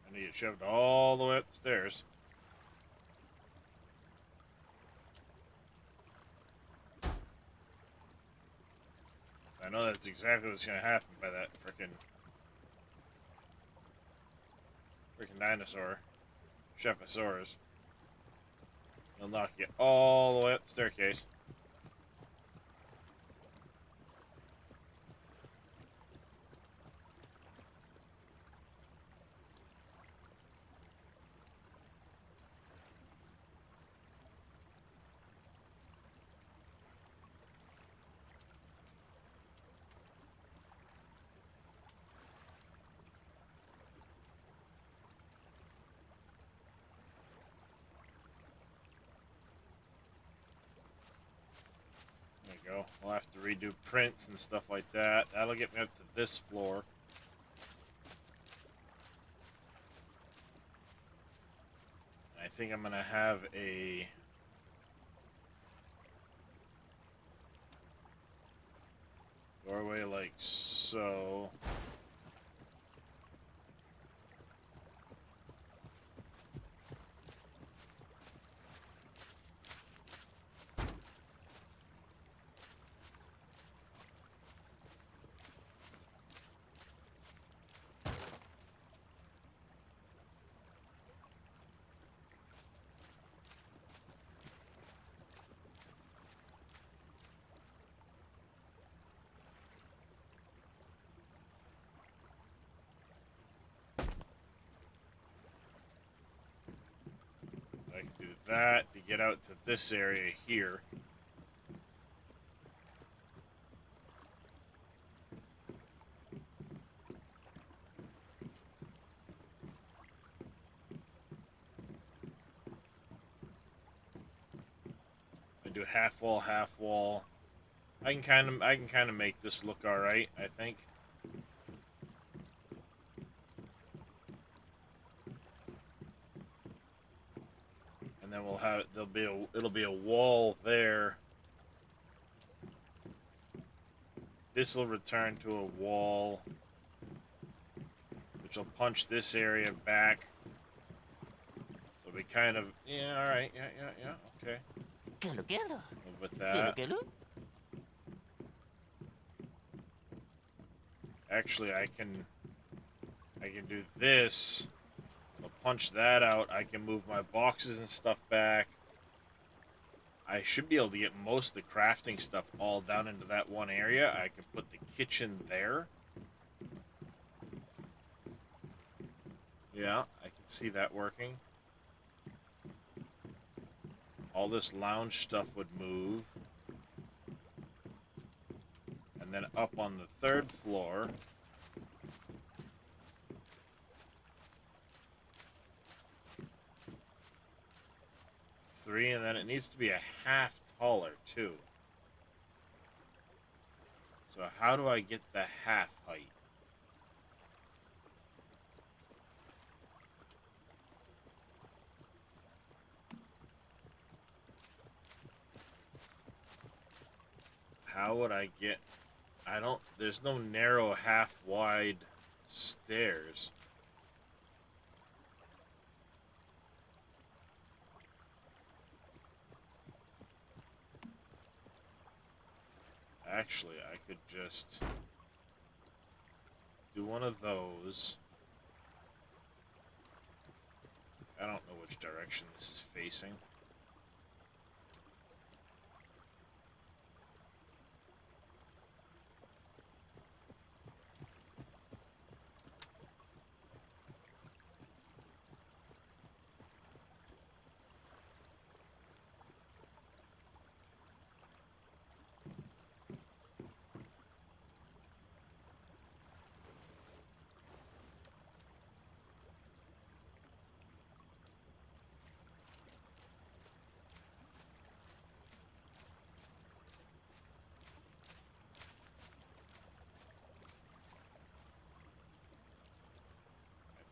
I need it shoved all the way up the stairs. I know that's exactly what's gonna happen by that frickin' dinosaur. Chefosaurus. He'll knock you all the way up the staircase. There you go. We'll have to redo prints and stuff like that. That'll get me up to this floor. I think I'm gonna have a doorway like so. I can do that to get out to this area here. I do half wall, half wall. I can kind of make this look all right, I think. And then we'll have it'll be a wall there. this will return to a wall, which will punch this area back. So we kind of, yeah, all right, yeah, okay. Move with that. Actually, I can do this. I'll punch that out. I can move my boxes and stuff back. I should be able to get most of the crafting stuff all down into that one area. I can put the kitchen there. Yeah, I can see that working. All this lounge stuff would move. And then up on the 3rd floor, three, and then it needs to be a half taller too. So how do I get the half height? How would I get... I don't... There's no narrow half wide stairs. Actually, I could just do one of those. I don't know which direction this is facing.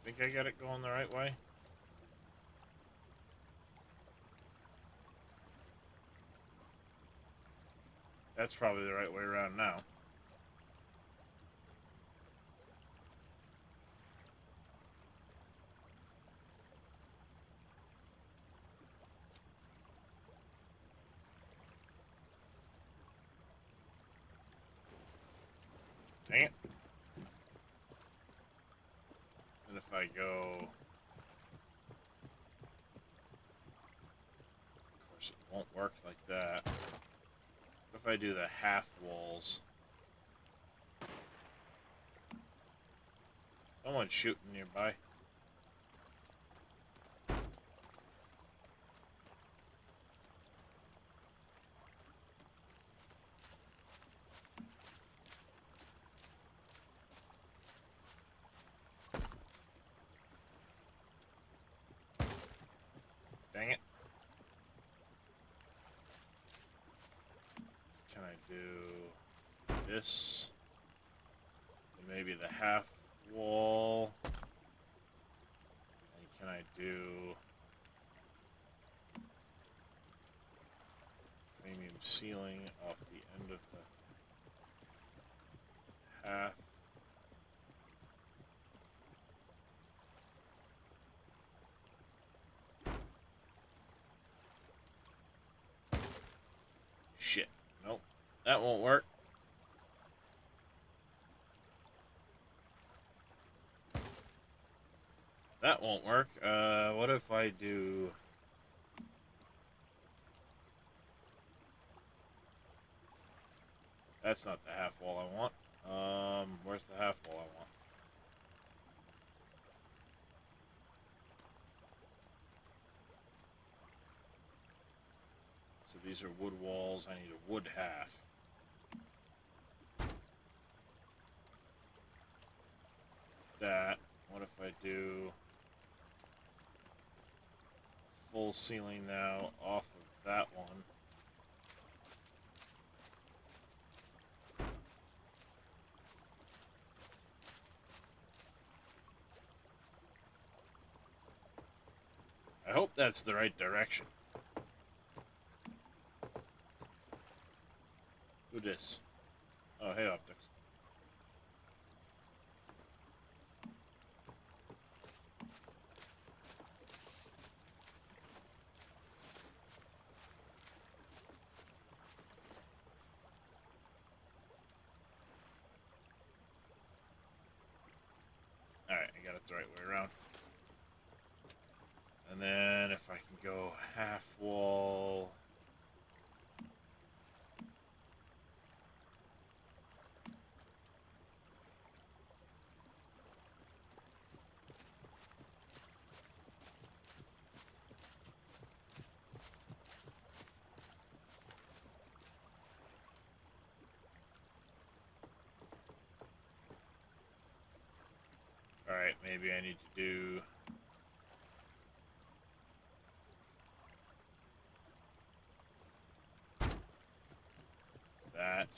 I think I got it going the right way. That's probably the right way around now. Dang it. And if I go... Of course it won't work like that. What if I do the half walls? Someone's shooting nearby. Dang it. Can I do this? And maybe the half wall. And can I do premium ceiling off the end of the half? Shit. Nope. That won't work. That won't work. What if I do... That's not the half wall I want. Where's the half wall I want? So these are wood walls. I need a wood half. That. What if I do full ceiling now off of that one? I hope that's the right direction. Who dis? Oh, hey, optics. Alright, I got it the right way around. And then if I can go half wall. Alright, maybe I need to do that.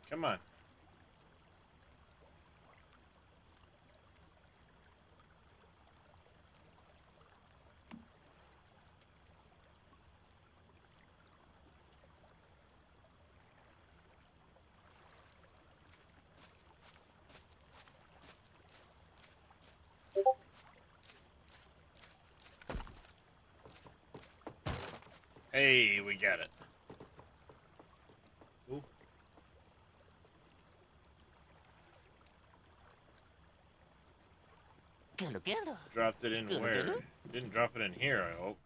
Come on. Hey, we got it. Ooh. Dropped it in where? Didn't drop it in here, I hope.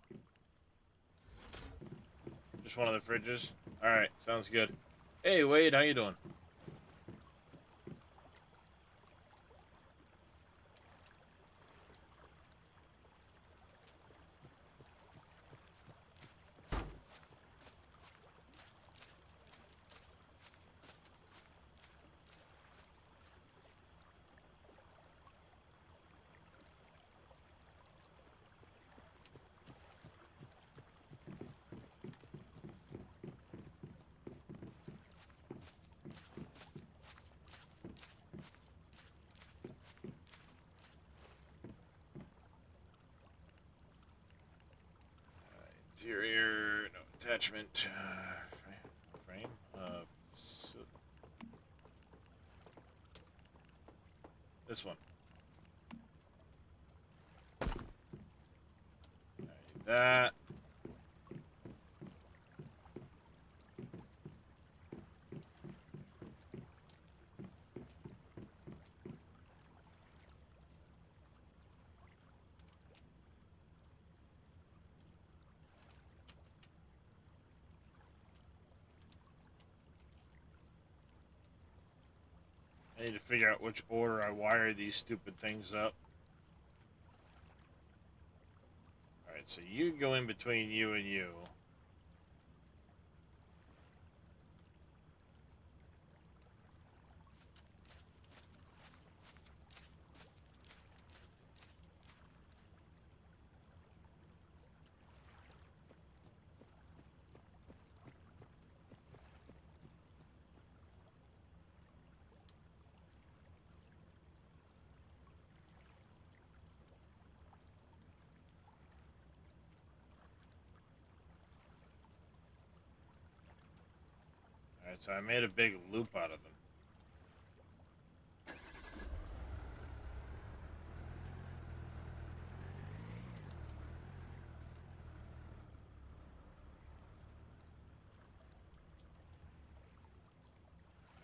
Just one of the fridges? Alright, sounds good. Hey, Wade, how you doing? Interior, no attachment, frame, this one. That. I need to figure out which order I wire these stupid things up. Alright, so you go in between you and you. Alright, so I made a big loop out of them.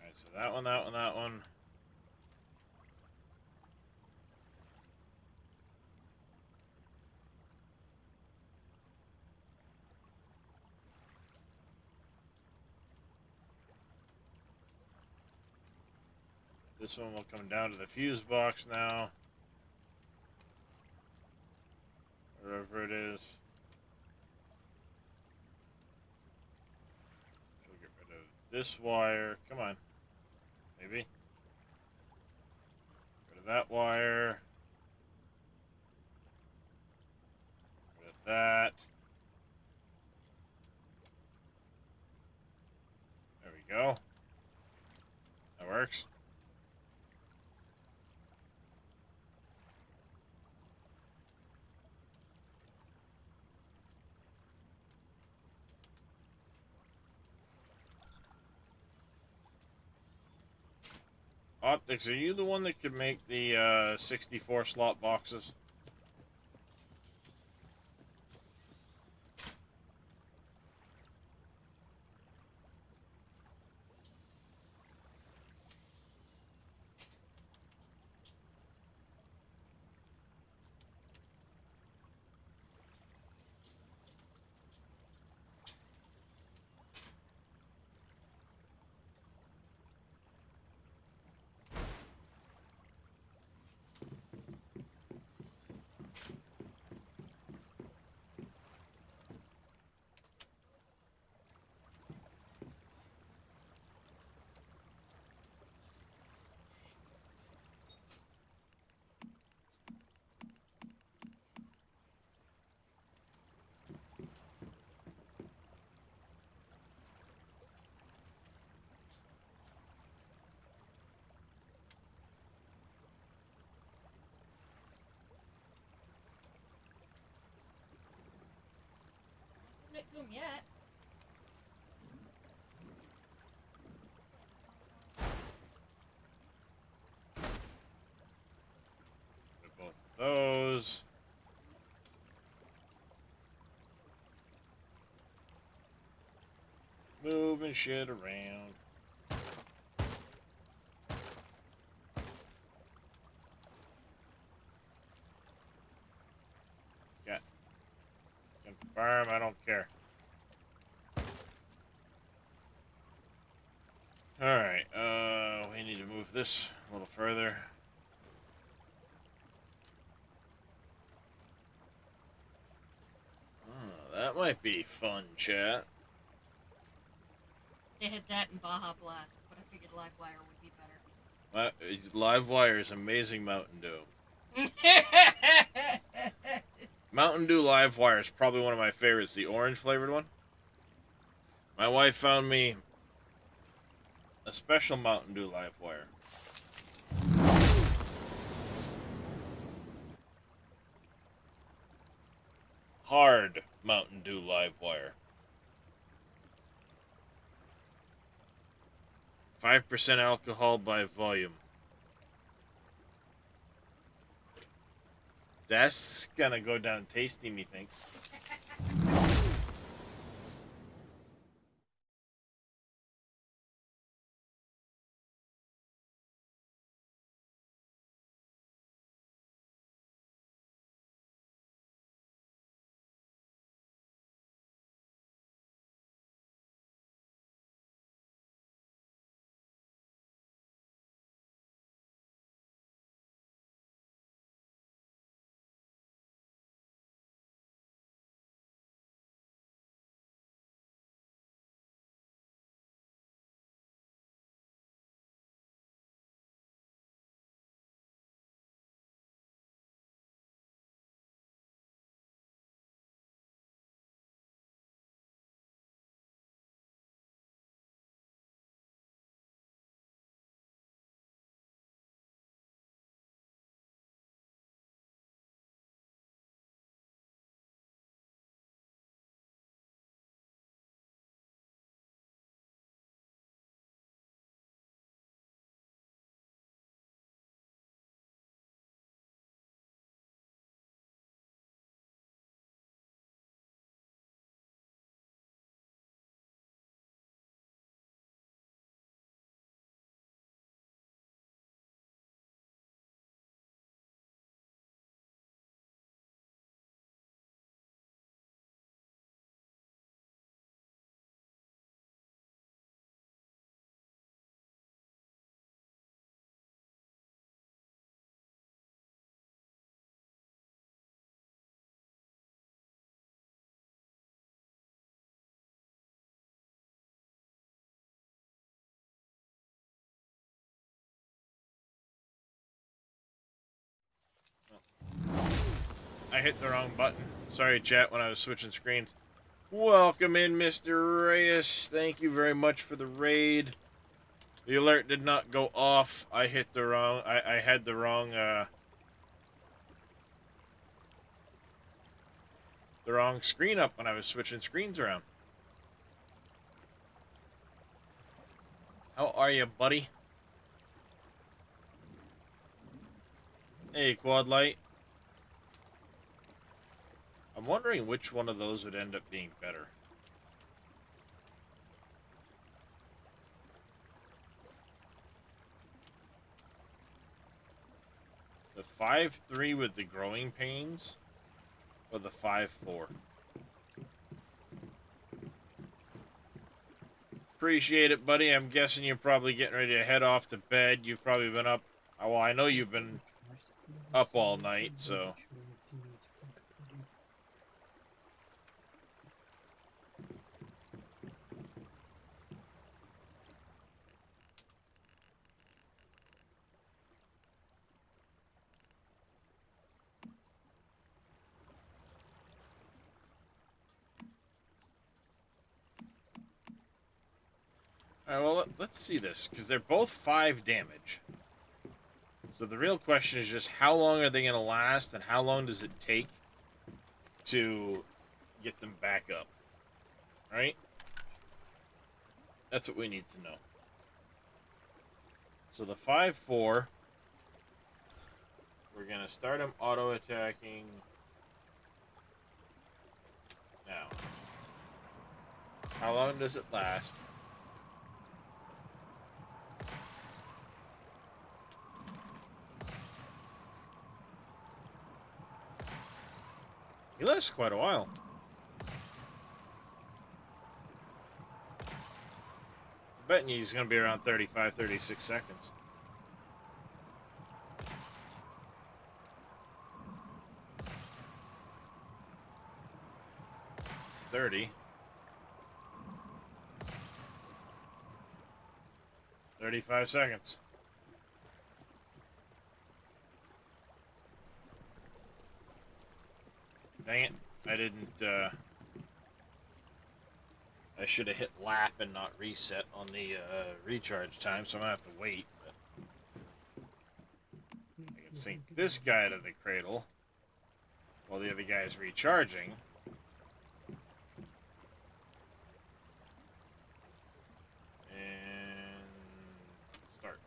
Alright, so that one, that one, that one. This one will come down to the fuse box now. Wherever it is. We'll get rid of this wire. Come on. Maybe. Rid of that wire. Rid of that. There we go. That works. Optics, are you the one that could make the 64 slot boxes? Not to him yet. Both of those. Moving shit around. Yeah. Confirm, I don't care. Alright, we need to move this a little further. Oh, that might be fun, chat. They had that in Baja Blast, but I figured Livewire would be better. Livewire is amazing Mountain Dew. Mountain Dew Livewire is probably one of my favorites, the orange flavored one. My wife found me a special Mountain Dew Livewire. Hard Mountain Dew Livewire. 5% alcohol by volume. That's gonna go down tasty, methinks. I hit the wrong button. Sorry, chat, when I was switching screens. Welcome in, Mr. Reyes. Thank you very much for the raid. The alert did not go off. I hit the wrong... I had the wrong screen up when I was switching screens around. How are you, buddy? Hey, Quad Light. I'm wondering which one of those would end up being better. The 5.3 with the growing pains, or the 5.4? Appreciate it, buddy. I'm guessing you're probably getting ready to head off to bed. You've probably been up. Well, I know you've been up all night, so. Alright, well, let's see this, because they're both 5 damage. So the real question is just how long are they going to last, and how long does it take to get them back up? Right? That's what we need to know. So the 5-4, we're going to start him auto-attacking now. How long does it last? He lasts quite a while. I'm betting you he's going to be around 35, 36 seconds. 30. 35 seconds. Dang it. I didn't, I should have hit lap and not reset on the, recharge time, so I'm gonna have to wait. But I can sink this guy to the cradle while the other guy's recharging. And start.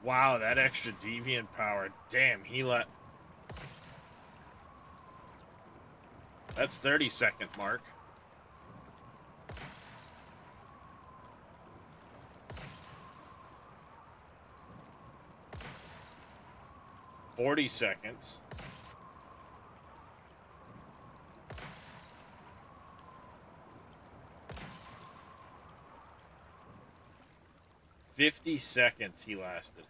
Wow, that extra deviant power. Damn, he let... That's 30-second mark. $40 seconds. $50 seconds he lasted.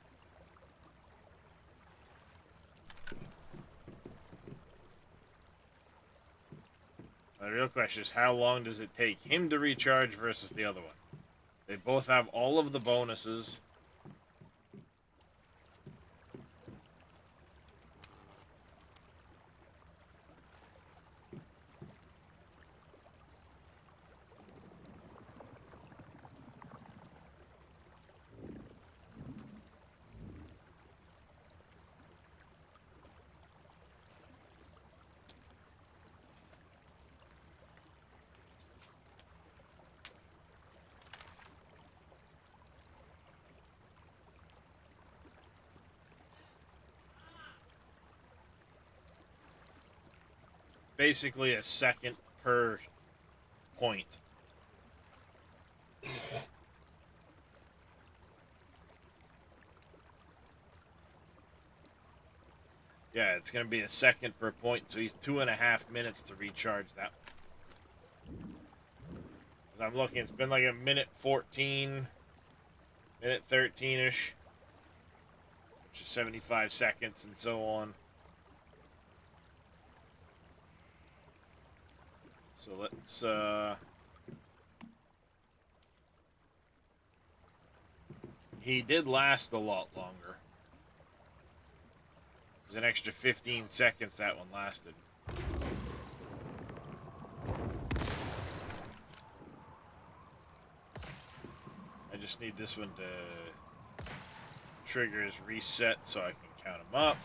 The real question is how long does it take him to recharge versus the other one? They both have all of the bonuses. Basically a second per point. Yeah, it's going to be a second per point, so he's 2.5 minutes to recharge that one. As I'm looking, it's been like a minute 14, minute 13-ish, which is 75 seconds and so on. So let's, he did last a lot longer. There's an extra 15 seconds that one lasted. just need this one to trigger his reset so I can count him up.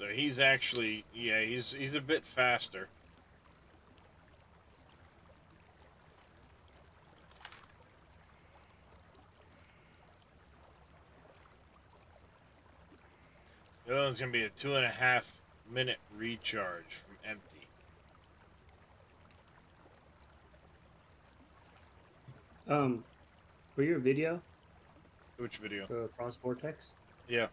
So he's actually, yeah, he's a bit faster. The other one's gonna be a 2.5-minute recharge from empty. For your video, Which video? the Cross Vortex, Yeah.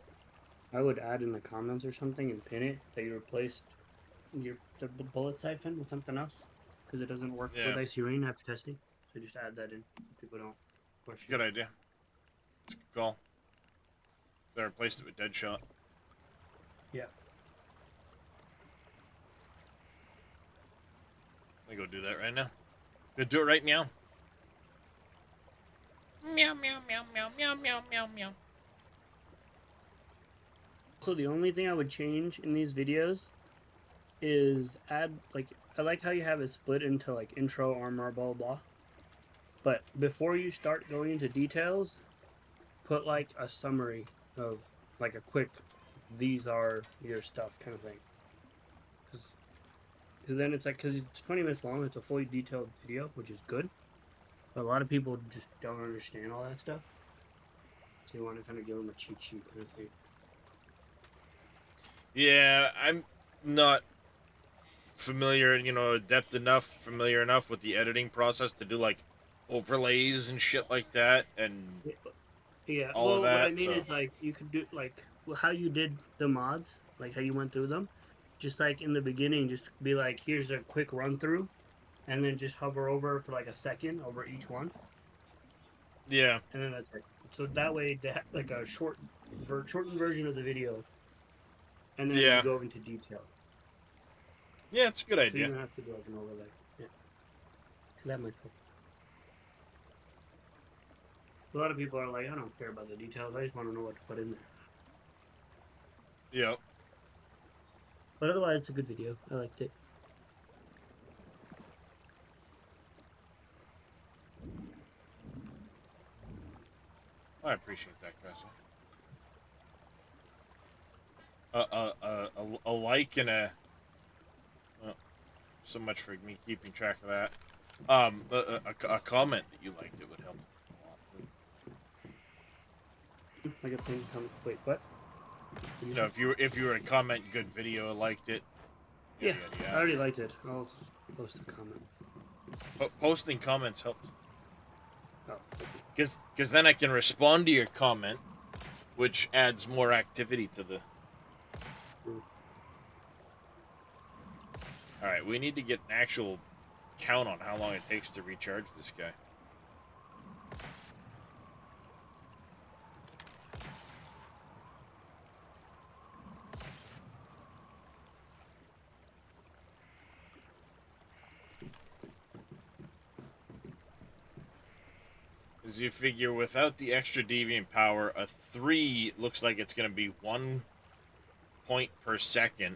I would add in the comments or something and pin it that you replaced the bullet siphon with something else because it doesn't work Yeah. with icy rain after testing. So just add that in so people don't question. Good idea. It's a good call. So I replaced it with Deadshot. Yeah. Let me go do that right now. Gonna do it right now. Meow meow meow meow meow meow meow meow. So the only thing I would change in these videos is add, like, I like how you have it split into like intro, armor, blah blah. But before you start going into details, put like a summary of like a quick, these are your stuff kind of thing. Because then it's like, because it's 20 minutes long, it's a fully detailed video, which is good. But a lot of people just don't understand all that stuff. So you want to kind of give them a cheat sheet kind of thing. Yeah, I'm not familiar, familiar enough with the editing process to do like overlays and shit like that, and Yeah, all of well, what I that, mean so- is like you could do like how you did the mods, like how you went through them. Just like in the beginning, just be like, here's a quick run through, and then just hover over for like a second over each one, yeah, and then that's it. So that way they have like a shortened version of the video, and then Yeah. you go into detail. yeah, it's a good So you idea. don't have to do like an overlay. Yeah, that might help. A lot of people are like, I don't care about the details. I just want to know what to put in there. Yeah. But otherwise, it's a good video. I liked it. I appreciate that, guys. A like and a. Well, so much for me keeping track of that. A comment that you liked, it would help a lot. Like a thing comes. Wait, what? You know, if you were to comment good video, liked it. Yeah, yada, yada, I yada. already liked it. I'll post a comment. Posting comments helps. Oh, Because then I can respond to your comment, which adds more activity to the. All right, we need to get an actual count on how long it takes to recharge this guy. As you figure, without the extra deviant power, a 3 looks like it's going to be 1 point per second.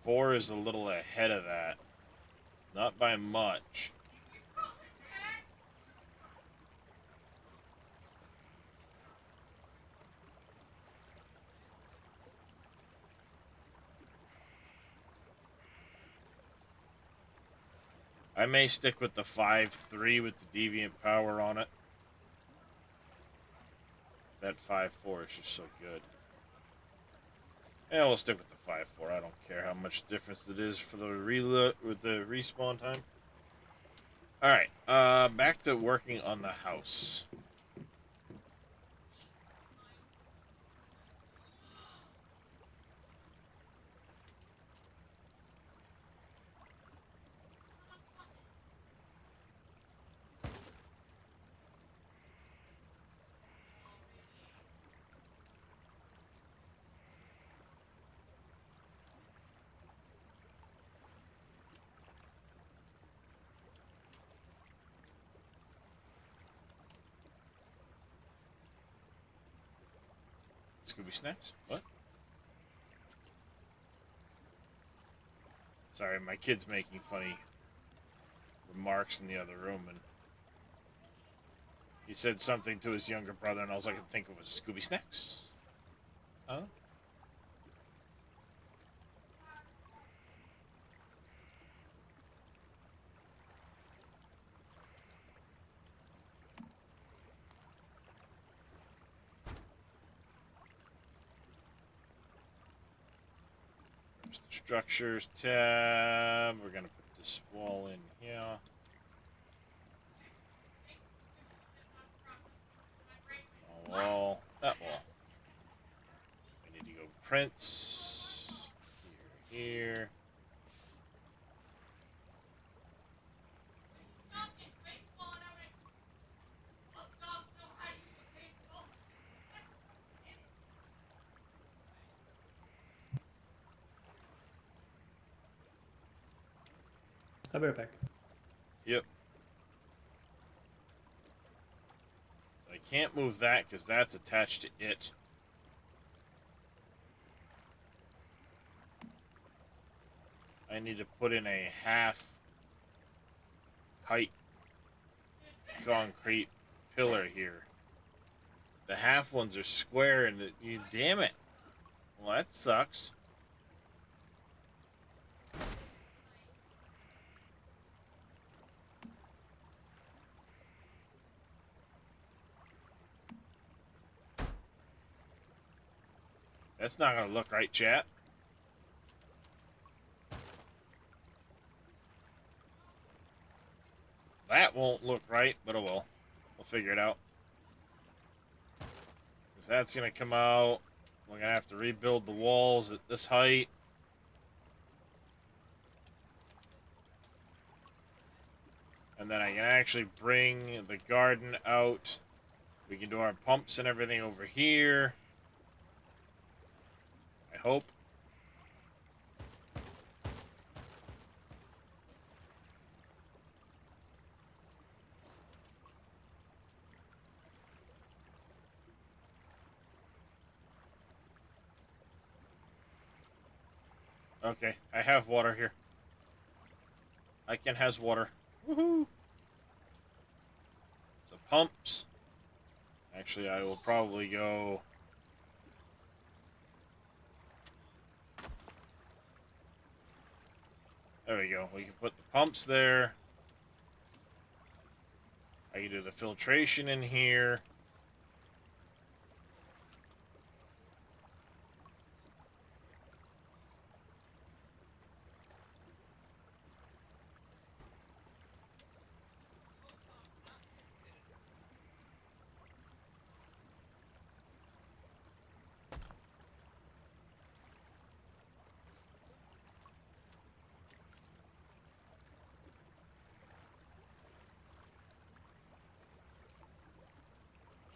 Four is a little ahead of that. Not by much. I may stick with the 5-3 with the deviant power on it. That 5-4 is just so good. Yeah, we'll stick with the 5-4. I don't care how much difference it is for the reload with the respawn time. All right, back to working on the house. Scooby Snacks? What? Sorry, my kid's making funny remarks in the other room, and he said something to his younger brother, and all I could think of was Scooby Snacks. Huh? There's the structures tab. We're gonna put this wall in here. Wall, that wall. We need to go prints. Here. I'll be right back. Yep. I can't move that because that's attached to it. I need to put in a half height concrete pillar here. The half ones are square and you damn it. Well, that sucks. That's not gonna look right, chat. That won't look right, but oh well. We'll figure it out. Because that's gonna come out. We're gonna have to rebuild the walls at this height. And then I can actually bring the garden out. We can do our pumps and everything over here. I hope. Okay, I have water here. Icon has water. Woohoo! So pumps. Actually, I will probably go... There we go. We can put the pumps there. I can do the filtration in here.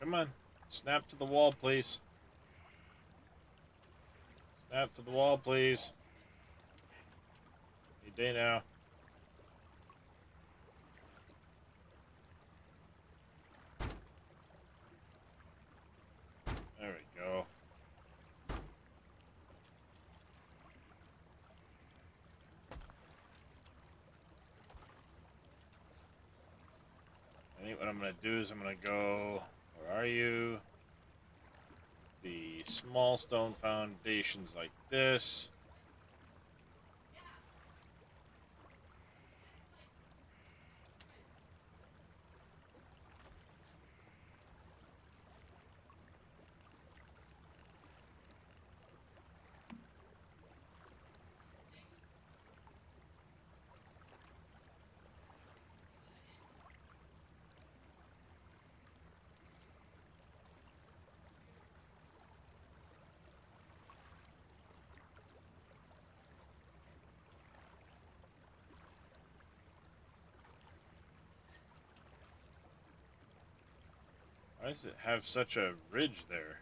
Come on. Snap to the wall, please. Snap to the wall, please. Any day now. There we go. I think what I'm going to do is I'm going to go... Where are you? The small stone foundations like this. Why does it have such a ridge there?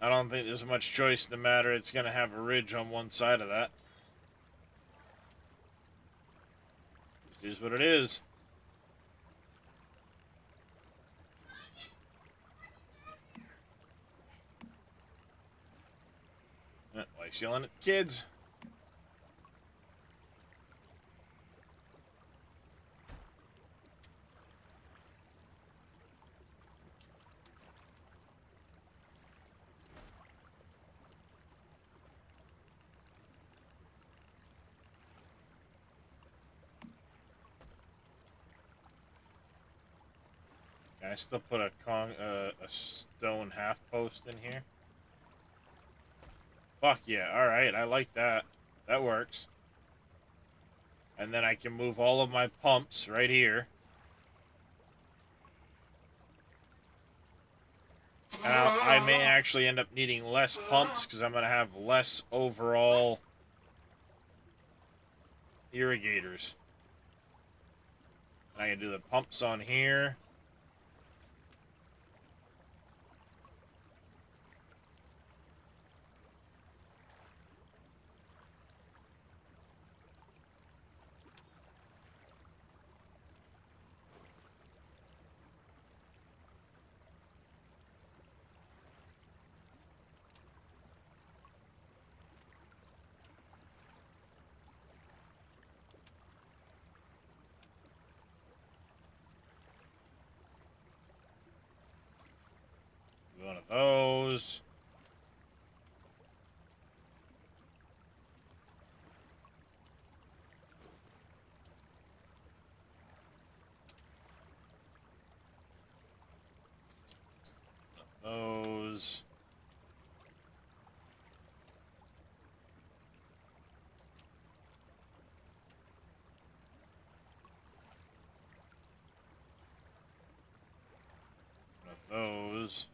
I don't think there's much choice in the matter. It's going to have a ridge on one side of that. It is what it is. Wife's yelling at the kids. Can I still put a stone half post in here? Fuck yeah, alright, I like that. That works. And then I can move all of my pumps right here. I may actually end up needing less pumps because I'm going to have less overall irrigators. I can do the pumps on here. One of those. Those. One of those.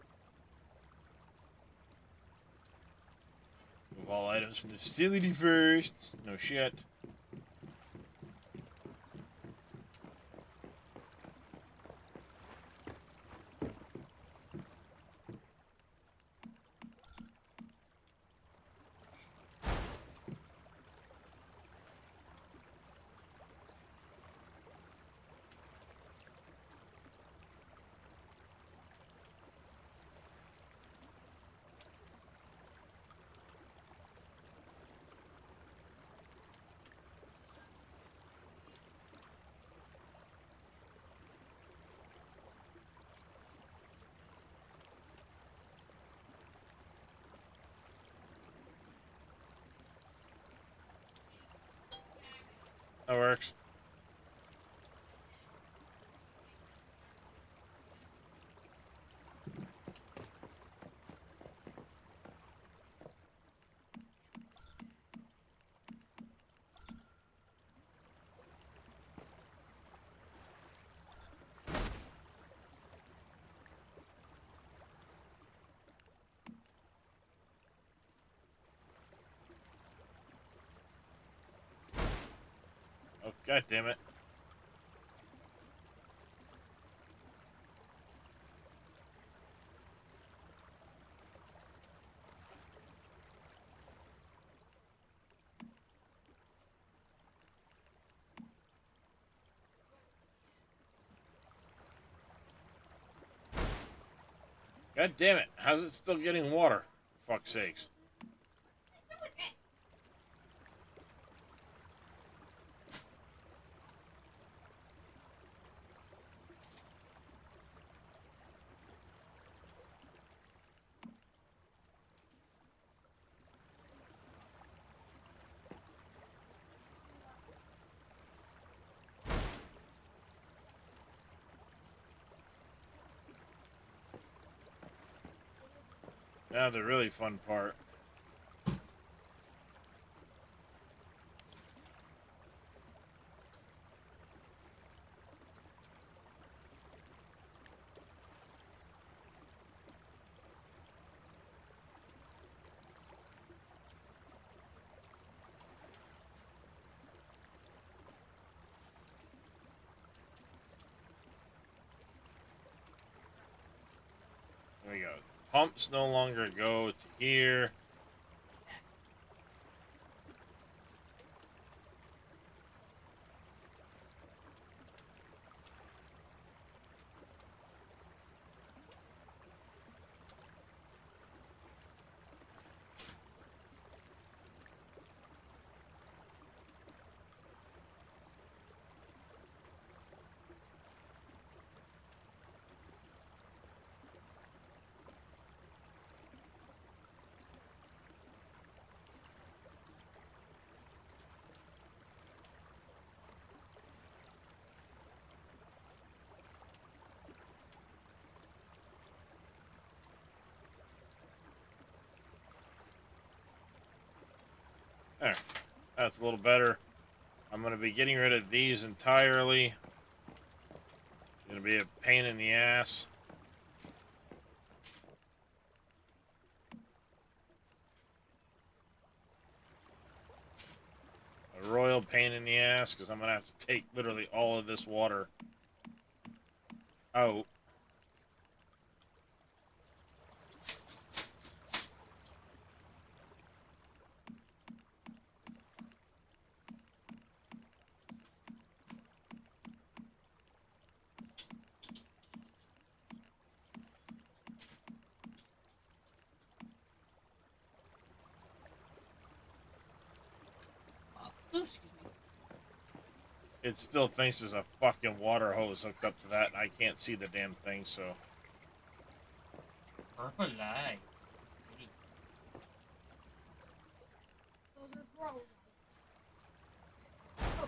Move all items from the facility first. No shit. That works. Oh, god damn it. God damn it. How's it still getting water? For fuck's sakes. Now the really fun part. There we go. pumps no longer go to here. There, that's a little better. I'm going to be getting rid of these entirely. It's going to be a pain in the ass. A royal pain in the ass, because I'm going to have to take literally all of this water out. Oh, excuse me. It still thinks there's a fucking water hose hooked up to that, and I can't see the damn thing, so... Purple lights. Pretty. Those are grow lights.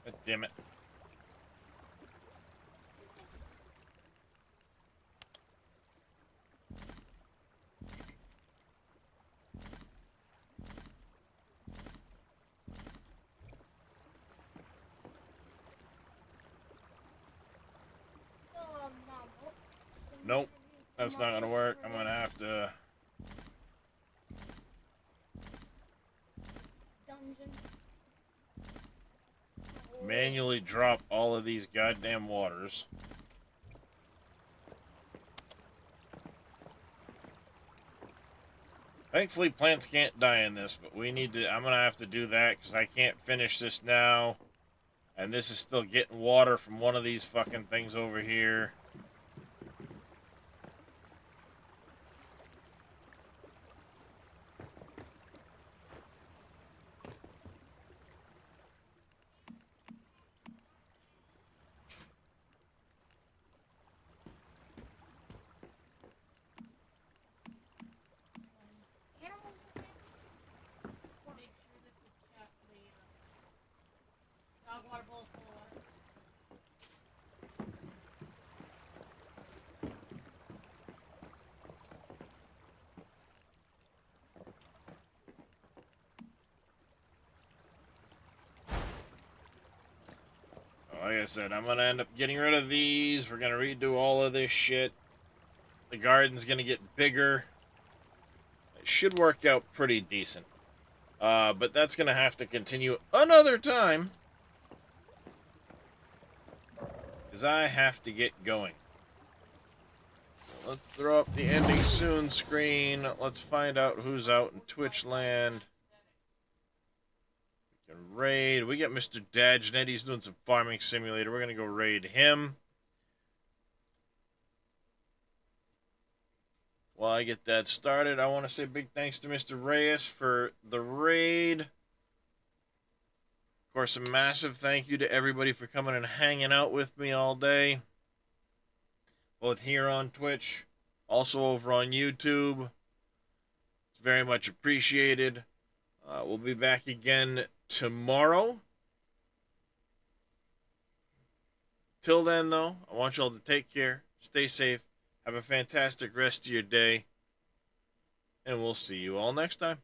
God damn it. Nope, that's not gonna work. I'm gonna have to manually drop all of these goddamn waters. Thankfully, plants can't die in this, but we need to... I'm gonna have to do that because I can't finish this now. And this is still getting water from one of these fucking things over here. Water bowl's full of water. Like I said, I'm gonna end up getting rid of these. We're gonna redo all of this shit. The garden's gonna get bigger. It should work out pretty decent. But that's gonna have to continue another time. Because I have to get going. Let's throw up the ending soon screen. Let's find out who's out in Twitch land. We can raid. We got Mr. Dajnet. He's doing some farming simulator. We're going to go raid him. While I get that started, I want to say big thanks to Mr. Reyes for the raid. Of course, a massive thank you to everybody for coming and hanging out with me all day. Both here on Twitch, also over on YouTube. It's very much appreciated. We'll be back again tomorrow. Till then, though, I want you all to take care, stay safe, have a fantastic rest of your day, and we'll see you all next time.